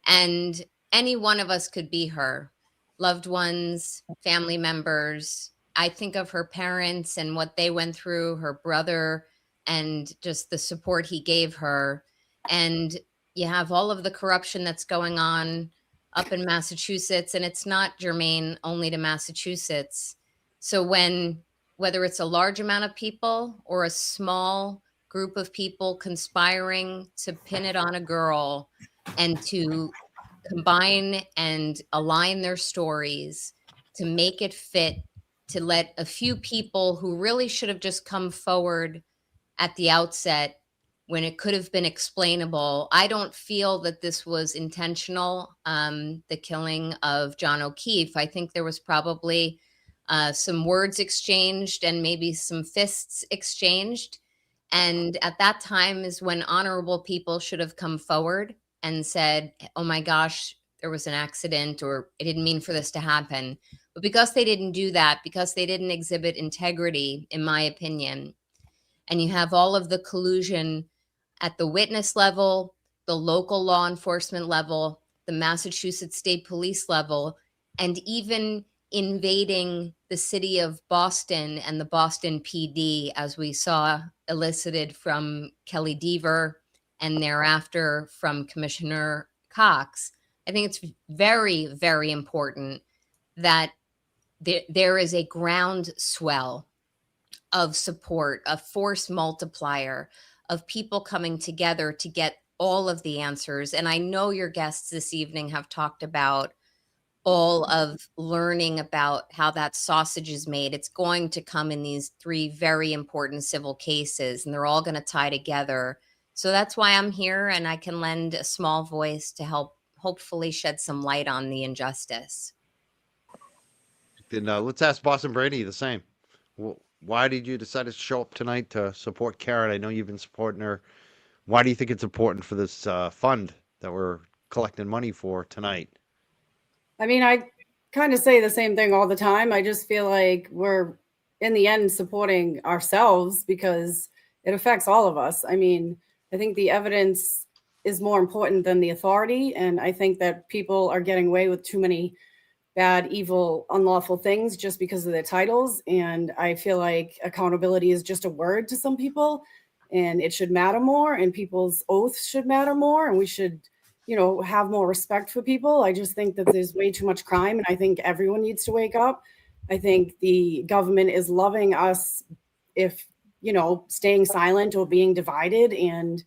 and any one of us could be her. Loved ones, family members. I think of her parents and what they went through, her brother, and just the support he gave her. And you have all of the corruption that's going on up in Massachusetts, and it's not germane only to Massachusetts. So whether it's a large amount of people or a small group of people conspiring to pin it on a girl and to combine and align their stories to make it fit, to let a few people who really should have just come forward at the outset when it could have been explainable. I don't feel that this was intentional, the killing of John O'Keefe. I think there was probably some words exchanged and maybe some fists exchanged. And at that time is when honorable people should have come forward and said, oh my gosh, there was an accident, or I didn't mean for this to happen. But because they didn't do that, because they didn't exhibit integrity, in my opinion, and you have all of the collusion at the witness level, the local law enforcement level, the Massachusetts State Police level, and even invading the city of Boston and the Boston PD, as we saw elicited from Kelly Deaver and thereafter from Commissioner Cox. I think it's very, very important that there is a groundswell of support, a force multiplier, of people coming together to get all of the answers. And I know your guests this evening have talked about all of learning about how that sausage is made. It's going to come in these 3 very important civil cases, and they're all going to tie together. So that's why I'm here, and I can lend a small voice to help hopefully shed some light on the injustice. Then let's ask Boston Brady the same. Well, why did you decide to show up tonight to support Karen? I know you've been supporting her. Why do you think it's important for this fund that we're collecting money for tonight? I mean, I kind of say the same thing all the time. I just feel like we're, in the end, supporting ourselves because it affects all of us. I mean, I think the evidence is more important than the authority. And I think that people are getting away with too many bad, evil, unlawful things just because of their titles. And I feel like accountability is just a word to some people, and it should matter more, and people's oaths should matter more, and we should, you know, have more respect for people. I just think that there's way too much crime, and I think everyone needs to wake up. I think the government is loving us if, you know, staying silent or being divided, and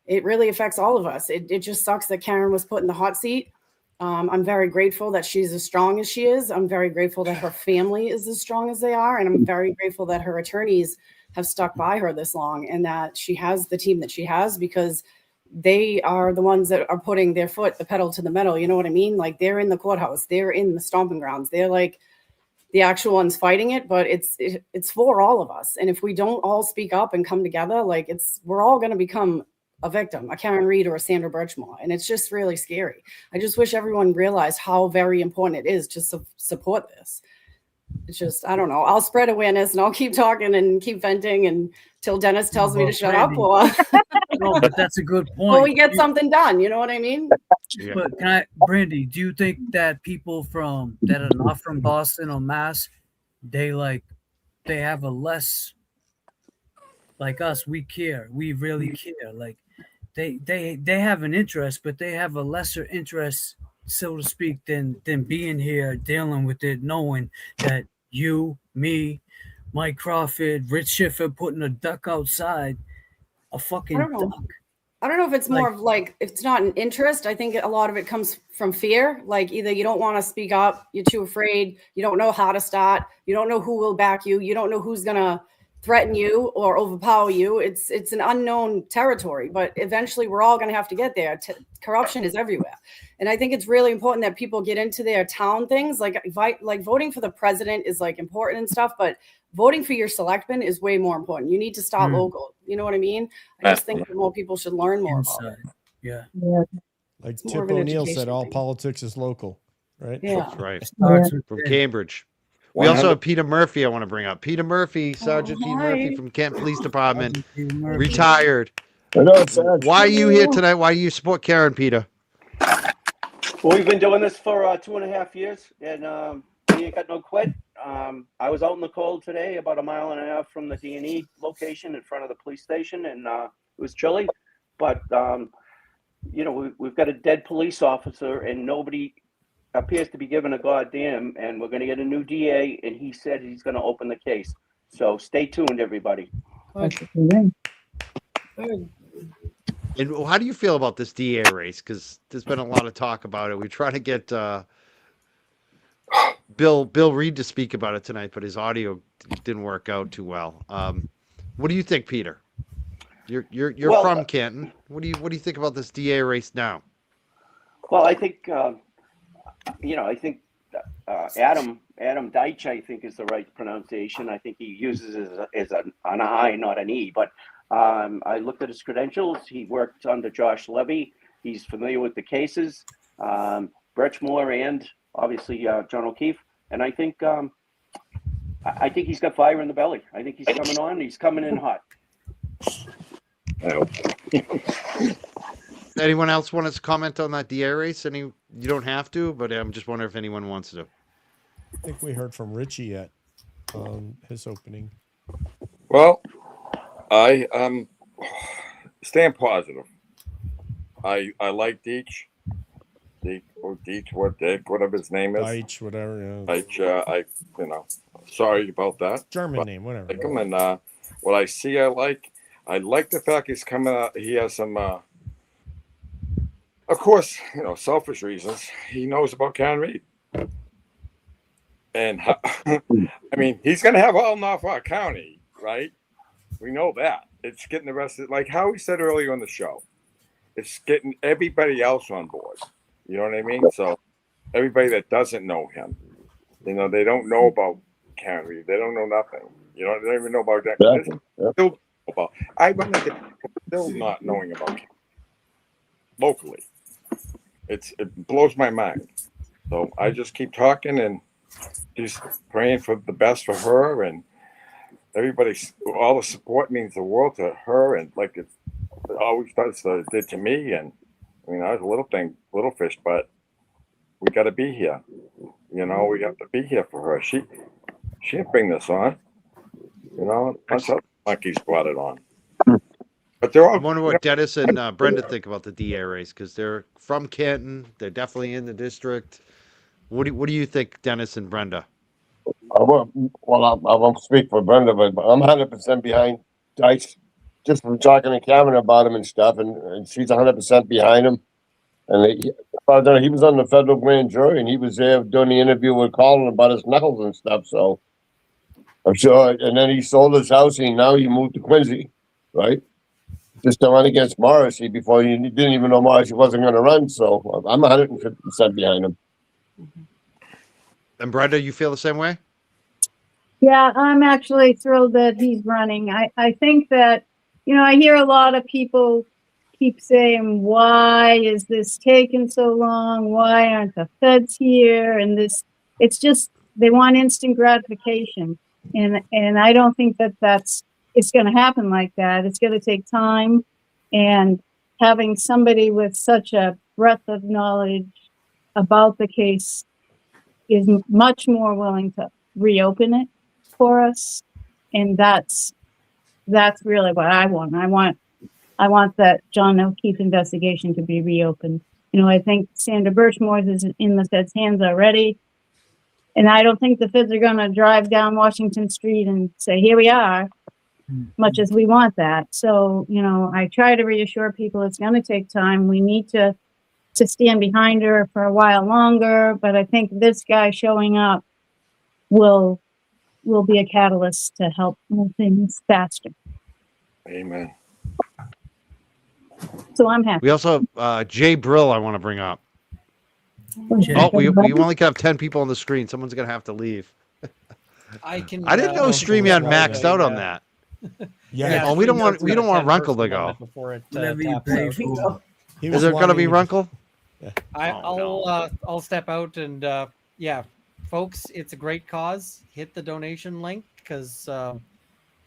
it really affects all of us. It just sucks that Karen was put in the hot seat. I'm very grateful that she's as strong as she is. I'm very grateful that her family is as strong as they are. And I'm very grateful that her attorneys have stuck by her this long, and that she has the team that she has, because they are the ones that are putting their foot, the pedal to the metal. You know what I mean? Like, they're in the courthouse, they're in the stomping grounds. They're like the actual ones fighting it, but it's for all of us. And if we don't all speak up and come together, like, we're all going to become a victim, a Karen Reed or a Sandra Birchmore. And it's just really scary. I just wish everyone realized how very important it is to support this. It's just, I don't know. I'll spread awareness and I'll keep talking and keep venting until Dennis tells me to shut up, or no, but that's a good point. or we get something done. You know what I mean? Yeah. But Brandy, do you think that people that are not from Boston or Mass, they have a less, like us, we care. We really care. Like, they have an interest, but they have a lesser interest, so to speak, than being here, dealing with it, knowing that you, me, Mike Crawford, Rich Schiffer putting a duck outside, a fucking duck. I don't know if it's more of like, if it's not an interest. I think a lot of it comes from fear. Like, either you don't want to speak up, you're too afraid, you don't know how to start, you don't know who will back you, you don't know who's gonna threaten you or overpower you. It's an unknown territory, but eventually we're all going to have to get there. Corruption is everywhere. And I think it's really important that people get into their town things. Like voting for the president is like important and stuff, but voting for your selectman is way more important. You need to start local. You know what I mean? I just think that more people should learn more about it. Yeah. Like Tip O'Neill said, all politics is local, right? Yeah. That's right. Yeah. From Cambridge. We also have Peter Murphy I want to bring up. Peter Murphy, Sergeant Peter Murphy from Kent Police Department, retired. Why are you here tonight? Why do you support Karen, Peter? Well, we've been doing this for 2.5 years, and we ain't got no quit. I was out in the cold today, about 1.5 miles from the D&E location in front of the police station, and it was chilly. But, you know, we've got a dead police officer, and nobody appears to be given a goddamn, and we're going to get a new DA, and he said he's going to open the case. So stay tuned, everybody. And how do you feel about this DA race? Because there's been a lot of talk about it. We try to get Bill Reed to speak about it tonight, but his audio didn't work out too well. What do you think, Peter? You're Well, from Canton. What do you think about this DA race now? Well, I think I think Adam Deitch, I think, is the right pronunciation. I think he uses it as an I, not an E. But I looked at his credentials. He worked under Josh Levy. He's familiar with the cases, Birchmore, and obviously John O'Keefe. And I think he's got fire in the belly. I think he's coming on. He's coming in hot. Anyone else want to comment on that DA race? You don't have to, but I'm just wondering if anyone wants to. I think we heard from Richie at his opening. Well, I staying positive. I like Deitch, whatever his name is. Deitch, whatever. Yeah. Deitch. Sorry about that. German name, whatever. Like him, and what I see, I like the fact he's coming out. He has some, of course, selfish reasons. He knows about Karen Reed. And I mean, he's going to have all Norfolk County, right? We know that. It's getting the rest of it. Like Howie said earlier on the show, it's getting everybody else on board. You know what I mean? So everybody that doesn't know him, they don't know about Karen Reed. They don't know nothing. They don't even know about that. Still I run into people still not knowing about Karen locally. It blows my mind. So I just keep talking and just praying for the best for her, and all the support means the world to her, and like it always did to me. And I mean, I was a little fish, but we got to be here. We have to be here for her. She didn't bring this on. That's how monkeys brought it on. But they're all. I wonder what Dennis and Brenda think about the DA race, because they're from Canton. They're definitely in the district. What do you think, Dennis and Brenda? I won't speak for Brenda, but I'm 100% behind Dice. Just from talking to Cameron about him and stuff, and she's 100% behind him. And he was on the federal grand jury, and he was there doing the interview with Colin about his knuckles and stuff. So I'm sure. And then he sold his house, and now he moved to Quincy, right? Just to run against Morrissey before he didn't even know Morrissey wasn't going to run. So I'm 150% behind him. And Brenda, you feel the same way? Yeah, I'm actually thrilled that he's running. I think that, I hear a lot of people keep saying, why is this taking so long? Why aren't the feds here? And it's just, they want instant gratification. And I don't think it's going to happen like that. It's going to take time, and having somebody with such a breadth of knowledge about the case is much more willing to reopen it for us. And that's really what I want. I want that John O'Keefe investigation to be reopened. I think Sandra Birchmore is in the Fed's hands already. And I don't think the Feds are going to drive down Washington Street and say, here we are, much as we want that. So, I try to reassure people it's going to take time. We need to stand behind her for a while longer. But I think this guy showing up will be a catalyst to help move things faster. Amen. So I'm happy. We also Jay Brill I want to bring up. We only have 10 people on the screen. Someone's gonna have to leave. I didn't know StreamYard maxed out on that. Yeah. We don't want Runkle to go. Before it Whatever you taps pay out. for. Is there gonna be Runkle? I'll step out and folks, it's a great cause. Hit the donation link because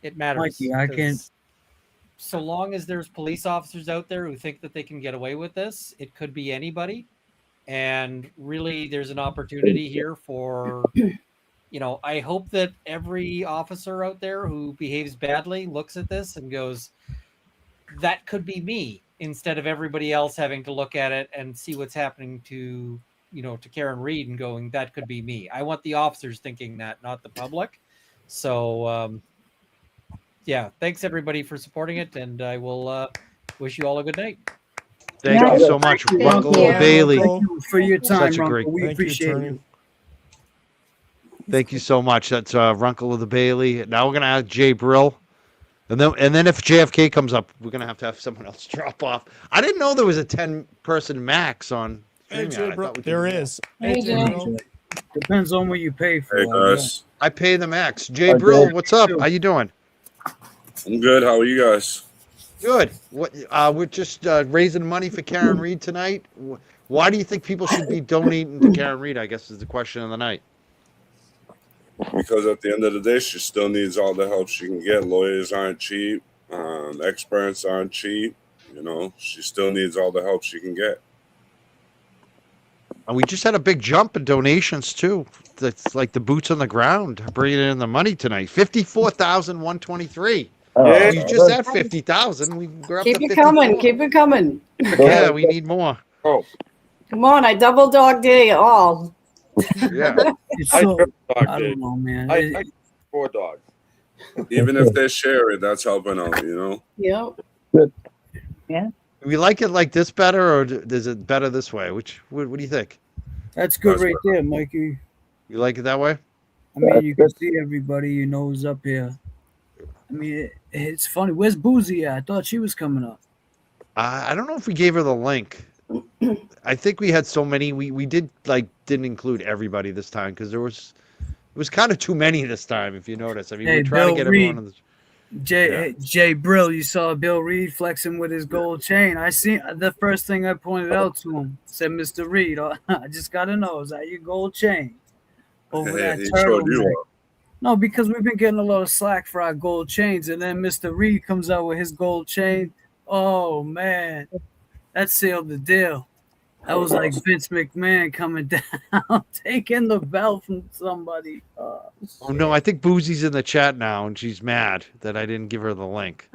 it matters. Mikey, I can't. So long as there's police officers out there who think that they can get away with this, it could be anybody. And really, there's an opportunity here for, I hope that every officer out there who behaves badly looks at this and goes, that could be me, instead of everybody else having to look at it and see what's happening to Karen Reed and going, that could be me. I want the officers thinking that, not the public. So, thanks everybody for supporting it, and I will wish you all a good night. Thank you so much, Runkle Bailey. Thank you for your time, Such a great. We appreciate you. Thank you so much. That's Runkle of the Bailey. Now we're gonna add Jay Brill. And then if JFK comes up, we're gonna have someone else drop off. I didn't know there was a 10-person max on StreamYard. I thought we could There do more. is. Hey, Jay. Depends on what you pay for. Hey I guess. guys, I pay the max. Jay Brill, what's up? How you doing? I'm good. How are you guys? Good. What? We're just raising money for Karen Reed tonight. Why do you think people should be donating to Karen Reed? I guess is the question of the night. Because at the end of the day, she still needs all the help she can get. Lawyers aren't cheap. Experts aren't cheap. You know, she still needs all the help she can get. And we just had a big jump in donations too. That's like the boots on the ground bringing in the money tonight. 54,123. Yeah. We just had 50,000. We're up Keep to it 54. coming. Keep it coming. Yeah, we need more. Oh, Come on, I double dog dare you all. Yeah. It's I so, triple dog I did. don't know, man. I 4 dogs. Even if they share it, that's helping out. You know. Yep. We like it like this better, or is it better this way? What do you think? That's good That's right what- there, Mikey. You like it that way? I mean, you can see everybody you know is up here. I mean, it's funny. Where's Boozy at? I thought she was coming up. I don't know if we gave her the link. I think we had so many. We didn't include everybody this time because it was kind of too many this time. If you notice, I mean, Hey, we try to Bill get Reed. everyone on the. Jay Brill, you saw Bill Reed flexing with his gold chain. I see the first thing I pointed out to him. Said, Mr. Reed, I just gotta know, is that your gold chain? Over Hey, that he showed you turtleneck. up. No, because we've been getting a lot of slack for our gold chains, and then Mr. Reed comes out with his gold chain. Oh man, that sealed the deal. That was like Vince McMahon coming down, taking the belt from somebody. Oh no, I think Boozy's in the chat now, and she's mad that I didn't give her the link.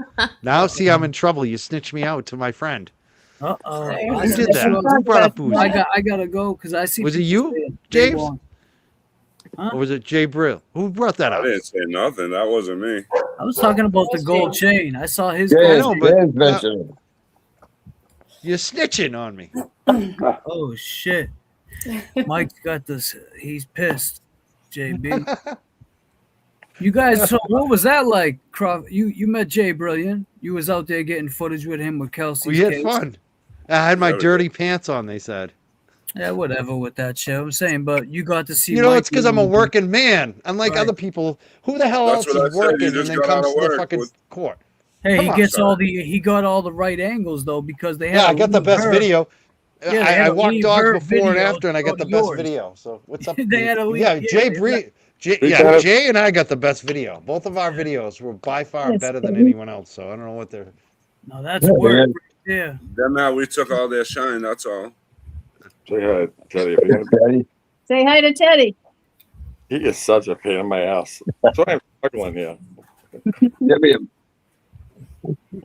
Now, see, I'm in trouble. You snitched me out to my friend. Uh-oh. Who did that? Who brought up Boozy? I gotta go because I see. Was it people you, saying they James? want- Or was it Jay Brill? Who brought that I up? didn't say nothing. That wasn't me. I was talking about the gold chain. I saw his. I gold know, chain. but you're snitching on me. Oh shit! Mike's got this. He's pissed. JB. You guys, so what was that like? You met Jay Brilliant. You was out there getting footage with him with Kelsey. We had fun. I had my dirty pants on. They said. Yeah, whatever with that shit. I'm saying, but you got to see. You know, Mike it's because I'm a working man. Unlike Right. other people, who the hell That's else what I is said. You working and just then got comes out to of the work fucking with- court? Hey, Come he on, gets son. he got all the right angles though because they had. Yeah, a I got the Lee best Bird- video. Yeah, they had I a walked Lee dogs Bird before and video after, and I got the of best yours. video. So what's up? They had a Lee- yeah, yeah, Jay they- Bree. We Yeah, got it. Jay and I got the best video. Both of our videos were by far Yes, better than baby. anyone else. So I don't know what they're. No, that's Yeah, work man. right there. Them now we took all their shine. That's all. Say hi, Teddy. If you're gonna- Say hi to Teddy. He is such a pain in my ass. That's why I'm struggling here. I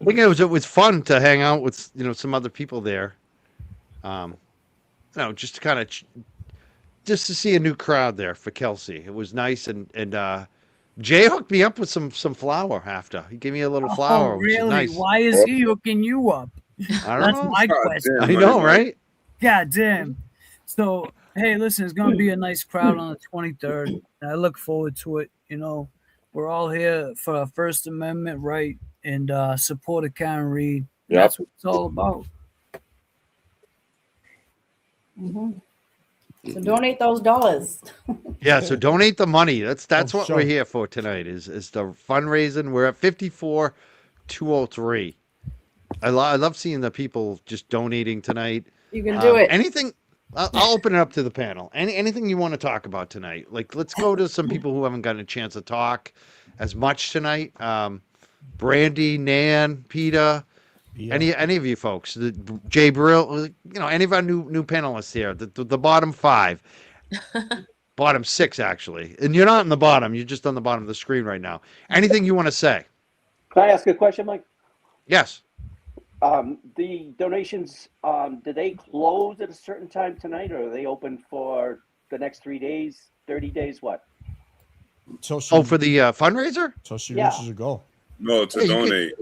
think it was fun to hang out with some other people there. Just to kind of just to see a new crowd there for Kelsey. It was nice, and Jay hooked me up with some flour after. He gave me a little flour, Oh, which is really? nice. Why is he hooking you up? I don't That's know. my God question. damn, I know, right? God damn. So, hey, listen, it's going to be a nice crowd on the 23rd. And I look forward to it. You know, we're all here for our First Amendment right and support of Karen Reed. Yep. That's what it's all about. So donate those dollars. Yeah, so donate the money. That's Oh, what sure. we're here for tonight. Is the fundraising. We're at 54,203. I love seeing the people just donating tonight. You can do it. Anything. I'll open it up to the panel. Anything you want to talk about tonight? Like, let's go to some people who haven't gotten a chance to talk as much tonight. Brandy, Nan, Peter, Yeah. any of you folks, Jay Brill, any of our new panelists here. The bottom 5, bottom 6 actually, and you're not in the bottom. You're just on the bottom of the screen right now. Anything you want to say? Can I ask a question, Mike? Yes. The donations, do they close at a certain time tonight, or are they open for the next 3 days, 30 days? What? So she, Oh, for the fundraiser? so she Yeah. reaches a goal. No, to Yeah, you donate.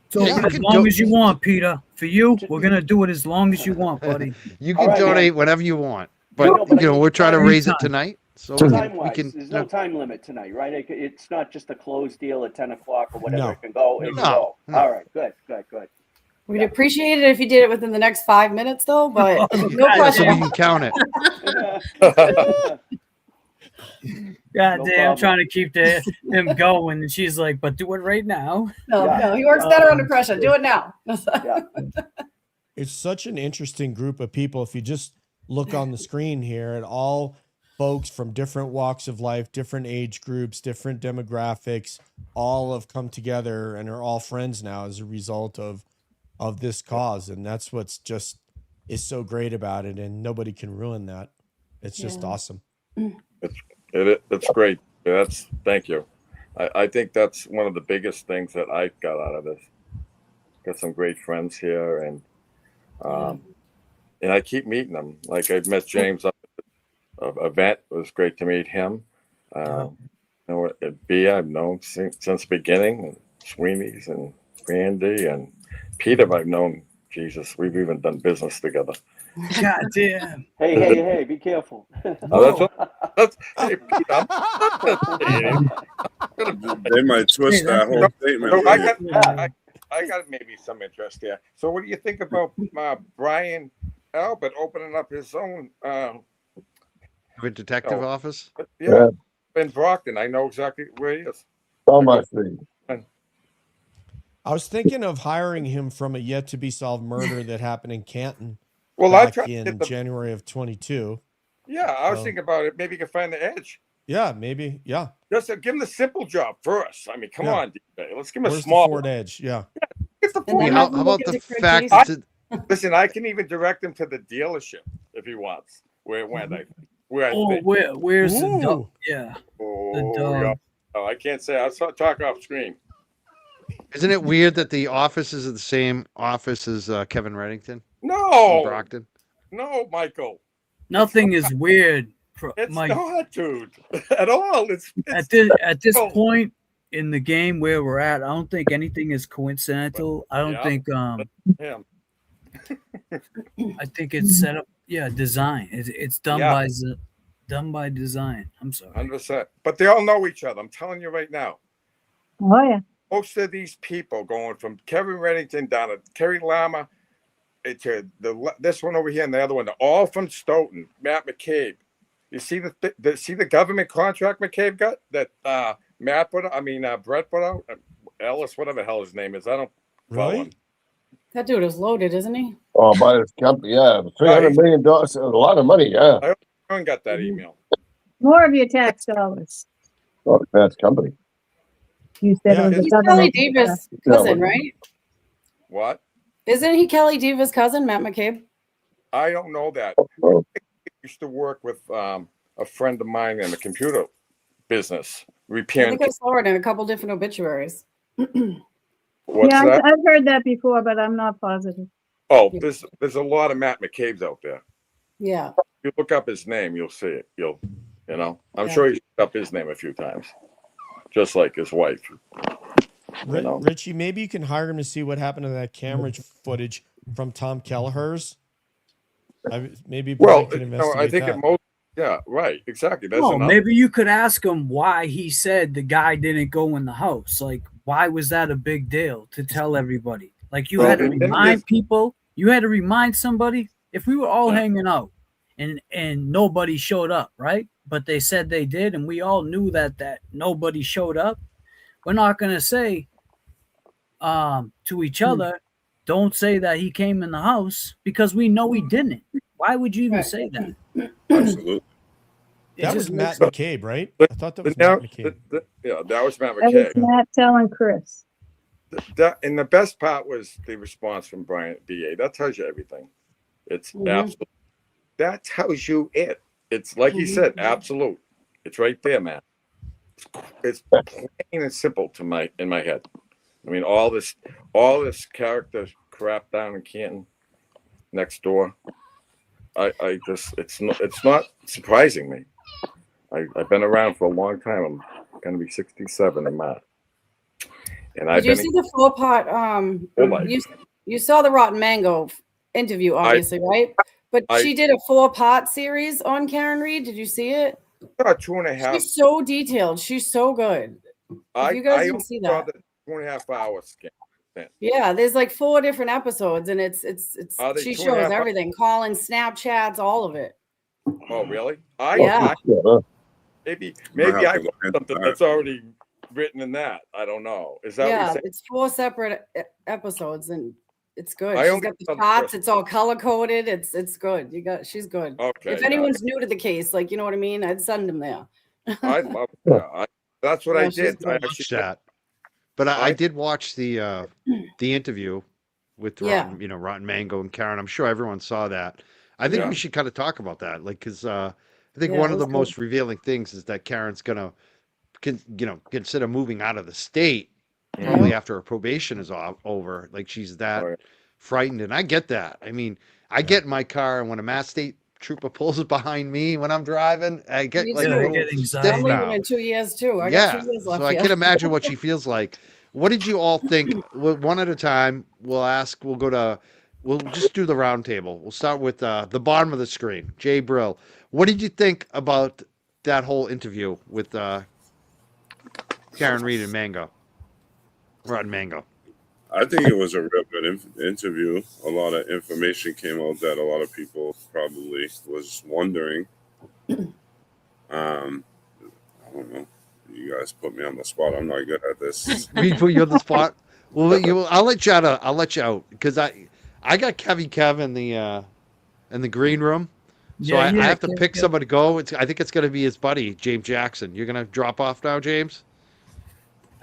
So Yeah, you as can long as you want, Peter. For you, we're going to do it as long as you want, buddy. You All can right, donate man. whenever you want, but No, but I we're trying to raise it anytime. tonight. So Time we wise, can. there's no time limit tonight, right? It's not just a closed deal at 10 o'clock or whatever. No. It can go. It can go. No. All right. Good. We'd appreciate it if you did it within the next 5 minutes, though. But no Yeah, so pressure. we can count it. God No damn, problem. trying to keep him going. And she's like, but do it right now. No, he works better under pressure. Do it now. It's such an interesting group of people. If you just look on the screen here at all folks from different walks of life, different age groups, different demographics, all have come together and are all friends now as a result of this cause. And that's what's just is so great about it. And nobody can ruin that. It's just awesome. It's great. Thank you. I think that's one of the biggest things that I got out of this. Got some great friends here, and I keep meeting them. Like I met James up at an event. It was great to meet him. B, I've known since the beginning. And Sweeney's and Randy and Peter, I've known. Jesus, we've even done business together. God damn. Hey, be careful. That's hey, Pete, They might twist that whole statement. So I got maybe some interest there. So what do you think about Brian Albert opening up his own detective office? Yeah, in Brockton. I know exactly where he is. Oh my street. I was thinking of hiring him from a yet to be solved murder that happened in Canton. Well, I back tried in January of 22. Yeah, I was thinking about it. Maybe you can find the edge. Yeah, maybe. Yeah. Just give him the simple job first. I mean, come on, DJ. Let's give him Where's a small the Ford Edge. Yeah. It's the Ford. How about the fact Listen, I can even direct him to the dealership if he wants. Where's the dog? Yeah. Oh, the dog. yeah. Oh, I can't say. I'll talk off screen. Isn't it weird that the offices are the same office as Kevin Reddington? No. In Brockton? No, Michael. Nothing is weird. It's Mike, not, dude, at all. It's at this point in the game where we're at, I don't think anything is coincidental. I don't think him. I think it's set up. Yeah, design. It's done by design. I'm sorry. 100%. But they all know each other. I'm telling you right now. Oh yeah. Most of these people going from Kevin Reddington down to Terry Lama to this one over here and the other one, they're all from Stoughton. Matt McCabe. You see the government contract McCabe got that Matt put out? I mean Brett put out? Ellis, whatever the hell his name is. I don't follow him. That dude is loaded, isn't he? Oh, by this company, yeah. $300 million, a lot of money, yeah. I haven't got that email. More of your tax dollars. Oh, that's company. You said it was a He's Kelly government. Davis' cousin, right? What? Isn't he Kelly Davis' cousin, Matt McCabe? I don't know that. Oh. I used to work with a friend of mine in the computer business, I repairing. think I saw it in a couple different obituaries. What's Yeah, that? I've heard that before, but I'm not positive. Oh, there's a lot of Matt McCabe's out there. Yeah. If you look up his name, you'll see it. I'm Yeah. sure he's looked up his name a few times, just like his wife. Richie, maybe you can hire him to see what happened to that camera footage from Tom Kelleher's. Maybe Well, can no, I investigate think that. at most, yeah, right, exactly. That's Oh, enough. maybe you could ask him why he said the guy didn't go in the house. Like, why was that a big deal to tell everybody? Like, you had to remind people. You had to remind somebody. If we were all hanging out and nobody showed up, right? But they said they did, and we all knew that nobody showed up. We're not going to say to each other, don't say that he came in the house because we know he didn't. Why would you even say that? Absolutely. That was Matt McCabe, right? I thought that was Matt McCabe. Yeah, that was Matt That McCabe. was Matt telling Chris. And the best part was the response from Brian BA. That tells you everything. It's absolute. That tells you it. It's like you said, absolute. It's right there, man. It's plain and simple in my head. I mean, all this character crap down in Canton, next door. I just it's not surprising me. I've been around for a long time. I'm going to be 67 in March. And Did you see the 4-part? You saw the Rotten Mango interview, obviously, right? But she did a 4-part series on Karen Reed. Did you see it? 2.5. She's so detailed. She's so good. If you guys didn't see saw that. the 2.5 hour scan. Yeah, there's like 4 different episodes, and it's Are they she 2.5 shows everything, calling, Snapchats, all of it. Oh, really? Yeah. Maybe have I to got look into something that. that's already written in that. I don't know. Is that what Yeah, you're saying? it's 4 separate episodes, and it's good. I She's only got the saw the shots. first It's all color coded. It's good. She's good. Okay, If yeah. anyone's new to the case, like, you know what I mean, I'd send them there. I love that. That's what Yeah, I she's did. I good. Watch actually that. But I I- did watch the interview with Yeah. Rotten Mango and Karen. I'm sure everyone saw that. I think Yeah. we should kind of talk about that, like, because I think Yeah, one it of was the good. most revealing things is that Karen's gonna, consider moving out of the state probably Yeah. after her probation is over. Like, she's that Oh, yeah. frightened, and I get that. I mean, I get in my car, and when a Mass State trooper pulls behind me when I'm driving, I get Me like a too. little stiff I'm leaving now. in 2 years too. I got Yeah, 2 years so left I here. can imagine what she feels like. What did you all think? One at a time. We'll just do the round table. We'll start with the bottom of the screen. Jay Brill. What did you think about that whole interview with Karen Reed and Rotten Mango? I think it was a real good interview. A lot of information came out that a lot of people probably was wondering. I don't know. You guys put me on the spot. I'm not good at this. We put you on the spot. Well, I'll let you out. I'll let you out because I got Kev in the green room. So I have to pick someone to go. I think it's going to be his buddy, James Jackson. You're going to drop off now, James?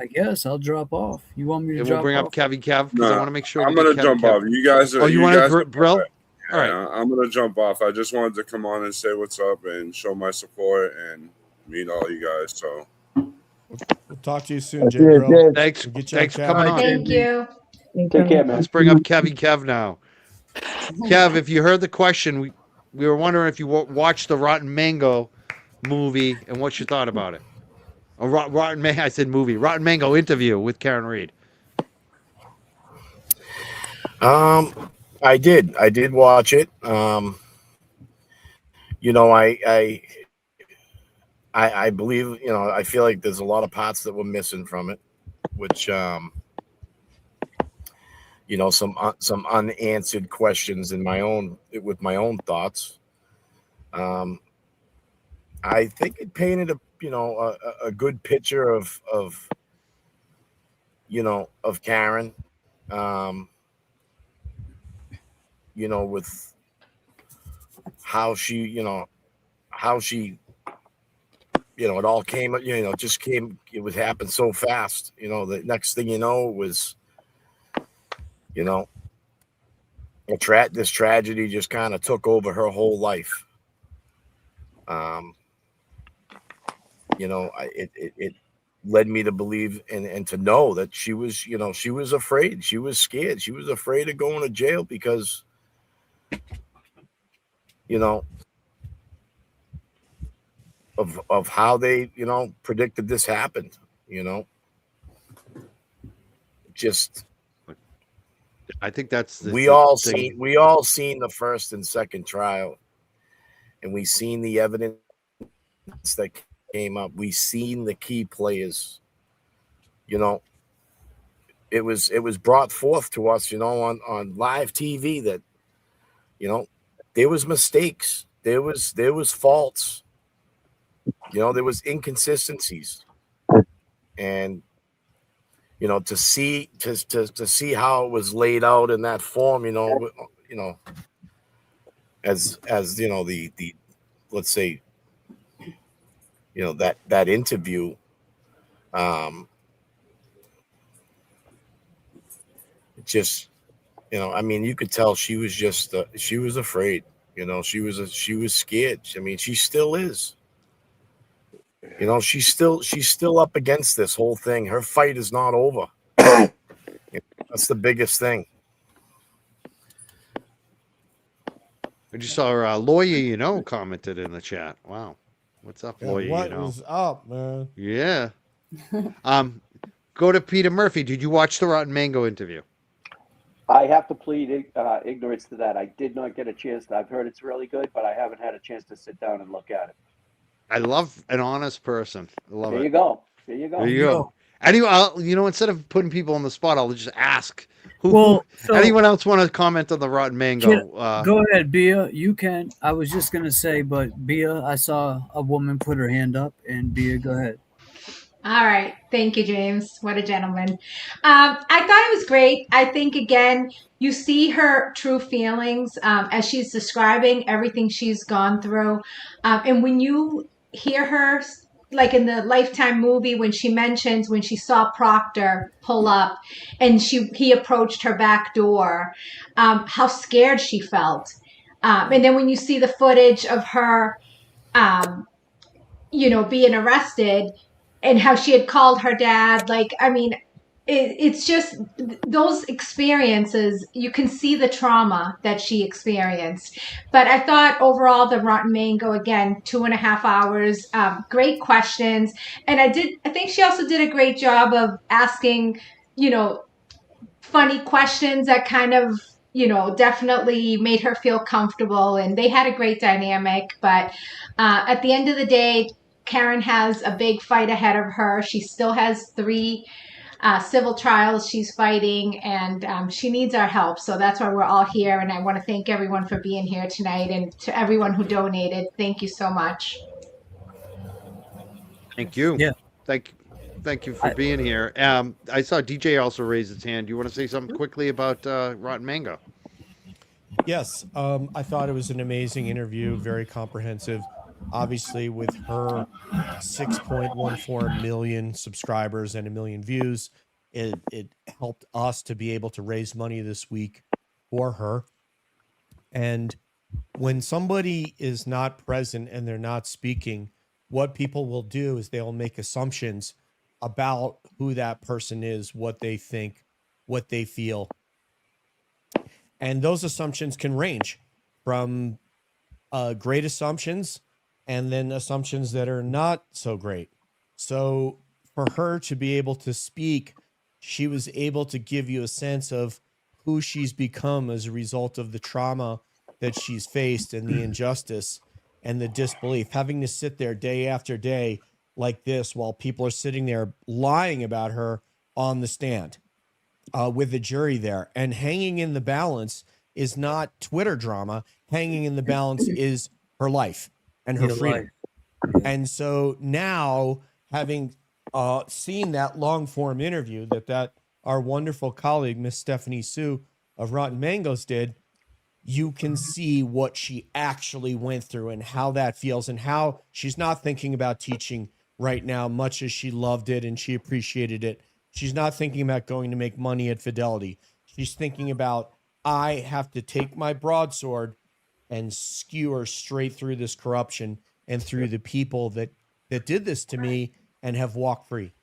I guess I'll drop off. You want me to And we'll drop bring off? up Kev because I want to make sure I'm we gonna get jump Kev. off. You guys are. Oh, you want guys to are- Brill? All right. Yeah, I'm gonna jump off. I just wanted to come on and say what's up and show my support and meet all you guys. So We'll talk to you soon, Jay Brill. Thanks. We'll get you on Thanks for camera. coming on. Thank you. Take care, man. Let's bring up Kev now. Kev, if you heard the question, we were wondering if you watched the Rotten Mango movie and what you thought about it. I said movie. Rotten Mango interview with Karen Reed. I did watch it. I believe, I feel like there's a lot of parts that were missing from it, which, some unanswered questions with my own thoughts. I think it painted a good picture of Karen, with how she, it all came, it would happen so fast. The next thing you know was, this tragedy just kind of took over her whole life. It led me to believe and to know that she was afraid. She was scared. She was afraid of going to jail because, of how they, predicted this happened, just. I think that's We all seen the first and second trial, and we seen the evidence that came up. We seen the key players. It was brought forth to us, on live TV that, there was mistakes, there was faults, there was inconsistencies, and to see how it was laid out in that form, as the let's say, that interview, just, you could tell she was just she was afraid, she was scared. I mean, she still is. She's still up against this whole thing. Her fight is not over. That's the biggest thing. I just saw a lawyer, commented in the chat. Wow. What's up, Yeah, lawyer? what was up, man? Yeah. Go to Peter Murphy. Did you watch the Rotten Mango interview? I have to plead ignorance to that. I did not get a chance. I've heard it's really good, but I haven't had a chance to sit down and look at it. I love an honest person. I love There it. you go. There you go. There you go. Anyway, instead of putting people on the spot, I'll just ask Well, so anyone else want to comment on the Rotten Mango? go ahead, Bia. You can. I was just gonna say, but Bia, I saw a woman put her hand up, and Bia, go ahead. All right. Thank you, James. What a gentleman. I thought it was great. I think, again, you see her true feelings as she's describing everything she's gone through. And when you hear her, like in the Lifetime movie, when she mentions when she saw Proctor pull up and he approached her back door, how scared she felt. And then when you see the footage of her, being arrested and how she had called her dad. Like, I mean, it's just those experiences, you can see the trauma that she experienced. But I thought overall, the Rotten Mango, again, 2.5 hours, great questions. And I think she also did a great job of asking, funny questions that kind of, definitely made her feel comfortable. And they had a great dynamic. But at the end of the day, Karen has a big fight ahead of her. She still has 3 civil trials she's fighting, and she needs our help. So that's why we're all here. And I want to thank everyone for being here tonight, and to everyone who donated, thank you so much. Thank you. Yeah. Thank you for being here. I saw DJ also raise his hand. Do you want to say something quickly about Rotten Mango? Yes, I thought it was an amazing interview, very comprehensive. Obviously, with her 6.14 million subscribers and 1 million views, it helped us to be able to raise money this week for her. And when somebody is not present and they're not speaking, what people will do is they'll make assumptions about who that person is, what they think, what they feel. And those assumptions can range from great assumptions and then assumptions that are not so great. So for her to be able to speak, she was able to give you a sense of who she's become as a result of the trauma that she's faced and the injustice and the disbelief. Having to sit there day after day like this while people are sitting there lying about her on the stand with the jury there. And hanging in the balance is not Twitter drama. Hanging in the balance is her life and her freedom. And so now, having seen that long form interview that our wonderful colleague, Miss Stephanie Sue of Rotten Mangoes did, you can see what she actually went through and how that feels and how she's not thinking about teaching right now, much as she loved it and she appreciated it. She's not thinking about going to make money at Fidelity. She's thinking about, I have to take my broadsword and skewer straight through this corruption and through the people that did this to me and have walked free.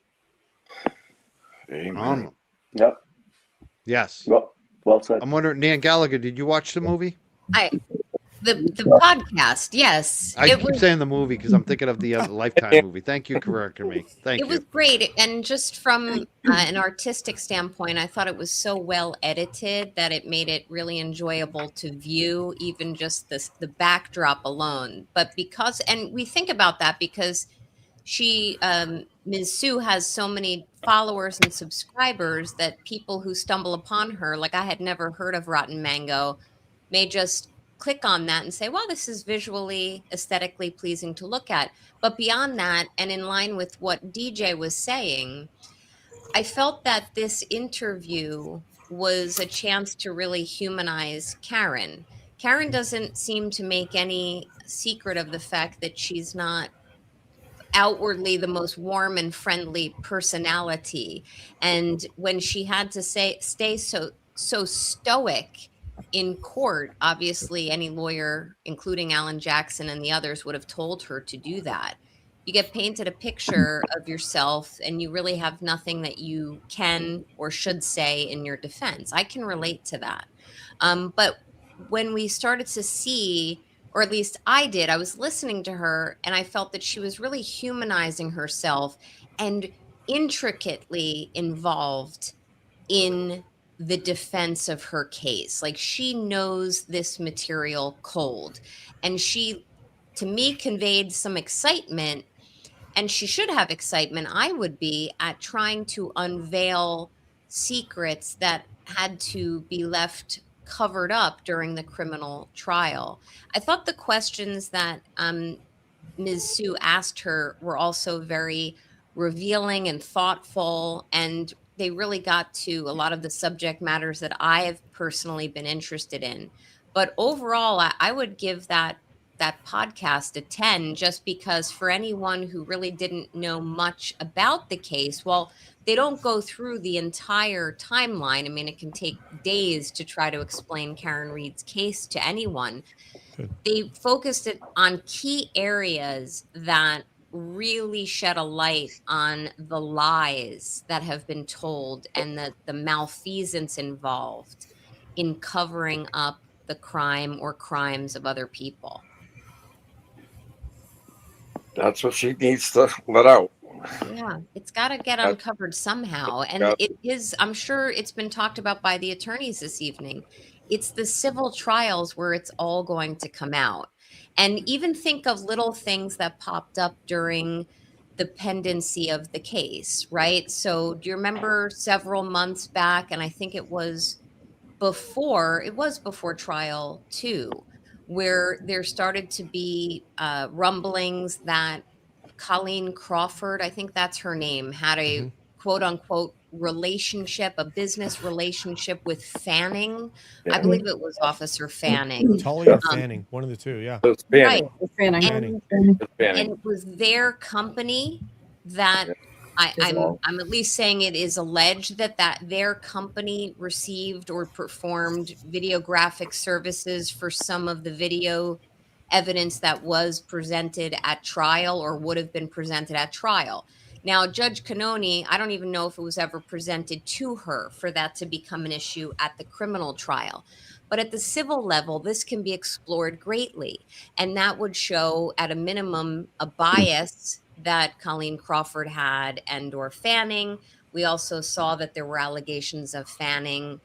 Amen. Yep. Yes. Well said. I'm wondering, Nan Gallagher, did you watch the movie? The podcast, yes. I keep saying the movie because I'm thinking of the Lifetime movie. Thank you for correcting me. Thank It you. was great. And just from an artistic standpoint, I thought it was so well edited that it made it really enjoyable to view, even just the backdrop alone. But and we think about that because she, Ms. Sue, has so many followers and subscribers that people who stumble upon her, like I had never heard of Rotten Mango, may just click on that and say, well, this is visually, aesthetically pleasing to look at. But beyond that, and in line with what DJ was saying, I felt that this interview was a chance to really humanize Karen. Karen doesn't seem to make any secret of the fact that she's not outwardly the most warm and friendly personality. And when she had to stay so stoic in court, obviously any lawyer, including Alan Jackson and the others, would have told her to do that. You get painted a picture of yourself and you really have nothing that you can or should say in your defense. I can relate to that. But when we started to see, or at least I did, I was listening to her and I felt that she was really humanizing herself and intricately involved in the defense of her case. Like, she knows this material cold, and she to me conveyed some excitement, and she should have excitement, I would be, at trying to unveil secrets that had to be left covered up during the criminal trial. I thought the questions that Ms. Sue asked her were also very revealing and thoughtful, and they really got to a lot of the subject matters that I have personally been interested in. But overall, I would give that podcast a 10, just because for anyone who really didn't know much about the case, well, they don't go through the entire timeline. I mean, it can take days to try to explain Karen Reed's case to anyone. They focused it on key areas that really shed a light on the lies that have been told and the malfeasance involved in covering up the crime or crimes of other people. That's what she needs to let out. Yeah, it's got to get uncovered somehow. And it is, I'm sure it's been talked about by the attorneys this evening. It's the civil trials where it's all going to come out. And even think of little things that popped up during the pendency of the case, right? So do you remember several months back, and I think it was before trial 2, where there started to be rumblings that Colleen Crawford, I think that's her name, had a quote unquote relationship, a business relationship with Fanning. I believe it was Officer Fanning. Tully or Fanning, one of the two, yeah. Right. Fanning. And it was their company that I'm at least saying it is alleged that their company received or performed videographic services for some of the video evidence that was presented at trial or would have been presented at trial. Now, Judge Canoni, I don't even know if it was ever presented to her for that to become an issue at the criminal trial. But at the civil level, this can be explored greatly. And that would show, at a minimum, a bias that Colleen Crawford had and or Fanning. We also saw that there were allegations of Fanning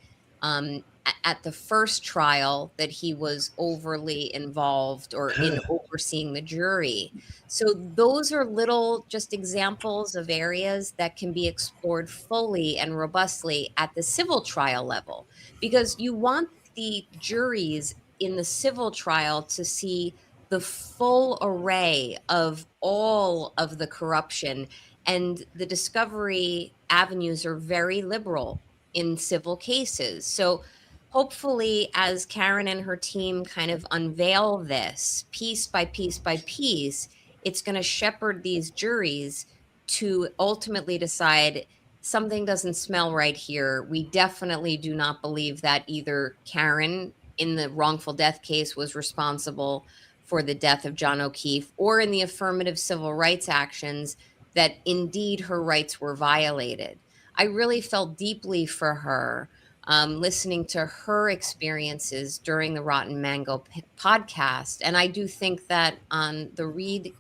at the first trial, that he was overly involved or in overseeing the jury. So those are little just examples of areas that can be explored fully and robustly at the civil trial level, because you want the juries in the civil trial to see the full array of all of the corruption, and the discovery avenues are very liberal in civil cases. So hopefully, as Karen and her team kind of unveil this piece by piece by piece, it's going to shepherd these juries to ultimately decide something doesn't smell right here. We definitely do not believe that either Karen in the wrongful death case was responsible for the death of John O'Keefe, or in the affirmative civil rights actions that indeed her rights were violated. I really felt deeply for her, listening to her experiences during the Rotten Mango podcast. And I do think that on the Reed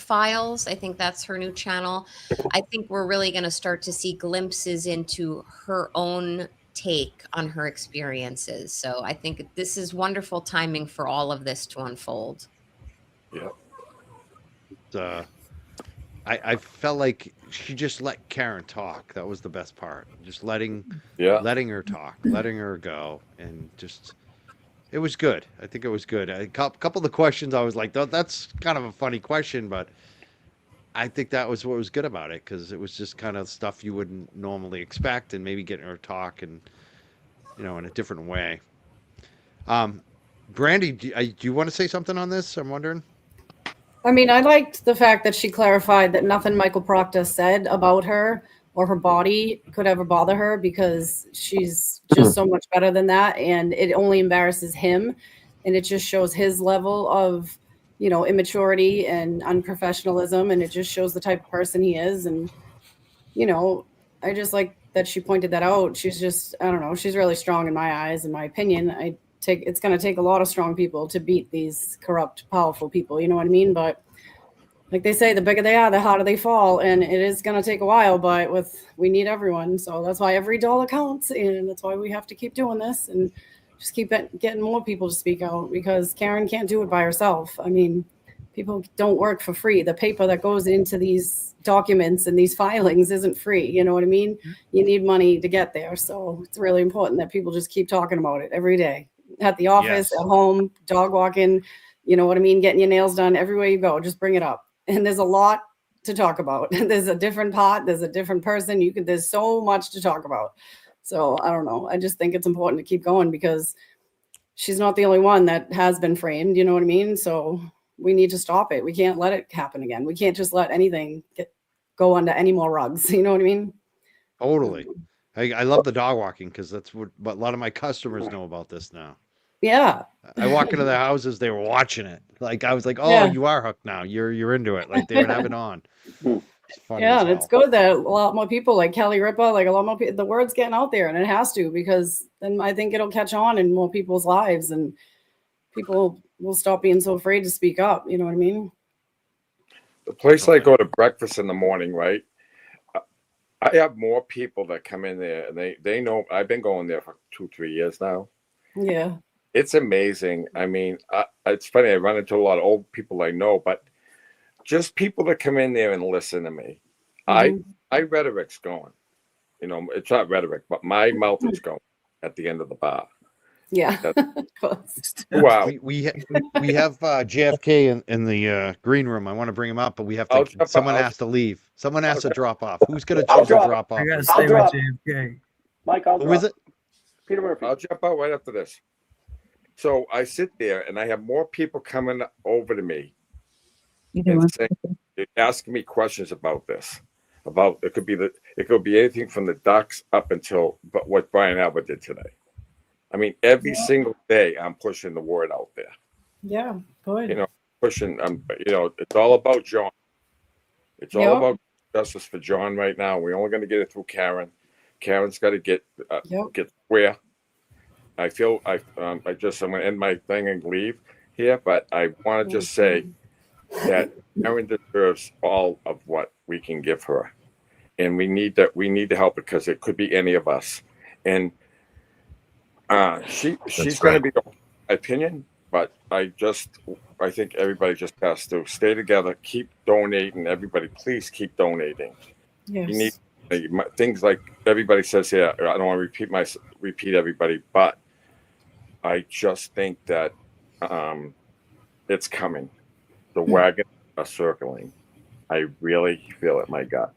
Files, I think that's her new channel, I think we're really going to start to see glimpses into her own take on her experiences. So I think this is wonderful timing for all of this to unfold. Yeah. I felt like she just let Karen talk. That was the best part. Just letting her talk, letting her go, and just it was good. I think it was good. A couple of the questions I was like, that's kind of a funny question, but I think that was what was good about it, because it was just kind of stuff you wouldn't normally expect, and maybe getting her to talk and in a different way. Brandy, do you want to say something on this? I'm wondering. I mean, I liked the fact that she clarified that nothing Michael Proctor said about her or her body could ever bother her, because she's just so much better than that. And it only embarrasses him. And it just shows his level of, immaturity and unprofessionalism. And it just shows the type of person he is. And, I just like that she pointed that out. She's just, I don't know, she's really strong in my eyes, in my opinion. It's going to take a lot of strong people to beat these corrupt, powerful people. You know what I mean? But like they say, the bigger they are, the harder they fall. And it is going to take a while, but we need everyone. So that's why every dollar counts. And that's why we have to keep doing this. And just keep getting more people to speak out, because Karen can't do it by herself. I mean, people don't work for free. The paper that goes into these documents and these filings isn't free. You know what I mean? You need money to get there. So it's really important that people just keep talking about it every day, at the office, Yes. at home, dog walking, you know what I mean? Getting your nails done, everywhere you go, just bring it up. And there's a lot to talk about. There's a different pot, there's a different person. There's so much to talk about. So I don't know. I just think it's important to keep going, because she's not the only one that has been framed. You know what I mean? So we need to stop it. We can't let it happen again. We can't just let anything go under any more rugs. You know what I mean? Totally. I love the dog walking because that's what a lot of my customers know about this now. Yeah. I walk into their houses, they were watching it. Like I was like, oh, Yeah. you are hooked now. You're into it. Like they would have it on. It's funny Yeah, as and it's hell. good that a lot more people like Kelly Ripa, like a lot more people, the word's getting out there, and it has to, because then I think it'll catch on in more people's lives, and people will stop being so afraid to speak up. You know what I mean? The place I go to breakfast in the morning, right? I have more people that come in there, and they know I've been going there for 2-3 years now. Yeah. It's amazing. I mean, it's funny. I run into a lot of old people I know, but just people that come in there and listen to me. My rhetoric's going. You know, it's not rhetoric, but my mouth is going at the end of the bar. Yeah. Wow. We have JFK in the green room. I want to bring him up, but we have to. Someone has to leave. Someone has to drop off. Who's going to choose to drop off? I gotta stay with JFK. Mike, I'll Who is drop. it? Peter Murphy. I'll jump out right after this. So I sit there and I have more people coming over to me and saying, asking me questions about this. About it could be anything from the ducks up until what Brian Albert did today. I mean, every single day I'm pushing the word out there. Yeah, good. You know, pushing. You know, it's all about John. It's all Yep. about justice for John right now. We're only going to get it through Karen. Karen's got to get square. I feel I'm going to end my thing and leave here, but I want to just say that Karen deserves all of what we can give her, and we need to help her, because it could be any of us. And she's going to be my opinion, but I think everybody just has to stay together, keep donating. Everybody, please keep donating. Yes. You need things like everybody says here. I don't want to repeat everybody, but I just think that it's coming. The wagons are circling. I really feel it in my gut.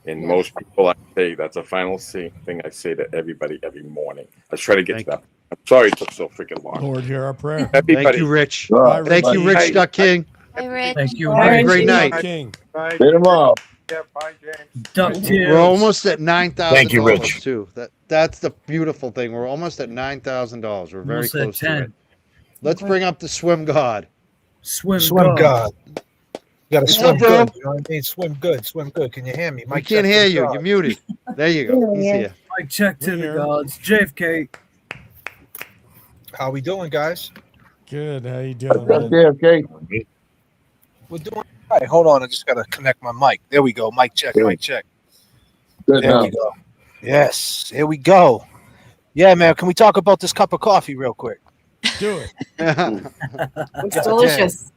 And most people, I say that's a final thing I say to everybody every morning. Let's try to get to that. I'm sorry it took so freaking long. Lord, hear our prayer. Everybody. Thank you, Rich. Bye, Thank you, Richie. Rich Duck King. Hi, Rich. Thank you, Have a Rich. great night. King. See you tomorrow. Yeah, bye, James. DuckTales. We're almost at $9,000 Thank you, Rich. too. That's the beautiful thing. We're almost at $9,000. We're very Almost at close to 10. it. Let's bring up the swim god. Swim God. You gotta What's swim up, bro? good. You know what I mean? Swim good. Swim good. Can you hear me? We Mike can't check hear to the you. God. You're muted. There you go. He's here. Mike check to the gods. JFK. How we doing, guys? Good. How you doing? Okay. We're doing all right. Hold on. I just gotta connect my mic. There we go. Mic check. Mic check. Good There now. we go. Yes. Here we go. Yeah, man. Can we talk about this cup of coffee real quick? Do it. It's delicious.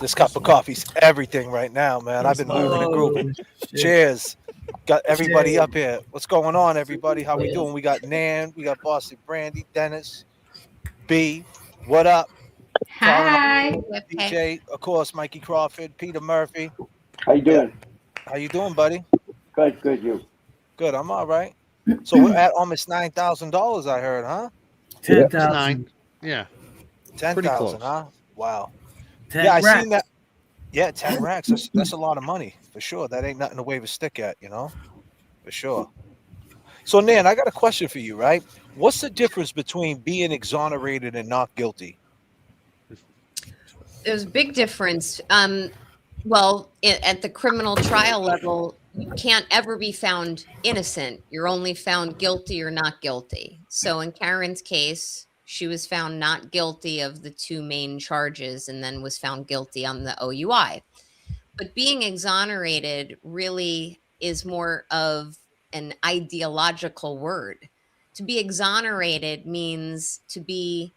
This cup of coffee's everything right now, man. I've been moving and grooving. Cheers. Got everybody up here. What's going on, everybody? How we doing? We got Nan, we got Boston Brandy, Dennis, B. What up? Hi. DJ, of course, Mikey Crawford, Peter Murphy. How you doing? How you doing, buddy? Good, good. You? Good. I'm all right. So we're at almost $9,000. I heard, huh? 10,000. Yeah. 10,000, huh? Wow. 10 yeah, I racks. seen that. Yeah, 10 racks. That's a lot of money for sure. That ain't nothing to wave a stick at, you know, for sure. So, Nan, I got a question for you, right? What's the difference between being exonerated and not guilty? There's a big difference. Well, at the criminal trial level, you can't ever be found innocent. You're only found guilty or not guilty. So in Karen's case, she was found not guilty of the two main charges and then was found guilty on the OUI. But being exonerated really is more of an ideological word. To be exonerated means to be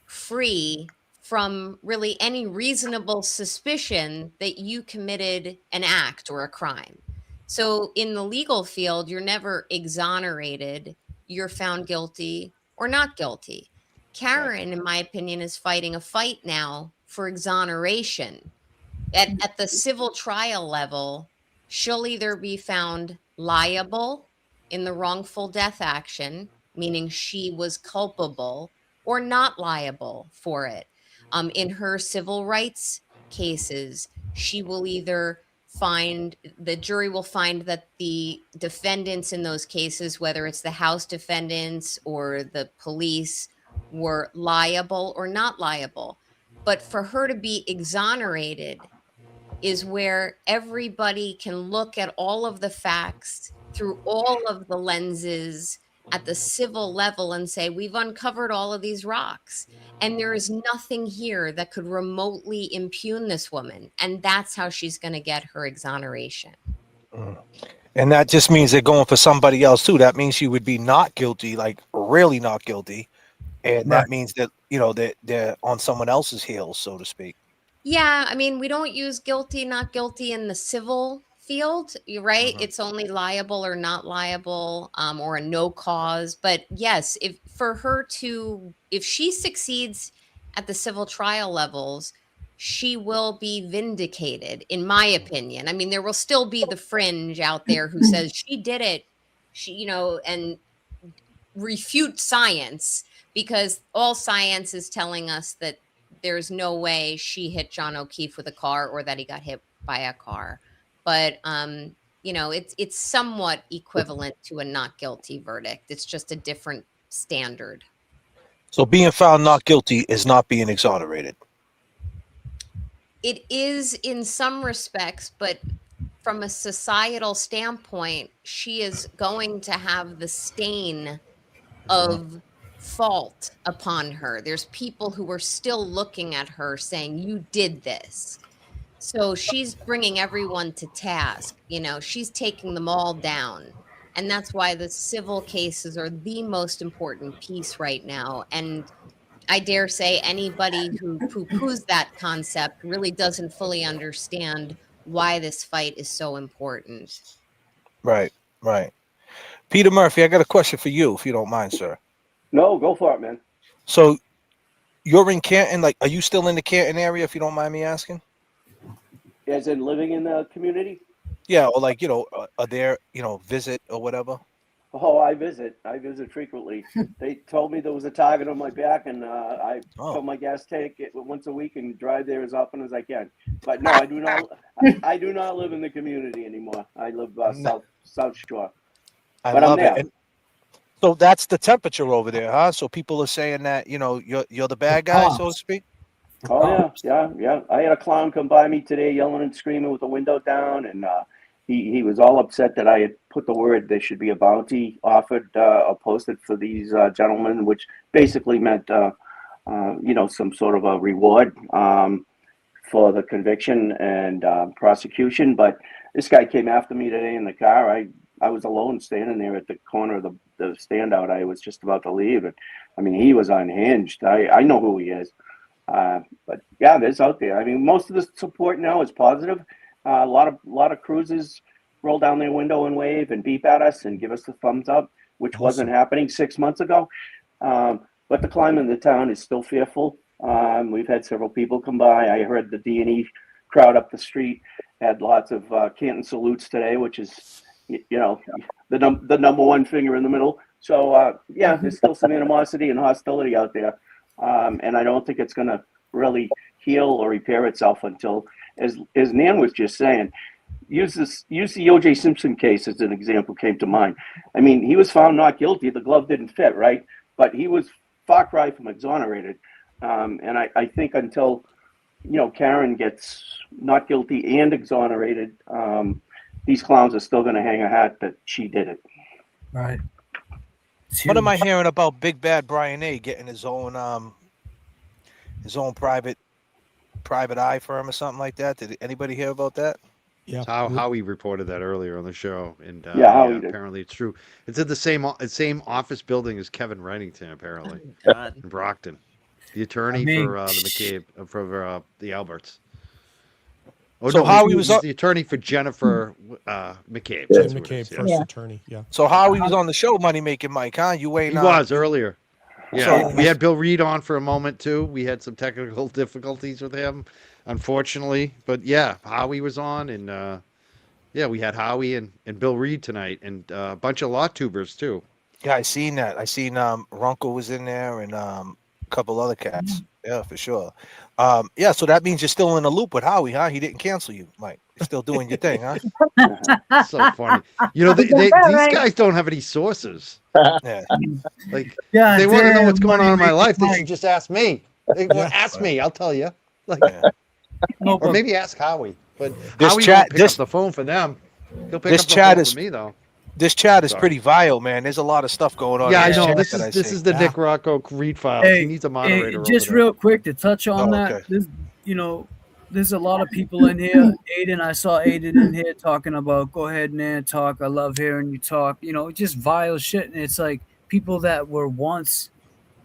free from really any reasonable suspicion that you committed an act or a crime. So in the legal field, you're never exonerated, you're found guilty or not guilty. Karen, in my opinion, is fighting a fight now for exoneration. At the civil trial level, she'll either be found liable in the wrongful death action, meaning she was culpable, or not liable for it. In her civil rights cases, she will either find, the jury will find that the defendants in those cases, whether it's the House defendants or the police, were liable or not liable. But for her to be exonerated is where everybody can look at all of the facts through all of the lenses at the civil level and say, we've uncovered all of these rocks. And there is nothing here that could remotely impugn this woman. And that's how she's going to get her exoneration. And that just means they're going for somebody else too. That means she would be not guilty, like really not guilty. And that means that, you know, that they're on someone else's heels, so to speak. Yeah, I mean, we don't use guilty, not guilty in the civil field, you're right? It's only liable or not liable, or a no cause. But yes, if she succeeds at the civil trial levels, she will be vindicated, in my opinion. I mean, there will still be the fringe out there who says she did it, and refute science, because all science is telling us that there's no way she hit John O'Keefe with a car or that he got hit by a car. But it's somewhat equivalent to a not guilty verdict. It's just a different standard. So being found not guilty is not being exonerated. It is in some respects, but from a societal standpoint, she is going to have the stain of fault upon her. There's people who are still looking at her saying, you did this. So she's bringing everyone to task. She's taking them all down. And that's why the civil cases are the most important piece right now. And I dare say anybody who poo-poos that concept really doesn't fully understand why this fight is so important. Right. Peter Murphy, I got a question for you, if you don't mind, sir. No, go for it, man. So you're in Canton, are you still in the Canton area, if you don't mind me asking? As in living in the community? Yeah, or are there, visit or whatever? Oh, I visit frequently. They told me there was a target on my back, and I fill my gas tank once a week and drive there as often as I can. But no, I do not. I do not live in the community anymore. I live South Shore. But I'm there. And so that's the temperature over there, huh? So people are saying that you're the bad guy, so to speak. Oh yeah. I had a clown come by me today, yelling and screaming with the window down, and he was all upset that I had put the word there should be a bounty offered or posted for these gentlemen, which basically meant some sort of a reward for the conviction and prosecution. But this guy came after me today in the car. I was alone standing there at the corner of the standout. I was just about to leave, and I mean, he was unhinged. I know who he is. But yeah, there's out there. I mean, most of the support now is positive. A lot of cruises roll down their window and wave and beep at us and give us the thumbs up, which wasn't happening 6 months ago. But the climate in the town is still fearful. We've had several people come by. I heard the D&E crowd up the street had lots of Canton salutes today, which is, the number one finger in the middle. So yeah, there's still some animosity and hostility out there. And I don't think it's going to really heal or repair itself until, as Nan was just saying, use the O.J. Simpson case as an example came to mind. I mean, he was found not guilty. The glove didn't fit, right? But he was far cry from exonerated. And I think until, Karen gets not guilty and exonerated, these clowns are still going to hang a hat that she did it. Right. What am I hearing about Big Bad Brian A getting his own private eye firm or something like that? Did anybody hear about that? Yeah. Howie reported that earlier on the show, and Yeah, Howie did. apparently it's true. It's in the same office building as Kevin Reddington, apparently, God. in Brockton, the attorney mean, for the McCabe for the Alberts. Oh So no, Howie was he's on. the attorney for Jennifer McCabe. Jim That's who it McCabe, is. Yeah. first attorney. Yeah. So Howie was on the show, Money Making Mike, huh? You He ain't. was earlier. Yeah, So- we had Bill Reed on for a moment too. We had some technical difficulties with him, unfortunately. But yeah, Howie was on, and we had Howie and Bill Reed tonight, and a bunch of law tubers too. Yeah, I seen that. I seen Runkle was in there and a couple other cats. Yeah, for sure. Yeah, so that means you're still in the loop with Howie, huh? He didn't cancel you, Mike. You're still doing your thing, huh? So funny. You know, these guys don't have any sources. Yeah. Like, Yeah, they want to know damn, what's going on in my Money life. They Making should just ask me. Ask me. I'll tell you. Like, No, or but maybe ask Howie. But This Howie chat- won't pick this- up the phone for them. He'll pick this up the chat phone is- for me though. This chat is Sorry. pretty vile, man. There's a lot of stuff going on. Yeah, in I know. chat This that I is see. the Nick Rocco Reed files. Hey, he needs a hey, moderator. just over there. real quick to touch on Oh, that. okay. This, there's a lot of people in here. Aiden, I saw Aiden in here talking about, go ahead, Nan, talk. I love hearing you talk. Just vile shit. And it's like people that were once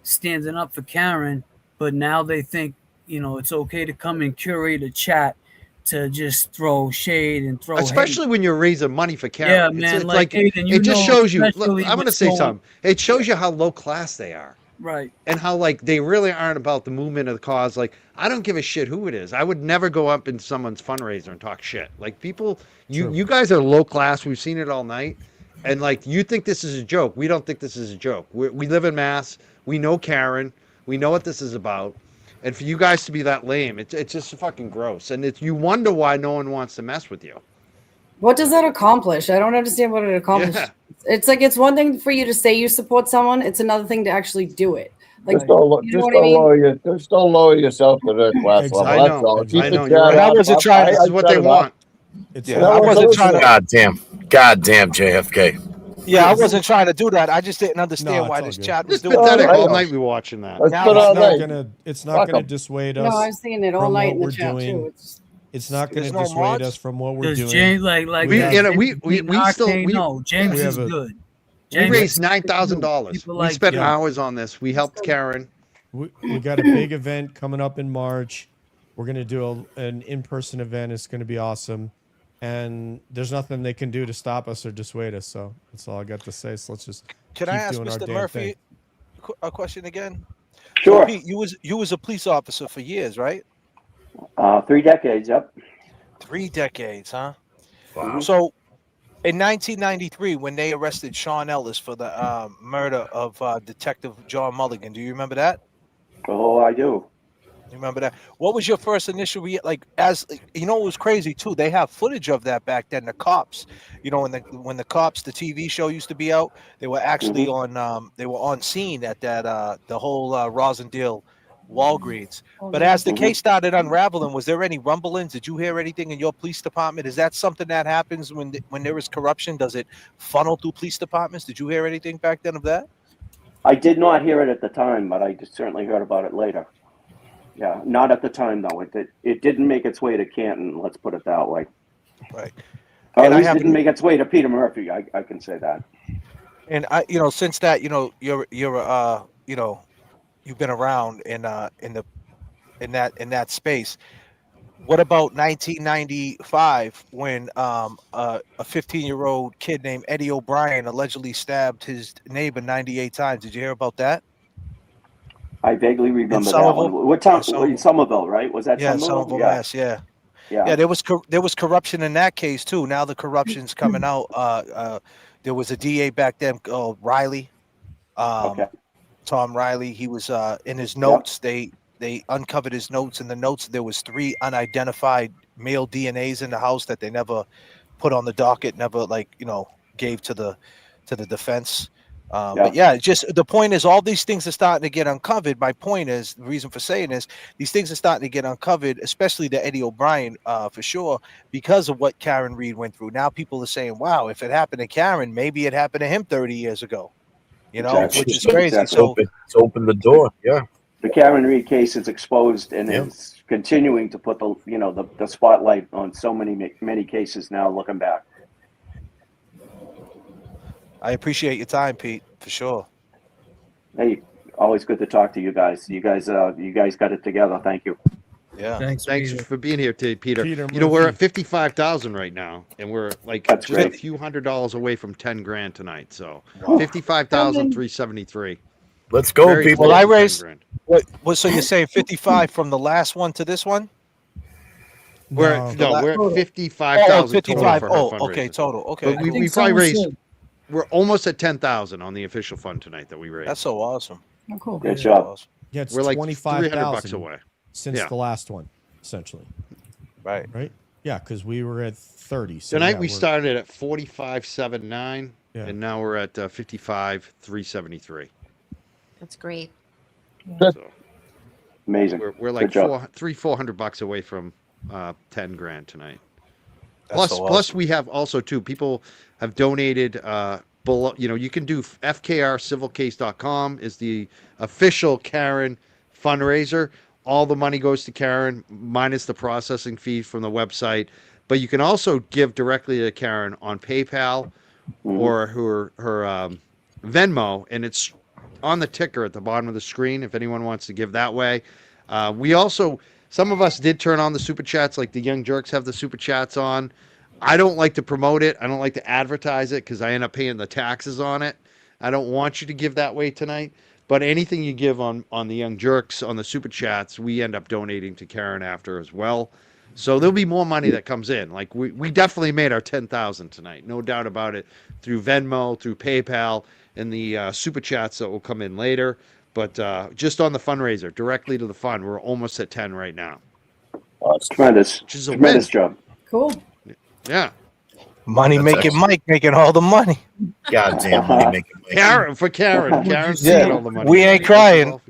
standing up for Karen, but now they think, it's okay to come and curate a chat to just throw shade and throw Especially hate. when you're raising money for Karen. Yeah, It's- man, It's like, like Aiden, it just shows you. Look, especially I'm going to what's say going- something. It shows you how low class they are. Right. And how like they really aren't about the movement of the cause. Like, I don't give a shit who it is. I would never go up in someone's fundraiser and talk shit. Like, people, you guys are low class. We've seen it all night. And like, you think this is a joke. We don't think this is a joke. We live in Mass. We know Karen. We know what this is about. And for you guys to be that lame, it's just fucking gross. And you wonder why no one wants to mess with you. What does that accomplish? I don't understand what it accomplishes. Yeah. It's like it's one thing for you to say you support someone. It's another thing to actually do it. Like, Just don't, you know what I mean? just don't lower yourself to their class level. I That's know. all. Keep I the know. chat You're right. up. I wasn't trying. This is what they want. Yeah, I wasn't trying to. Goddamn JFK. Yeah, I wasn't trying to do that. I just didn't understand No, why it's this all chat good. was It's doing pathetic. that. All night we watching that. It's not gonna dissuade us. No, I've seen it all from night what in the we're chat doing. too. It's not going There's to no dissuade mods? us from what we're Does doing. James like We- that you know, we still- Arcane? No, James we is have a- good. We James raised is $9,000. people We like spent him. hours on this. We helped Karen. We got a big event coming up in March. We're going to do an in-person event. It's going to be awesome. And there's nothing they can do to stop us or dissuade us. So that's all I got to say. So let's just Can keep I ask doing our Mr. damn Murphy thing. a question again? Sure. So, Pete, you was a police officer for years, right? 3 decades. Yep. 3 decades, huh? Wow. So, in 1993, when they arrested Sean Ellis for the murder of Detective John Mulligan, do you remember that? Oh, I do. You remember that? What was your first initial like? As you know, it was crazy too. They have footage of that back then. The cops, when the cops, the TV show used to be out, they were actually on. They were on scene at that the whole Rosendale Walgreens. But as the case started unraveling, was there any rumblings? Did you hear anything in your police department? Is that something that happens when there is corruption? Does it funnel through police departments? Did you hear anything back then of that? I did not hear it at the time, but I just certainly heard about it later. Yeah, not at the time though. It didn't make its way to Canton. Let's put it that way. Right. Or at And I least haven't- didn't make its way to Peter Murphy. I can say that. And since that, you're you've been around in that space. What about 1995 when a 15-year-old kid named Eddie O'Brien allegedly stabbed his neighbor 98 times? Did you hear about that? I vaguely remember that Somerville? one. What town? Somerville. In Somerville, right? Was that Yeah, Somerville? Somerville, Yeah. Mass. Yeah. Yeah. There was corruption in that case too. Now the corruption's coming out. There was a DA back then called Riley. Tom Riley. He was in his notes. They uncovered his notes. In the notes, there was 3 unidentified male DNAs in the house that they never put on the docket. Never gave to the defense. But yeah, just the point is, all these things are starting to get uncovered. My point is, the reason for saying is, these things are starting to get uncovered, especially the Eddie O'Brien, for sure, because of what Karen Reed went through. Now people are saying, "Wow, if it happened to Karen, maybe it happened to him 30 years ago." Exactly. Which is crazy. Exactly. So It's opened the door. Yeah. The Karen Reed case is exposed and is continuing to put the spotlight on so many cases now. Looking back, I appreciate your time, Pete, for sure. hey, always good to talk to you guys. You guys got it together. Thank you. Yeah. Thanks for being here today, Peter. Peter You know, we're at Murphy. 55,000 right now, and we're like That's just a great. few $100 away from 10 grand tonight. So Wow. 55,373. Let's go, Very people. close Well, I to 10 raised grand. what? So you're saying 55 from the last one to this one? We're No. at, no, we're Total. at 55,000 total 55. for her Oh, fundraiser. okay, total. Okay, But we, cool. we probably raised. We're almost at 10,000 on the official fund tonight that we raised. That's so awesome. Oh, cool. Good job. Yeah, it's We're like $25,000 $300 away. since Yeah. the last one, essentially. Right. Right? Yeah, because we were at 30. So Tonight yeah, we we're- started at 45,790, Yeah. and now we're at 55,373. That's great. So Amazing. we're like Good job. $400 away from 10 grand tonight. That's Plus, so plus awesome. we have also too. People have donated. Below, you know, you can do fkrcivilcase.com is the official Karen fundraiser. All the money goes to Karen minus the processing fee from the website. But you can also give directly to Karen on PayPal or her Venmo, and it's on the ticker at the bottom of the screen if anyone wants to give that way. We also, some of us did turn on the super chats, like the Young Jerks have the super chats on. I don't like to promote it. I don't like to advertise it because I end up paying the taxes on it. I don't want you to give that way tonight. But anything you give on the Young Jerks, on the super chats, we end up donating to Karen after as well. So there'll be more money that comes in. Like we definitely made our 10,000 tonight, no doubt about it. Through Venmo, through PayPal, and the super chats that will come in later. But just on the fundraiser, directly to the fund, we're almost at 10 right now. It's tremendous. Which is a Tremendous win. job. Cool. Yeah. Money That's making excellent. Mike making all the money. Goddamn money making. Karen, for Karen. Karen's taking all the money. We ain't crying.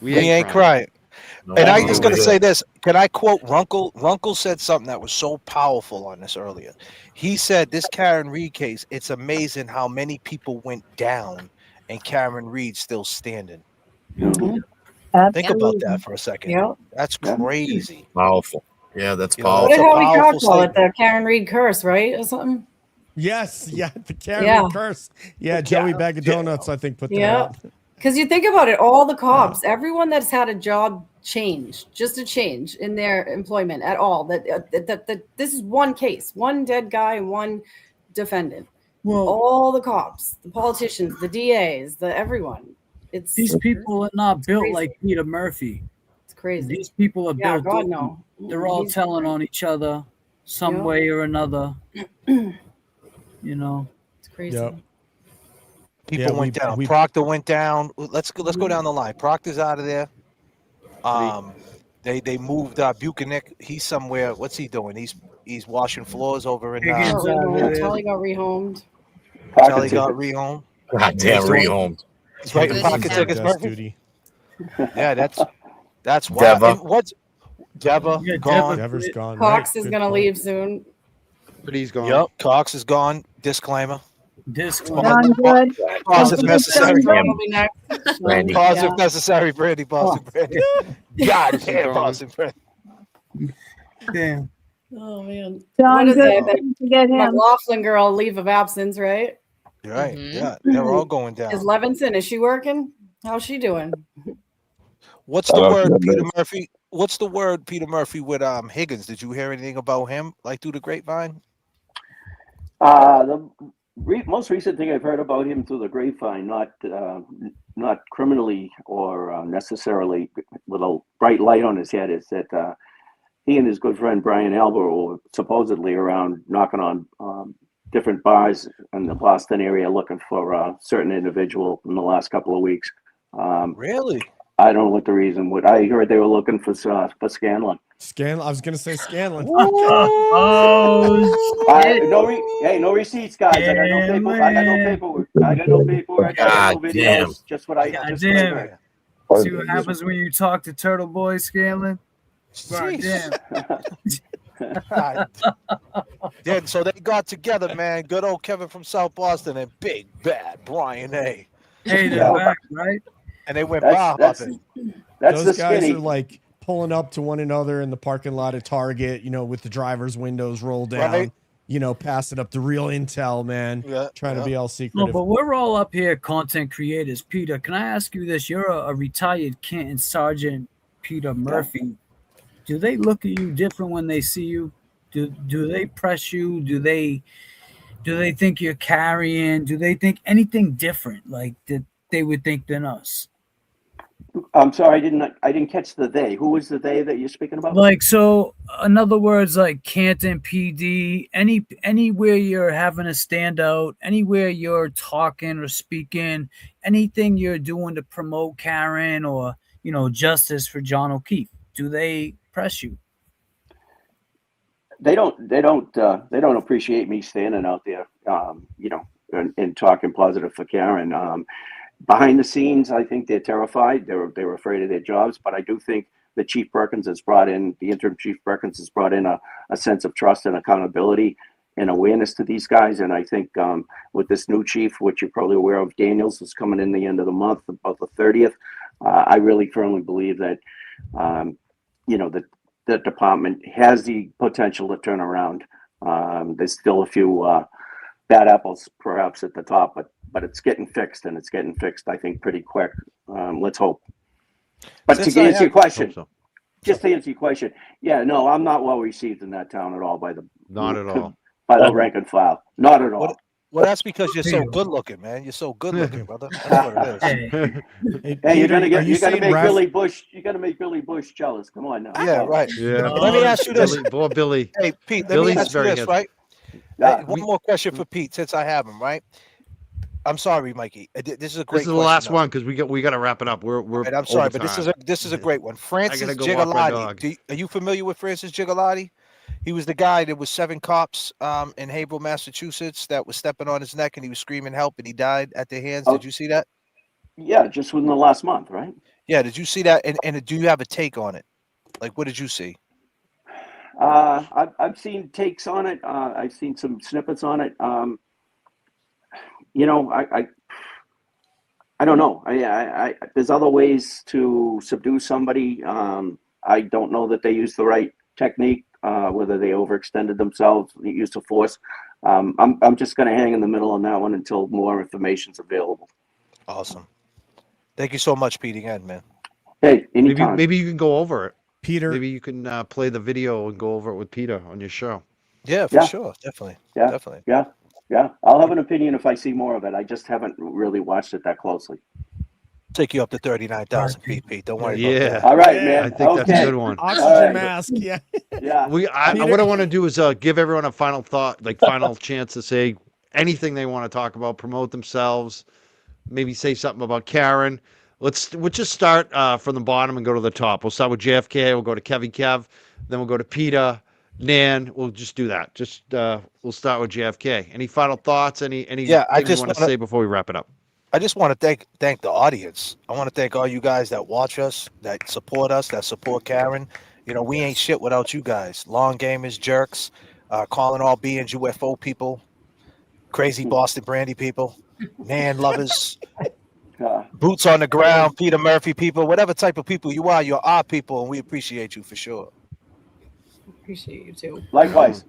We We ain't crying. No, And I no, just no, gotta no. say this. Can I quote Runkle? Runkle said something that was so powerful on this earlier. He said, this Karen Reed case, it's amazing how many people went down and Karen Reed's still standing. Think about that for a second. Yep. That's crazy. Powerful. Yeah, that's You know, What did it's a Howie Cox powerful call it? statement. The Karen Reed curse, right? Or something? Yes, yeah, the Karen Yeah. Reed curse. Yeah, Joey Bag of Donuts, I think, put that Yeah. out. Because you think about it, all the cops, everyone that's had a job change, just a change in their employment at all, that this is one case, one dead guy and one defendant. Well, all the cops, the politicians, the DAs, the everyone. It's these people are not built crazy. like Peter Murphy. It's crazy. These people are Yeah, built. God, different. no. They're all He's telling on each other some Yeah. way or another. You know, It's crazy. Yep. People Yeah, went down. Proctor went down. Let's go down the line. Proctor's out of there. They moved Buchanan. He's somewhere. What's he doing? He's washing floors over in. Got rehomed. Charlie got rehomed. Charlie got rehomed. Goddamn rehomed. He's writing Good pocket job. tickets. Desk Murphy. duty. Yeah, that's wild. Deva. And what's Deva Yeah, gone? Dever's gone. Cox right? is Good gonna point. leave soon. But he's gone. Yep, Cox is gone. Disclaimer. Done good. Pause if necessary. Done Will be next. Brandy. Pause Yeah. if necessary, Brandy. Boston Brandy. God damn, gone. Boston Brandy. damn. Oh man. Done What is good. it? That Couldn't Get him. McLaughlin girl leave of absence, right? You're right. Mhm. Yeah, they're all going down. Is Levinson, is she working? How's she doing? What's the word, Peter Murphy? What's the word, Peter Murphy, with Higgins? Did you hear anything about him, like through the grapevine? The most recent thing I've heard about him through the grapevine, not criminally or necessarily with a bright light on his head, is that he and his good friend Brian Albert were supposedly around knocking on different bars in the Boston area looking for a certain individual in the last couple of weeks. Really? I don't know what the reason would. I heard they were looking for Scanlon. Scanlon. I was gonna say Scanlon. No receipts, guys. I got no paperwork. I got no paperwork. I got no videos. Just what I. God Just what I damn heard. it. See what happens when you talk to Turtle Boy Scanlon? God damn. Yeah, so they got together, man. Good old Kevin from South Boston and Big Bad Brian A. Hey, they're back, right? And they went That's- bar that's- hopping. That's Those the guys skinny. are like pulling up to one another in the parking lot at Target, with the driver's windows rolled down, Right. Passing up the real intel, man. Yeah, Trying to be all No, secretive. but we're all up here content creators. Peter, can I ask you this? You're a retired Canton Sergeant, Peter Murphy. Do they look at you different when they see you? Do they press you? Do they think you're carrying? Do they think anything different like that they would think than us? I'm sorry, I didn't catch the they. Who was the they that you're speaking about? Like, so in other words, like Canton PD, anywhere you're having a standout, anywhere you're talking or speaking, anything you're doing to promote Karen or justice for John O'Keefe, do they press you? They don't appreciate me standing out there, and talking positive for Karen. Behind the scenes, I think they're terrified. They're afraid of their jobs, but I do think the interim Chief Perkins has brought in a sense of trust and accountability and awareness to these guys. And I think with this new chief, which you're probably aware of, Daniels, is coming in the end of the month, about the 30th. I really firmly believe that, the department has the potential to turn around. There's still a few bad apples perhaps at the top, but it's getting fixed, and it's getting fixed, I think, pretty quick. Let's hope. But Since to I answer your have- question, Hope so. just to answer your question, yeah, no, I'm not well received in that town at all by the rank and file. Not at all. Well, that's because you're so good looking, man. You're so good looking, brother. That's what it is. Hey, you're gonna make Billy Bush. You're gonna make Billy Bush jealous. Come on now. Yeah, right. Yeah. Let me ask you this. Billy. Hey, Pete, let Billy's me ask you very this, handsome. right? Yeah, One more question for Pete, since I have him, right? I'm sorry, Mikey. This is a great This is the question, last though. one because we got to wrap it up. We're Right, I'm sorry, over but time. this is a great one. Francis gotta go walk my dog. Gigalotti. Are you familiar with Francis Gigalotti? He was the guy that was 7 cops in Haverhill, Massachusetts, that was stepping on his neck, and he was screaming help, and he died at their hands. Did you see that? Yeah, just within the last month, right? Yeah, did you see that? And do you have a take on it? Like, what did you see? I've seen takes on it. I've seen some snippets on it. I don't know. I there's other ways to subdue somebody. I don't know that they used the right technique, whether they overextended themselves, the use of force. I'm just going to hang in the middle on that one until more information's available. Awesome. Thank you so much, Pete, again, man. Hey, anytime. Maybe you can go over it, Peter. Maybe you can play the video and go over it with Peter on your show. Yeah, for sure. Definitely. Yeah, Definitely. Yeah. I'll have an opinion if I see more of it. I just haven't really watched it that closely. Take you up to 39,000 feet, Pete. Don't worry Yeah. about that. All right, man. I think that's a good one. Oxygen mask. Yeah. Yeah. What I want to do is give everyone a final thought, like final chance to say anything they want to talk about, promote themselves, maybe say something about Karen. We'll just start from the bottom and go to the top. We'll start with JFK. We'll go to Kevy Kev. Then we'll go to Peter, Nan. We'll just do that. We'll start with JFK. Any final thoughts? Anything you want to say before we wrap it up? I just want to thank the audience. I want to thank all you guys that watch us, that support us, that support Karen. We ain't shit without you guys. Long gamers, jerks, calling all beings UFO people, crazy Boston Brandy people, man lovers, boots on the ground, Peter Murphy people, whatever type of people you are, you're our people, and we appreciate you for sure. Appreciate you too. Likewise.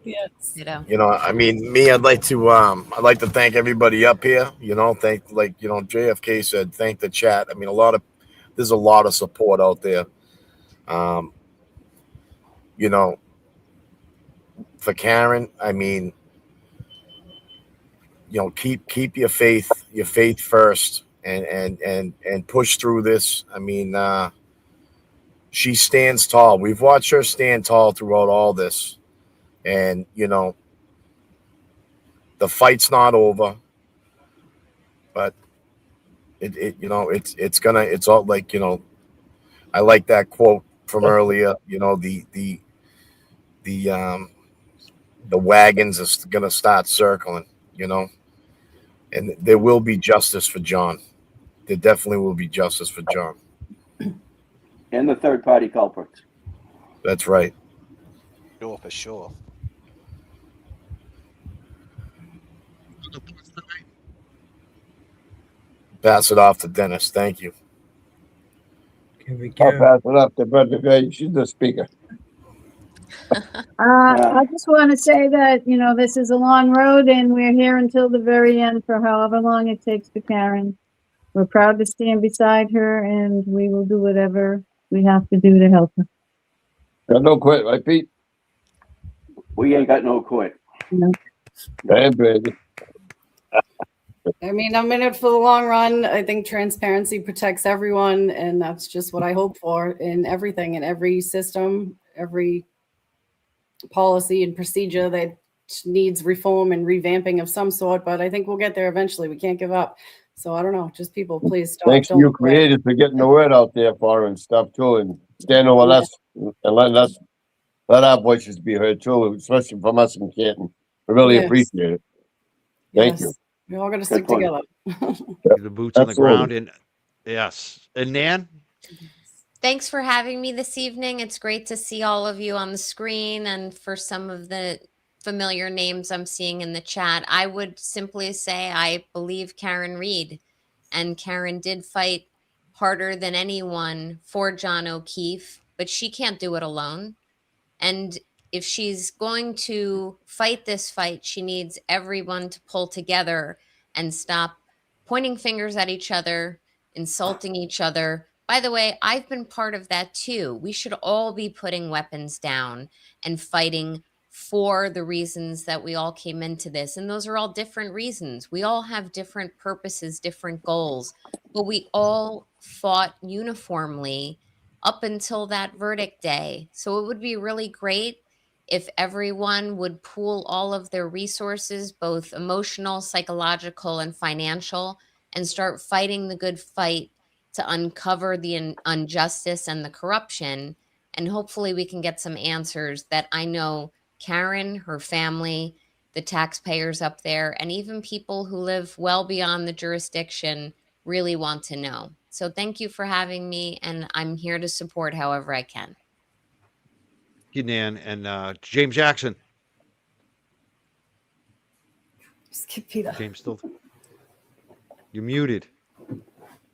Yes. I mean, me, I'd like to thank everybody up here. Thank, JFK said, thank the chat. I mean, there's a lot of support out there. For Karen, I mean, keep your faith first, and push through this. I mean, she stands tall. We've watched her stand tall throughout all this. And, the fight's not over, but it's all like, I like that quote from earlier, the wagons are going to start circling, and there will be justice for John. There definitely will be justice for John. And the third party culprits. That's right. Sure, for sure. Pass it off to Dennis. Thank you. I'll pass it up to Brenda Gray. She's the speaker. I just want to say that, you know, this is a long road and we're here until the very end for however long it takes for Karen. We're proud to stand beside her and we will do whatever we have to do to help her. Got no quit, right, Pete? We ain't got no quit. No. And Brady. I mean, I'm in it for the long run. I think transparency protects everyone, and that's just what I hope for in everything, in every system, every policy and procedure that needs reform and revamping of some sort. But I think we'll get there eventually. We can't give up. So I don't know, just people, please stop. Thanks to Don't you quit. creators for getting the word out there for her and stuff too, and standing with us and letting us let our voices be heard too, especially from us in Canton. We really Yes. appreciate it. Thank Yes. you. We're all going to stick together. The boots on the ground, and yes, and Nan. Thanks for having me this evening. It's great to see all of you on the screen, and for some of the familiar names I'm seeing in the chat. I would simply say I believe Karen Reed, and Karen did fight harder than anyone for John O'Keefe, but she can't do it alone. And if she's going to fight this fight, she needs everyone to pull together and stop pointing fingers at each other, insulting each other. By the way, I've been part of that too. We should all be putting weapons down and fighting for the reasons that we all came into this. And those are all different reasons. We all have different purposes, different goals, but we all fought uniformly up until that verdict day. So it would be really great if everyone would pool all of their resources, both emotional, psychological, and financial, and start fighting the good fight to uncover the injustice and the corruption. And hopefully we can get some answers that I know Karen, her family, the taxpayers up there, and even people who live well beyond the jurisdiction really want to know. So thank you for having me, and I'm here to support however I can. Thank you, Nan, and James Jackson. Skip Peter. James, still, you're muted.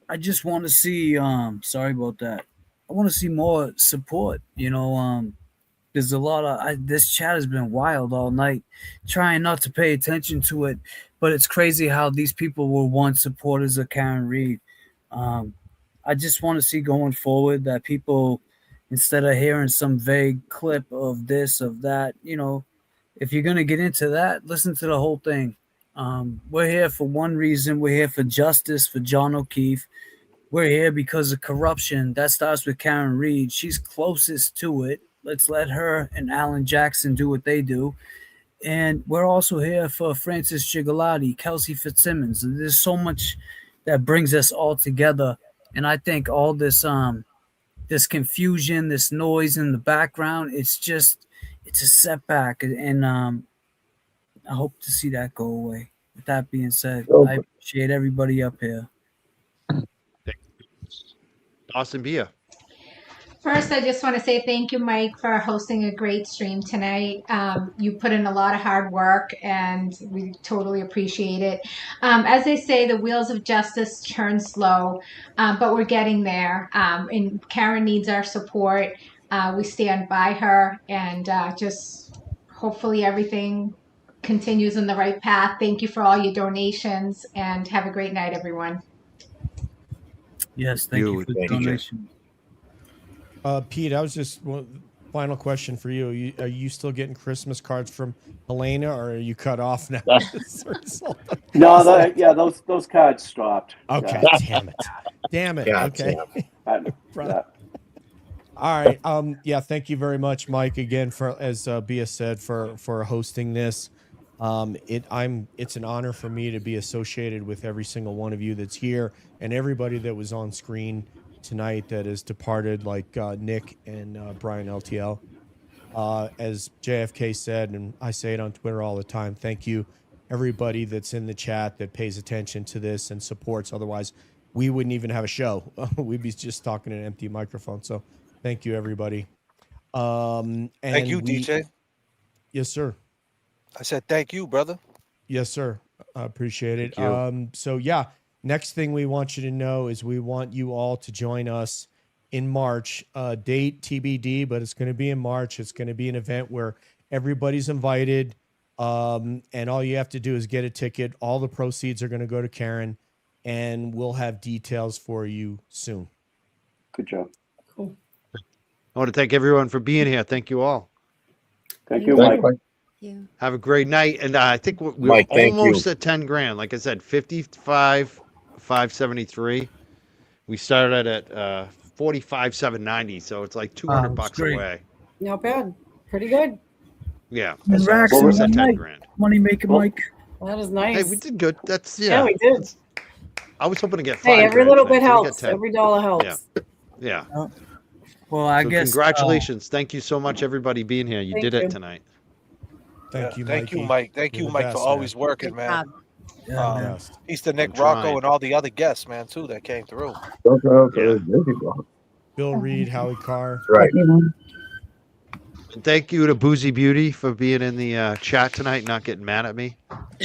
I just want to see sorry about that. I want to see more support, you know. There's a lot of this chat has been wild all night, trying not to pay attention to it, but it's crazy how these people were once supporters of Karen Reed. I just want to see going forward that people, instead of hearing some vague clip of this, of that, you know, if you're going to get into that, listen to the whole thing. We're here for one reason. We're here for justice for John O'Keefe. We're here because of corruption. That starts with Karen Reed. She's closest to it. Let's let her and Alan Jackson do what they do. And we're also here for Francis Gigalotti, Kelsey Fitzsimmons. There's so much that brings us all together. And I think all this this confusion, this noise in the background, it's a setback. And I hope to see that go away. With that being said, I appreciate everybody up here. Austin Bia. First, I just want to say thank you, Mike, for hosting a great stream tonight. You put in a lot of hard work, and we totally appreciate it. As they say, the wheels of justice turn slow, but we're getting there. And Karen needs our support. We stand by her, and just hopefully everything continues in the right path. Thank you for all your donations, and have a great night, everyone. Yes, thank you for the donation. Pete, I was just final question for you. Are you still getting Christmas cards from Helena, or are you cut off now? No, yeah, those cards stopped. Okay, yeah. damn it. God Okay. damn. All right. Yeah. Thank you very much, Mike, again for, as Bia said, for hosting this. It's an honor for me to be associated with every single one of you that's here, and everybody that was on screen tonight that has departed, like Nick and Brian LTL. As JFK said, and I say it on Twitter all the time, thank you everybody that's in the chat that pays attention to this and supports. Otherwise we wouldn't even have a show. We'd be just talking in an empty microphone. So thank you, everybody. And thank you, DJ. Yes, sir. I said thank you, brother. Yes, sir. I appreciate it. So yeah, next thing we want you to know is we want you all to join us in March. Date TBD, but it's going to be in March. It's going to be an event where everybody's invited. And all you have to do is get a ticket. All the proceeds are going to go to Karen, and we'll have details for you soon. Good job. Cool. I want to thank everyone for being here. Thank you all. Thank you, Mike. Have a great night. And I think we're Mike, thank almost you. at 10 grand. Like I said, 55,573. We started at 45,790. So it's like 200 Wow, bucks great. away. Not bad. Pretty good. Yeah. And racks in Almost one at 10 night. grand. Money making Mike. That is nice. Hey, we did good. That's, Yeah, yeah. we did. I was hoping to get 5 Hey, every grand little tonight, bit so we got helps. 10. Every dollar helps. Yeah. Well, I So guess congratulations. Thank you so much, everybody, being here. You Thank did you. it tonight. Thank you, Thank you, Mikey. Mike. Thank You're you, the Mike, best, for always working, Good man. job. Yeah, man. Peace to Nick I'm trying. Rocco and all the other guests, man, too, that came through. Yeah. Bill Reed, Howie Carr. Right. And thank you to Boozy Beauty for being in the chat tonight, not getting mad at me.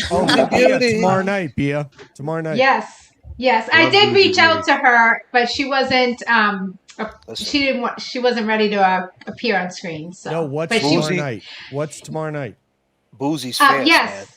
Oh, Bia, tomorrow night, Bia. Tomorrow night. Yes. I Love did Boozy reach out Beauty. to her, but she wasn't she wasn't ready to appear on screen. So No, what's but tomorrow Boozy- night? What's tomorrow night? Boozy's fast, man. yes.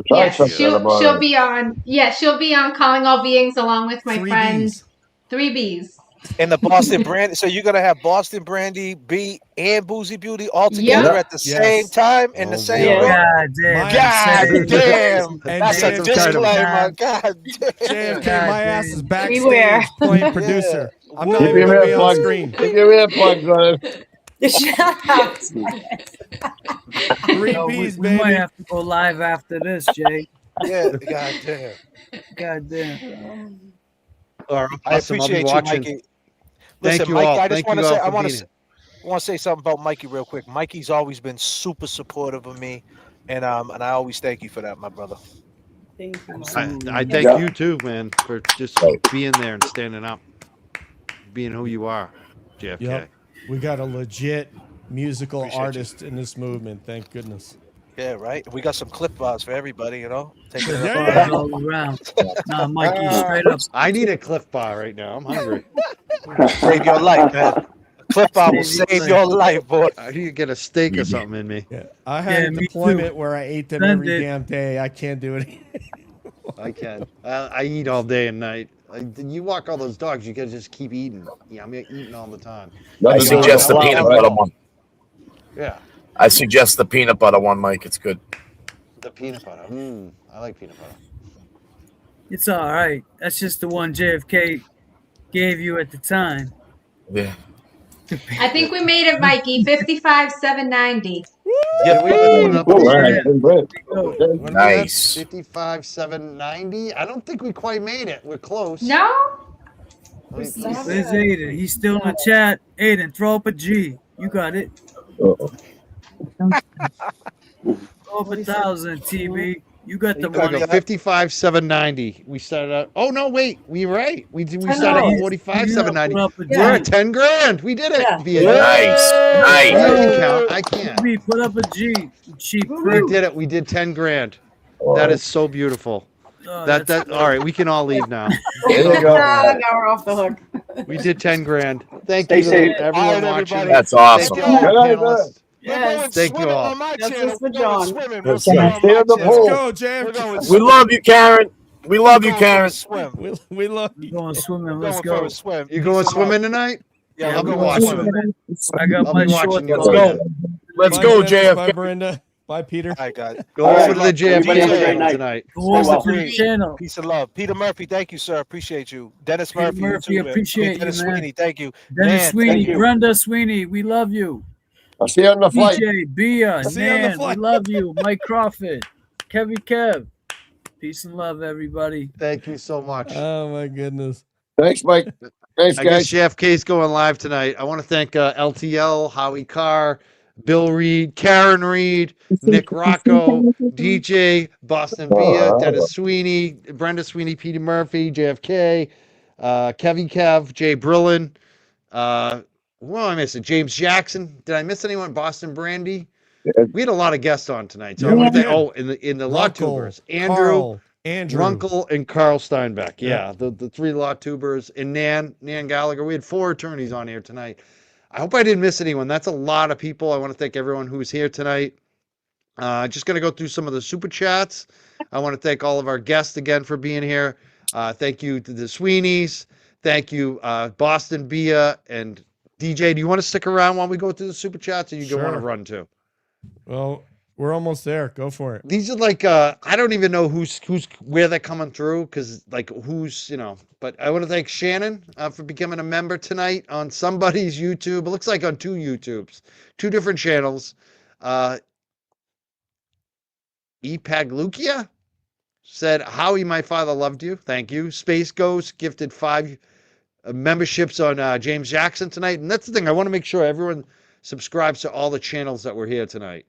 Try Yes, something about she'll it. be on. Yeah, she'll be on Calling All Beings along with my Three friend Bs. 3Bs. And the Boston Brandy. So you're gonna have Boston Brandy, B, and Boozy Beauty all together at the Yes. same time in Oh, the same boy. room. God damn. God damn. And That's a JFK, disclaimer. God damn. JFK, my ass is Beware. backstage playing producer. I'm not Keep even your going to be on earplugs. screen. Keep your earplugs on. Shut up. 3 Yo, Bs, we might baby. have to go live after this, Jay. Yeah, god damn. God damn. All right, I awesome. I'll be appreciate you, watching. Mikey. Thank Listen, you Mikey, all. I just Thank want you to all say, for I want being to say something about Mikey real quick. Mikey's always been super supportive of me, and I always thank you for that, my brother. Thank you. I thank Yeah. you too, man, for just being there and standing up, being who you are, JFK. Yep. We got a legit musical Appreciate you. artist in this movement. Thank goodness. Yeah, right. We got some clip bars for everybody, you know. Taking it Yeah, up. yeah. All around. Nah, Mikey, straight up. I need a Cliff Bar right now. I'm hungry. Save your life, man. A clip bar will Save your save your life, boy. I need to get a steak or something in me. Yeah. I had a me deployment too. where I ate them Send every it. damn day. I can't do it. I can. I eat all day and night. You walk all those dogs, you gotta just keep eating. Yeah, I'm eating all the time. I suggest the peanut butter one. Yeah, I suggest the peanut butter one, Mike. It's good. the peanut butter. I like peanut butter. It's all right. That's just the one JFK gave you at the time. Yeah. I think we made it, Mikey. 55,790. Yeah, we put up Cool, all there. right. Great. What are we at? Nice. 55,790. I don't think we quite made it. We're close. No? Where's Aiden? He's still in the chat. Aiden, throw up a G. You got it. Uh-oh. Throw up 1,000, TB. You got the There we money. go. 55,790. We started out. Oh no, wait. We were right. We I started know. at 45,790. Put up a We're at G. 10 grand. We did it. Yeah. Nice. I Nice. can count. I can't. TB, put up a G. You cheap We prick. did it. We did 10 grand. All That right. is so beautiful. Oh, That that's all right. We can all leave now. There you go. Now we're off the hook. We did 10 grand. Thank Stay you to safe. everyone All right, watching. everybody. That's Thank awesome. you, all Good the night, panelists. Yes. Thank you all. On my Justice channel. for We're going John. swimming. We're That's going right. on Stay my on the channel. pole. Go, We're Jam. going We swimming. love you, Karen. We love you, We're going for Karen. a swim. We love you. Going swimming. We're Let's going for go. a swim. You going Peace and love. swimming tonight? Yeah, I'll we're be going watching. swimming. I got I'll my be shorts watching you. Let's on. go. Let's Bye, go, Dennis. Bye, JFK. Brenda. Bye, Peter. All right, guys. Go All over right, to the JFK Everybody have a great channel night. tonight. Go Stay over well. to the channel. Peace and love. Peter Murphy, thank you, sir. Appreciate you. Dennis Peter Murphy, Murphy, you too, man. appreciate you, Dennis man. Sweeney, thank you. Dennis Man, Sweeney, thank you. Brenda Sweeney, we love you. I'll see you on the flight. DJ, Bia, See you on the Nan, we flight. love you. Mike Crawford, Kev. Peace and love, everybody. Thank you so much. Oh, my goodness. Thanks, Mike. Thanks, I guess guys. JFK's going live tonight. I want to thank LTL, Howie Carr, Bill Reed, Karen Reed, Nick Rocco, DJ, Boston Via, Dennis Sweeney, Brenda Sweeney, Peter Murphy, JFK, Kevy Kev, Jay Brillin. What am I missing? James Jackson. Did I miss anyone? Boston Brandy. We had a lot of guests on tonight. So Yeah, I want we to thank. did. Oh, in the Rocco, Law Tubers, Andrew, Carl, Andrew. Runkle and Carl Steinbeck. Yeah, the three law tubers and Nan Gallagher. We had 4 attorneys on here tonight. I hope I didn't miss anyone. That's a lot of people. I want to thank everyone who's here tonight. Just going to go through some of the super chats. I want to thank all of our guests again for being here. Thank you to the Sweeneys. Thank you, Boston Bia and DJ. Do you want to stick around while we go through the super chats, or you want to Sure. run too? Well, we're almost there. Go for it. These are like I don't even know who's where they're coming through because like who's But I want to thank Shannon for becoming a member tonight on somebody's YouTube. It looks like on 2 YouTubes, 2 different channels. Epaglukia said, "Howie, my father loved you. Thank you." Space Ghost gifted 5 memberships on James Jackson tonight, and that's the thing. I want to make sure everyone subscribes to all the channels that were here tonight.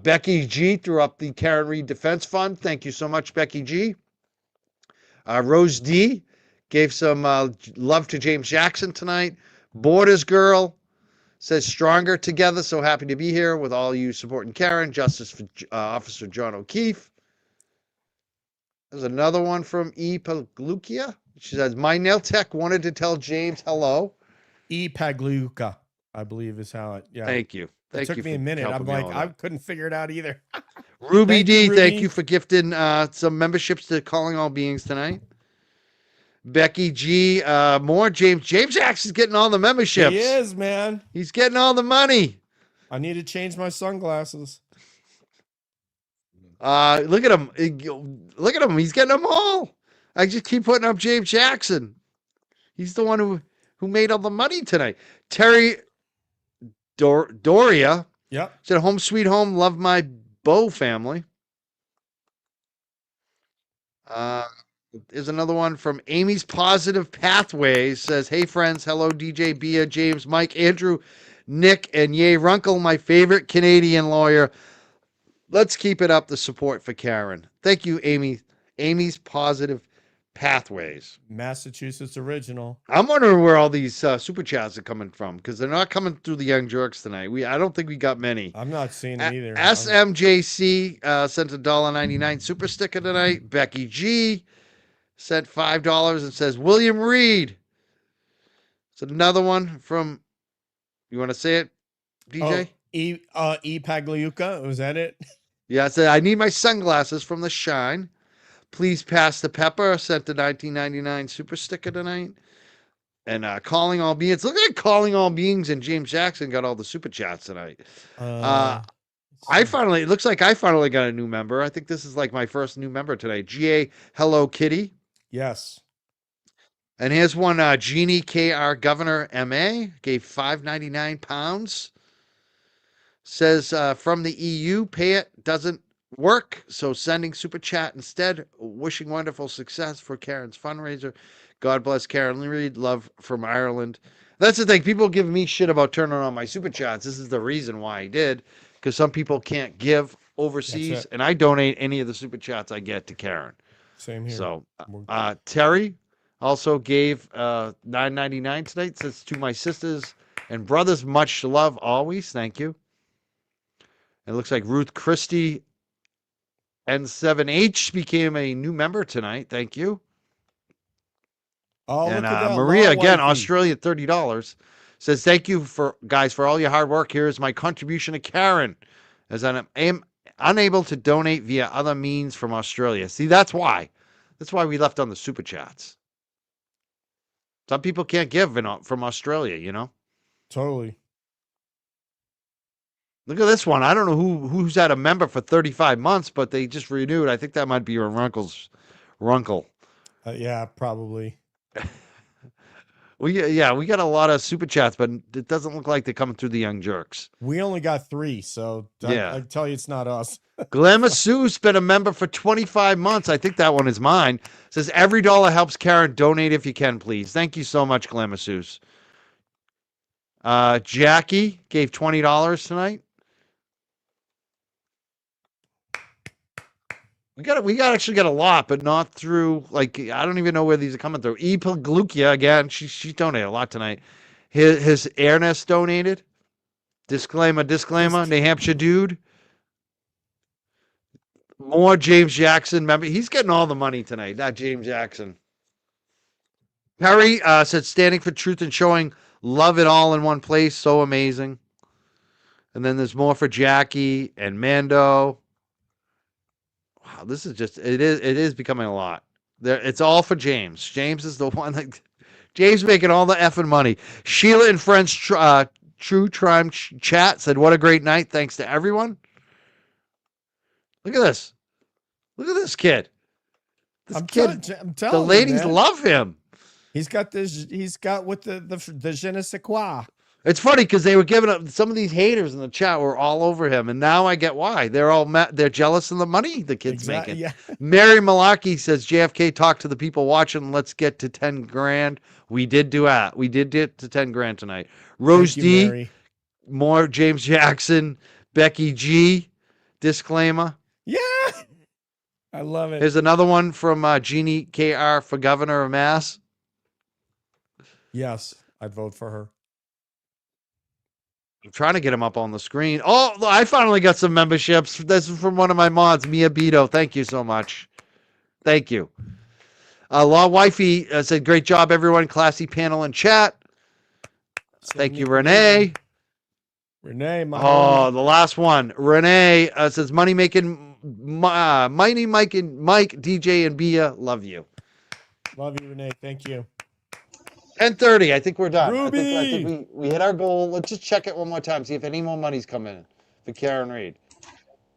Becky G threw up the Karen Reed Defense Fund. Thank you so much, Becky G. Rose D gave some love to James Jackson tonight. Borders Girl says, "Stronger together. So happy to be here with all you supporting Karen. Justice for Officer John O'Keefe." There's another one from E. Paglukia. She says, "My nail tech wanted to tell James hello." E. Pagluka, I believe is how it. Yeah. Thank you. It Thank took you me for a minute. I'm helping me like, all with I that. couldn't figure it out either. Ruby Thank D, you, thank Ruby. you for gifting some memberships to Calling All Beings tonight. Becky G, more James Jackson's getting all the memberships. He is, man. He's getting all the money. I need to change my sunglasses. Look at him. Look at him. He's getting them all. I just keep putting up James Jackson. He's the one who made all the money tonight. Terry Doria said, "Home sweet home. Love my Bow family." There's another one from Amy's Positive Pathways. Says, "Hey friends, hello DJ, Bia, James, Mike, Andrew, Nick, and Yay Runkle, my favorite Canadian lawyer. Let's keep it up, the support for Karen." Thank you, Amy. Amy's Positive Pathways. Massachusetts original. I'm wondering where all these super chats are coming from because they're not coming through the Young Jerks tonight. I don't think we got many. I'm not seeing them either. SMJC sent a $1.99 super sticker tonight. Becky G sent $5 and says, "William Reed." It's another one from, you want to say it, DJ? E. Pagliuca. Was that it? Yeah, it said, "I need my sunglasses from the shine. Please pass the pepper." Sent the $19.99 super sticker tonight. And Calling All Beings. Look at Calling All Beings and James Jackson got all the super chats tonight. It looks like I finally got a new member. I think this is like my first new member today. GA Hello Kitty. Yes. And here's one, Jeannie KR Governor MA gave £5.99. Says from the EU, pay it doesn't work, so sending super chat instead. Wishing wonderful success for Karen's fundraiser. God bless Karen Reed. Love from Ireland. That's the thing. People give me shit about turning on my super chats. This is the reason why I did, because some people can't give overseas, and I donate any of the super chats I get to Karen. Same here. So Terry also gave $9.99 tonight. Says, "To my sisters and brothers, much love always." Thank you. It looks like Ruth Christie N7H became a new member tonight. Thank you. Oh, and look at that. Maria, Law again, wifey. Australia, $30. Says, "Thank you for all your hard work. Here is my contribution to Karen, as I am unable to donate via other means from Australia." See, that's why. That's why we left on the super chats. Some people can't give from Australia, you know? Totally. Look at this one. I don't know who's had a member for 35 months, but they just renewed. I think that might be your Runkle. Yeah, probably. We got a lot of super chats, but it doesn't look like they're coming through the Young Jerks. We only got 3, so I tell you it's not us. Glamour Sue's been a member for 25 months. I think that one is mine. Says, "Every dollar helps Karen. Donate if you can, please." Thank you so much, Glamour Sue's. Jackie gave $20 tonight. We actually got a lot, but not through, like, I don't even know where these are coming through. E. Paglukia, again, she donated a lot tonight. His Ernest donated. Disclaimer, New Hampshire dude. More James Jackson. Remember, he's getting all the money tonight, not James Jackson. Perry said, standing for truth and showing love it all in one place. So amazing. And then there's more for Jackie and Mando. Wow, this is just, it is becoming a lot. It's all for James. James is the one that, James making all the effing money. Sheila and Friends True Crime Chat said, what a great night. Thanks to everyone. Look at this. Look at this kid. I'm telling The you, ladies man. love him. He's got this. He's got with the je ne sais quoi. It's funny because they were giving up. Some of these haters in the chat were all over him, and now I get why. They're all they're jealous of the money the kid's making. Yeah. Mary Malaki says JFK talked to the people watching. Let's get to 10 grand. We did do that. We did get to 10 grand tonight. Rose Thank you, D. Mary. More James Jackson. Becky G. Disclaimer. Yeah. I love it. Here's another one from Jeannie KR for governor of Mass. Yes, I'd vote for her. I'm trying to get him up on the screen. Oh, I finally got some memberships. This is from one of my mods, Mia Bito. Thank you so much. Thank you. Law Wifey said, great job, everyone. Classy panel and chat. Thank you, Renee. Renee, my Oh, the last one. Renee says, money making, Mighty Mike and Mike, DJ and Bia, love you. Love you, Renee. Thank you. 10:30. I think we're done. Ruby! I think we hit our goal. Let's just check it one more time. See if any more money's coming in for Karen Reed.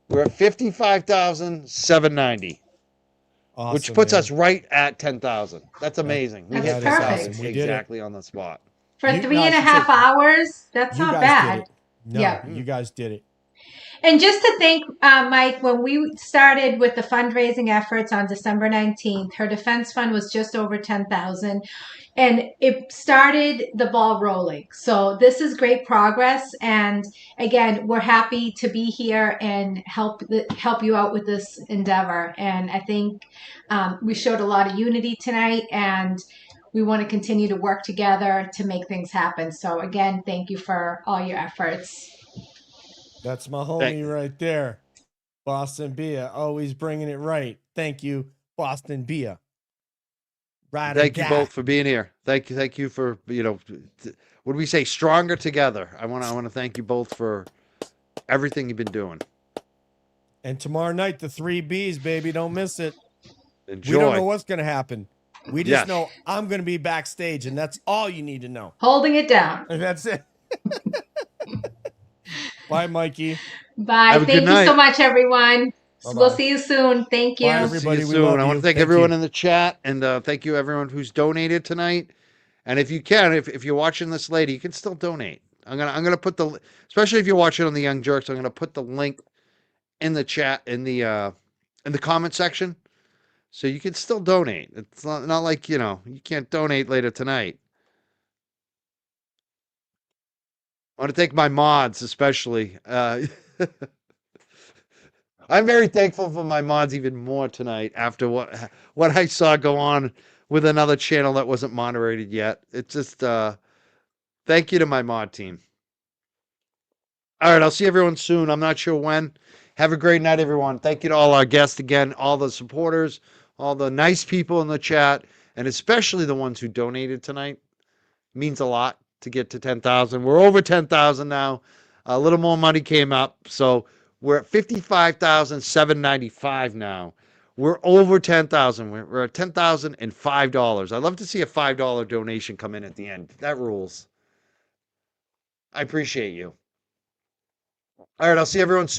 We're at $55,790, Awesome, which puts man. us right at 10,000. That's amazing. We That's hit perfect. 10,000 We did it. exactly on the spot. For You- 3.5 hours, that's You not guys bad. did it. No, Yeah. you guys did it. And just to thank Mike, when we started with the fundraising efforts on December 19th, her defense fund was just over 10,000, and it started the ball rolling. So this is great progress, and again, we're happy to be here and help you out with this endeavor. And I think we showed a lot of unity tonight, and we want to continue to work together to make things happen. So again, thank you for all your efforts. That's my homie right there. Boston Bia, always bringing it right. Thank you, Boston Bia. Right. Thank you both for being here. Thank you for, what do we say? Stronger together. I want to thank you both for everything you've been doing. And tomorrow night, the 3 Bs, baby. Don't miss it. Enjoy. We don't know what's going to happen. We just Yes. know I'm going to be backstage, and that's all you need to know. Holding it down. And that's it. Bye, Mikey. Bye. Have a good Thank you so night. much, everyone. Bye-bye. We'll see you soon. Thank you. Bye, everybody. See We you soon. love I want you. to thank Thank everyone you. in the chat, and thank you everyone who's donated tonight. And if you can, if you're watching this later, you can still donate. I'm gonna put the, especially if you're watching on the Young Jerks, I'm gonna put the link in the chat in the comment section, so you can still donate. It's not like you can't donate later tonight. I want to thank my mods especially. I'm very thankful for my mods even more tonight after what I saw go on with another channel that wasn't moderated yet. It's just thank you to my mod team. All right, I'll see everyone soon. I'm not sure when. Have a great night, everyone. Thank you to all our guests again, all the supporters, all the nice people in the chat, and especially the ones who donated tonight. It means a lot to get to 10,000. We're over 10,000 now. A little more money came up, so we're at 55,795 now. We're over 10,000. We're at $10,005. I'd love to see a $5 donation come in at the end. That rules. I appreciate you. All right, I'll see everyone soon.